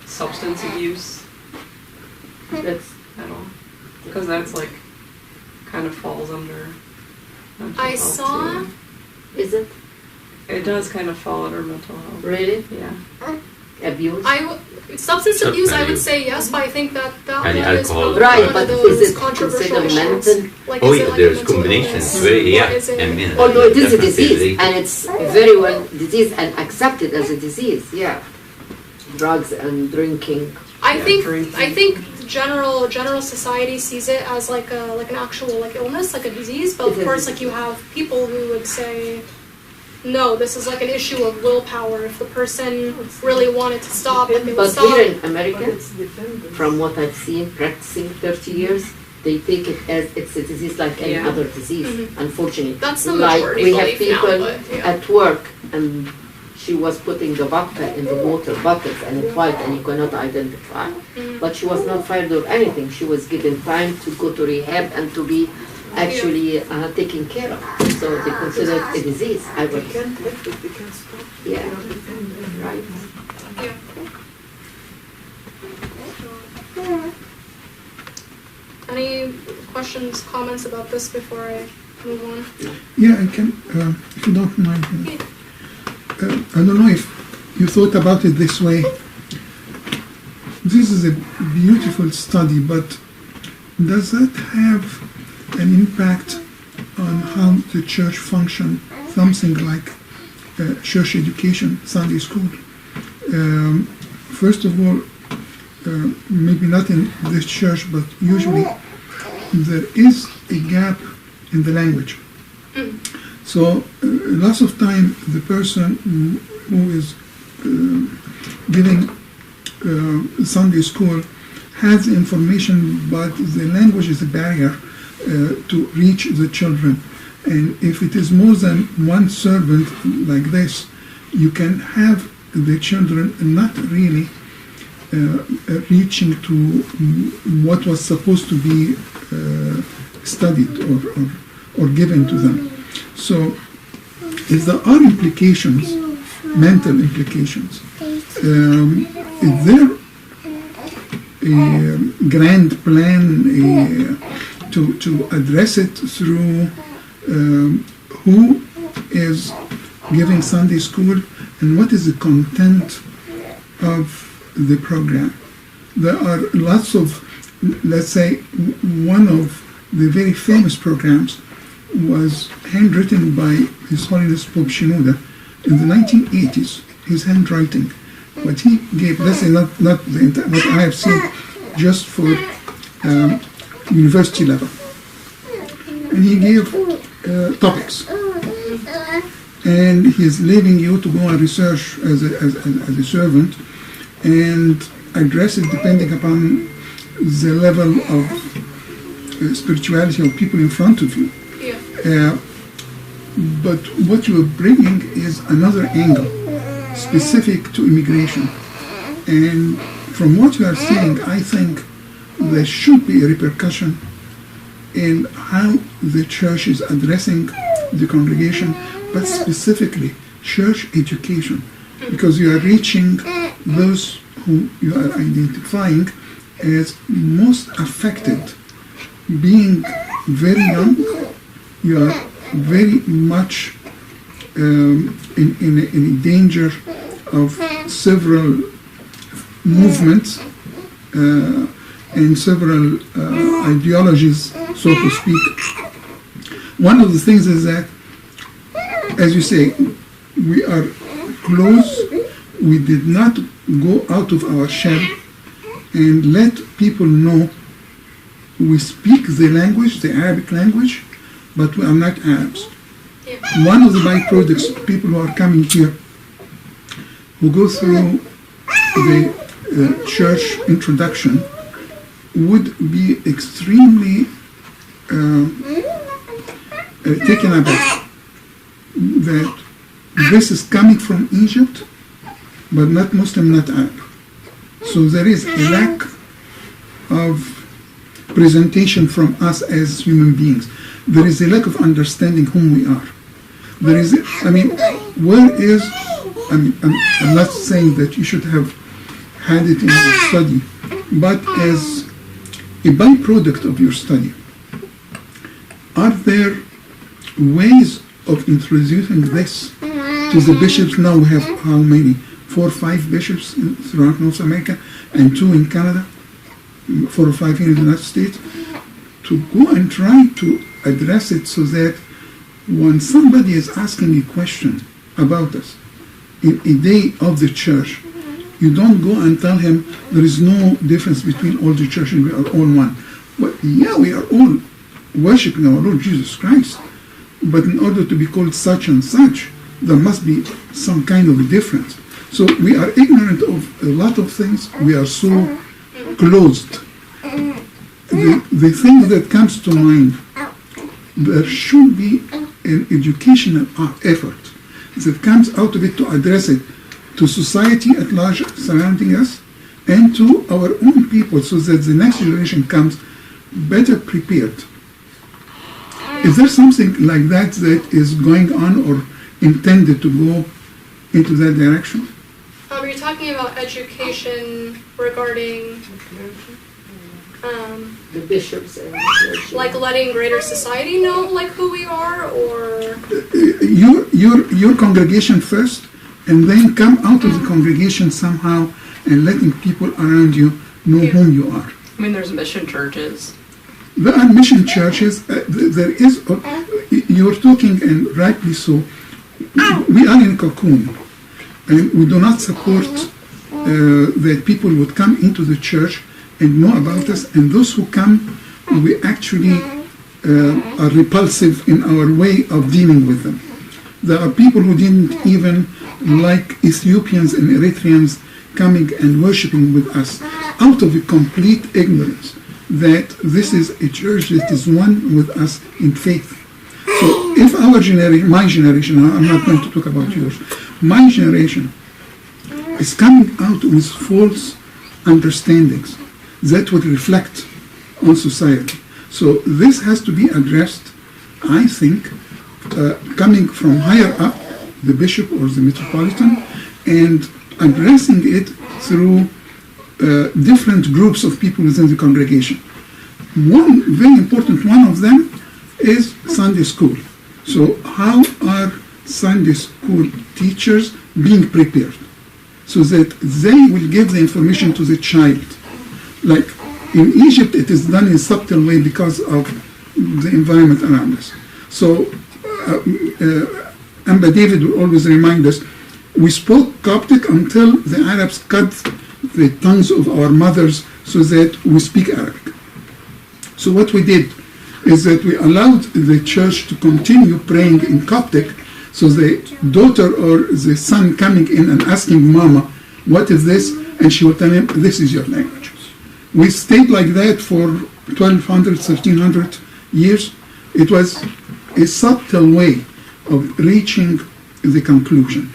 substance abuse That's, at all? Because that's like kind of falls under mental I health saw, too. is it It does kind of fall under mental health. really Yeah. abuse? substance abuse, I would abuse. say yes, but I think that And one is alcohol. probably Right, one but of is those it controversial considered issues. mental? Like, Oh is it yeah, like there's a mental combinations. illness? Very, What yeah. is it? I mean, Oh no, it is a definitely disease, related. and it's very well disease and accepted as a disease. Yeah, drugs and drinking. I think drinking. I think general society sees it as like an actual like illness, like a disease. But It of is. course, like you have people who would say, no, this is like an issue of willpower. If the person really wanted to stop, then they would But stop. here in America, It's dependent. from what I've seen practicing 30 years, they take it as it's a disease like any Yeah. other disease. Unfortunately, That's the like majority we have belief now, people but, yeah. at work and she was putting the vodka in the water buckets and it's white and you cannot identify. But she was not fired or anything. She was given time to go to rehab and to be actually taken care of. So they consider it a disease. I They would, can't lift it, they can't stop. yeah, They are dependent. right. Any questions, comments about this before I move on? Yeah, I can, if you don't mind. I don't know if you thought about it this way. This is a beautiful study, but does that have an impact on how the church function? Something like church education, Sunday school. First of all, maybe not in this church, but usually there is a gap in the language. So lots of time the person who is giving Sunday school has the information, but the language is a barrier to reach the children. And if it is more than one servant like this, you can have the children not really reaching to what was supposed to be studied or given to them. So if there are implications, mental implications, is there a grand plan to address it through who is giving Sunday school and what is the content of the program? There are lots of, let's say, one of the very famous programs was handwritten by His Holiness Pope Shenouda in the 1980s, his handwriting. But he gave, let's say, not the entire, what I have seen, just for university level. And he gave topics. and he's leaving you to go and research as a servant and address it depending upon the level of spirituality of people in front of you. Yeah. But what you are bringing is another angle specific to immigration. And from what you are saying, I think there should be a repercussion in how the church is addressing the congregation, but specifically church education, because you are reaching those who you are identifying as most affected. Being very young, you are very much in a danger of several movements and several ideologies, so to speak. One of the things is that, as you say, we are close. We did not go out of our shell and let people know we speak the language, the Arabic language, but we are not Arabs. Yeah. One of the byproducts, people who are coming here, who go through the church introduction, would be extremely taken aback that this is coming from Egypt, but not Muslim, not Arab. So there is a lack of presentation from us as human beings. There is a lack of understanding whom we are. There is, where is, I'm not saying that you should have had it in your study, but as a byproduct of your study, are there ways of introducing this to the bishops? Now we have how many? 4 or 5 bishops throughout North America and 2 in Canada, 4 or 5 in the United States, to go and try to address it so that when somebody is asking a question about us in a day of the church, you don't go and tell him there is no difference between all the church and we are all one. But yeah, we are all worshiping our Lord Jesus Christ. But in order to be called such and such, there must be some kind of a difference. So we are ignorant of a lot of things. We are so closed. The thing that comes to mind, there should be an educational effort that comes out of it to address it to society at large surrounding us and to our own people, so that the next generation comes better prepared. Is there something like that that is going on or intended to go into that direction? You're talking about education regarding the bishops and like letting greater society know like who we are, or your congregation first, and then come out of the congregation somehow and letting people around you know whom you are. I mean, there's mission churches. There are mission churches. There is. You're talking, and rightly so. We are in a cocoon, and we do not support that people would come into the church and know about us. And those who come, we actually are repulsive in our way of dealing with them. There are people who didn't even like Ethiopians and Eritreans coming and worshiping with us out of a complete ignorance that this is a church that is one with us in faith. So if our generation, my generation, I'm not going to talk about yours, my generation is coming out with false understandings that would reflect on society. So this has to be addressed, I think, coming from higher up, the bishop or the metropolitan, and addressing it through different groups of people within the congregation. One very important one of them is Sunday school. So how are Sunday school teachers being prepared so that they will give the information to the child? Like in Egypt, it is done in a subtle way because of the environment around us. So Amba David will always remind us, we spoke Coptic until the Arabs cut the tongues of our mothers so that we speak Arabic. So what we did is that we allowed the church to continue praying in Coptic So the daughter or the son coming in and asking Mama, what is this? And she would tell him, this is your language. We stayed like that for 1200, 1300 years. It was a subtle way of reaching the conclusion.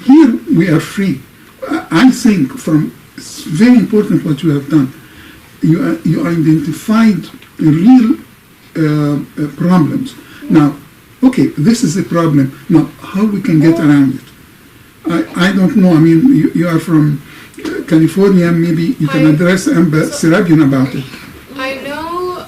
Here we are free. I think it's very important what you have done. You identified real problems. Now, okay, this is a problem. Now, how we can get around it? I don't know. I mean, you are from California. Maybe you can address Serabian about it. I know.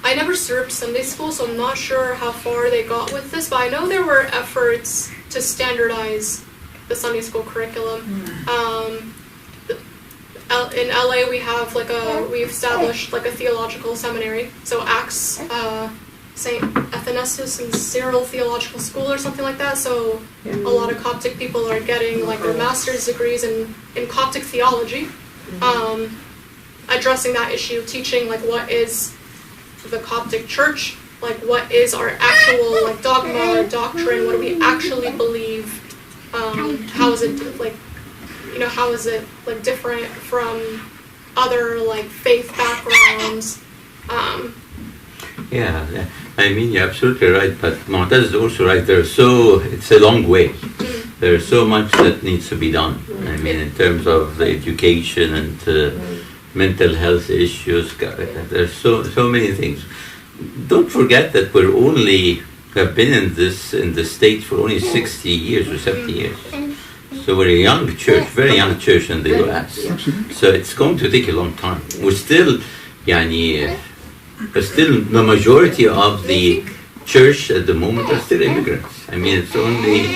I never served Sunday school, so I'm not sure how far they got with this, but I know there were efforts to standardize the Sunday school curriculum. In LA, we established like a theological seminary. So Acts, St. Athanasius and Cyril Theological School or something like that. So a lot of Coptic people are getting like their master's degrees in Coptic theology, addressing that issue, teaching like what is the Coptic Church, like what is our actual like dogma or doctrine, what do we actually believe, how is it like, how is it like different from other like faith backgrounds. Yeah, I mean, you're absolutely right, but Mu'taz is also right. It's a long way. There's so much that needs to be done. I mean, in terms of the education and mental health issues, there's so many things. Don't forget that have been in the States for only 60 years or 70 years. So we're a young church, very young church in the US. So it's going to take a long time. We're still, the majority of the church at the moment are still immigrants. I mean, it's only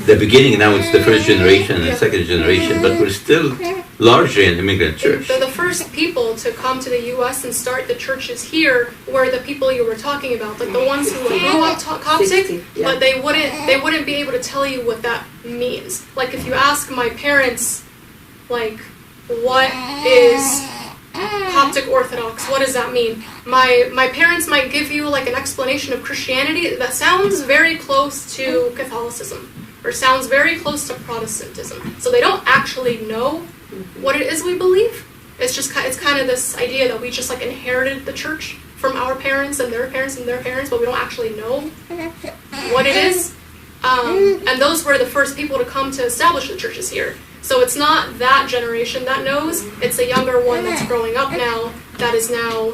the beginning now, it's the first generation and second generation, but we're still largely an immigrant church. The first people to come to the U.S. and start the churches here were the people you were talking about, like the ones who grew up Coptic, but they wouldn't be able to tell you what that means. Like if you ask my parents, like, what is Coptic Orthodox, what does that mean? My parents might give you like an explanation of Christianity that sounds very close to Catholicism or sounds very close to Protestantism. So they don't actually know what it is we believe. It's kind of this idea that we just like inherited the church from our parents and their parents and their parents, but we don't actually know what it is. And those were the first people to come to establish the churches here. So it's not that generation that knows, it's a younger one that's growing up now that is now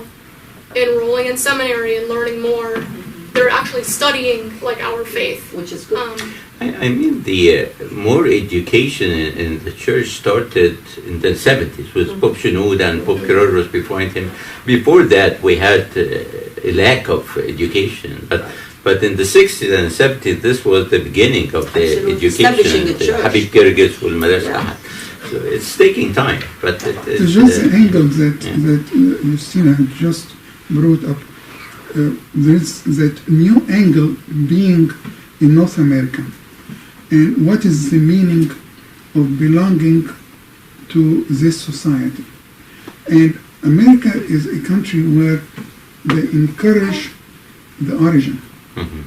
enrolling in seminary and learning more. They're actually studying like our faith. Which is good. I mean, the more education in the church started in the 70s with Pope Shenouda and Pope Kyrillos behind him. Before that, we had a lack of education. But in the 60s and 70s, this was the beginning of the education. Habib Kyrgyz will Madrasa. So it's taking time. But there's just the angle that Justina had just brought up. There's that new angle being in North America. And what is the meaning of belonging to this society? And America is a country where they encourage the origin.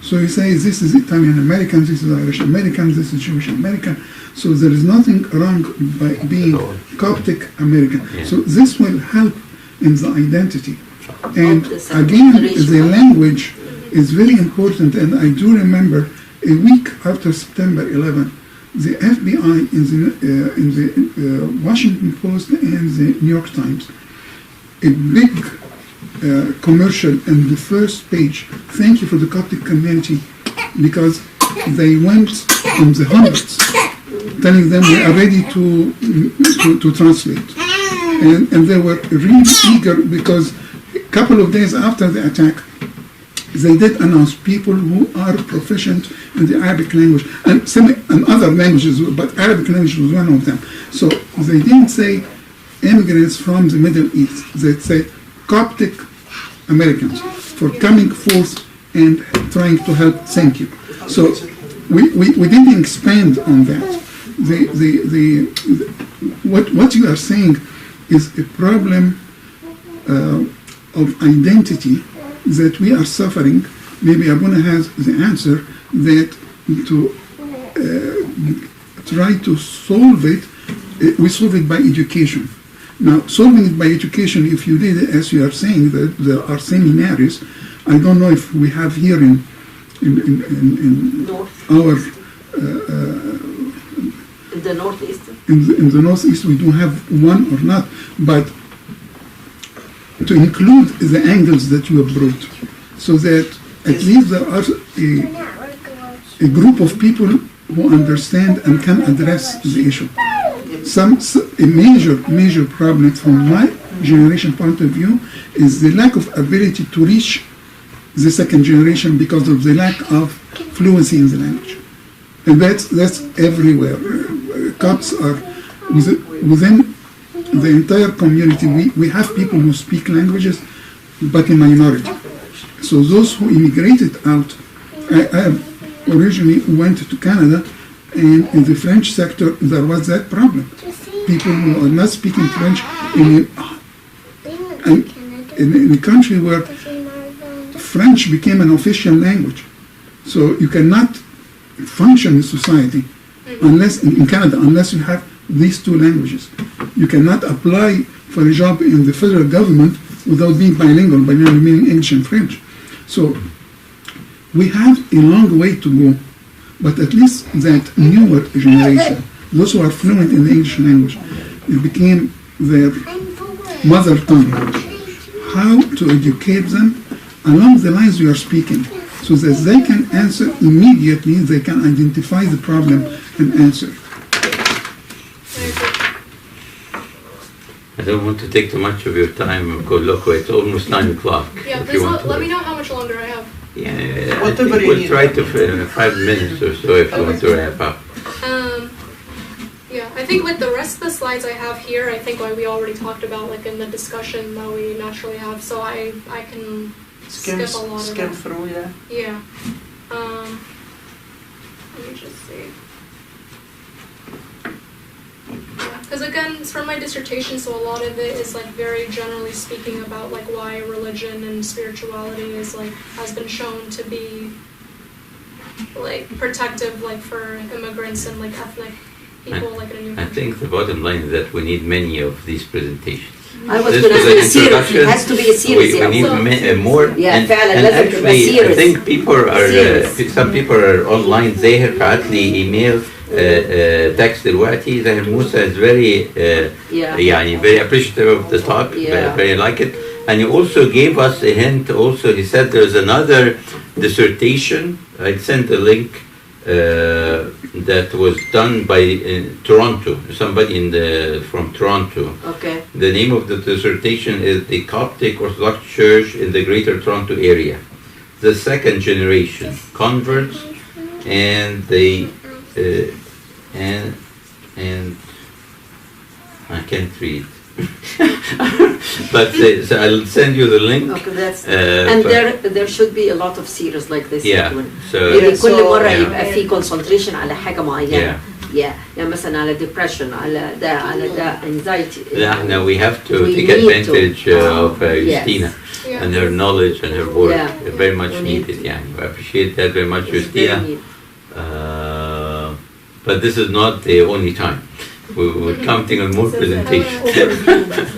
So you say, this is Italian American, this is Irish American, this is Jewish American. So there is nothing wrong by being Coptic American. So this will help in the identity. And again, the language is very important. And I do remember a week after September 11, the FBI in the Washington Post and the New York Times, a big commercial in the first page, thank you for the Coptic community, because they went on the hundreds, telling them we are ready to translate. And they were really eager, because a couple of days after the attack, they did announce people who are proficient in the Arabic language and other languages, but Arabic language was one of them. So they didn't say immigrants from the Middle East. They said Coptic Americans for coming forth and trying to help. Thank you. So we didn't expand on that. What you are saying is a problem of identity that we are suffering, maybe Abuna has the answer that to try to solve it, we solve it by education. Now, solving it by education, if you did, as you are saying, that there are seminaries, I don't know if we have here in our in the northeast. In the northeast, we don't have one or not, but to include the angles that you have brought, so that at least there are a group of people who understand and can address the issue. A major problem from my generation point of view is the lack of ability to reach the second generation because of the lack of fluency in the language. And that's everywhere. Copts are within the entire community. We have people who speak languages, but in minority. So those who immigrated out, I originally went to Canada, and in the French sector there was that problem. People who are not speaking French in a country where French became an official language. So you cannot function in society unless in Canada, unless you have these two languages. You cannot apply for a job in the federal government without being bilingual, meaning English and French. So we have a long way to go, but at least that newer generation, those who are fluent in the English language, it became their mother tongue. How to educate them along the lines we are speaking, so that they can answer immediately, they can identify the problem and answer. I don't want to take too much of your time, because look, it's almost 9 o'clock. Yeah, please let me know how much longer I have. Yeah, I think we'll try to 5 minutes or so if you want to wrap up. Yeah, I think like the rest of the slides I have here, I think like we already talked about like in the discussion that we naturally have, so I can skip a lot of Skim that. through, yeah. Yeah. Let me just see. Because again, it's from my dissertation, so a lot of it is like very generally speaking about like why religion and spirituality is like has been shown to be like protective, like for immigrants and like ethnic people, like in a new country. I think the bottom line is that we need many of these presentations. I was This going to is say an series. It introduction. has to be a series. We need more. Yeah, and فعلا and لازم تبقى actually, I series. think people are, some people are online. Zahir بعت لي ايميل text دلوقتي. Zahir Musa is very يعني very appreciative of the talk. Very like it. And he also gave us a hint. Also, he said there's another dissertation. I sent a link that was done by Toronto. Somebody from Toronto. Okay. The name of the dissertation is The Coptic Orthodox Church in the Greater Toronto Area. The second generation converts and and I can't read. But so I'll send you the link. Okay, that's and there should be a lot of series like this. Yeah. So كل مرة يبقى في concentration على حاجة معينة. Yeah. يعني مثلا على depression على ده anxiety. Yeah, no, we have to take advantage of Justina and her knowledge and her work. Very much needed. Yeah, I appreciate that very much, Justina. But this is not the only time. We're counting on more presentations.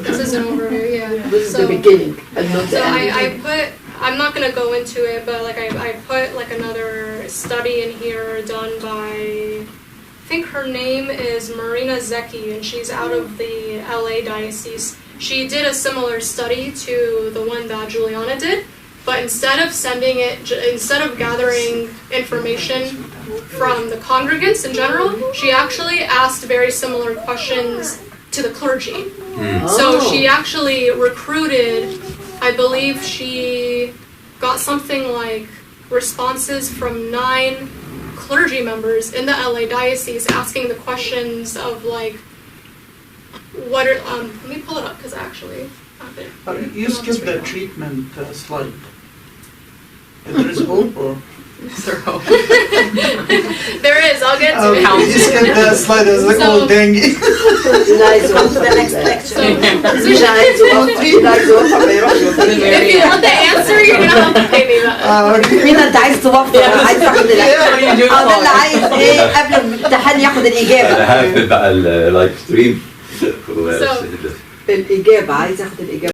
This is an overview, yeah. This is the beginning and not the so end. I'm not going to go into it, but like I put like another study in here done by, I think her name is Marina Zecchi, and she's out of the LA diocese. She did a similar study to the one that Juliana did, but instead of gathering information from the congregants in general, she actually asked very similar questions to the clergy. So she actually recruited, I believe she got something like responses from 9 clergy members in the LA diocese asking the questions of like, what are, let me pull it up because I actually have it. You skipped the treatment slide. There is hope, or? There is, I'll get to it. You skipped that slide, it was like, oh, dang it. مش عايز come to the next lecture. مش عايز مش عايز اوفر ما يروحش If you want the answer, you're gonna have to pay me that. مين انت عايز توفر عايز تاخد الاجابه ده اللي عايز ايه قبل الامتحان ياخد الاجابه هقفل بقى اللايف ستريم الاجابه عايز ياخد الاجابه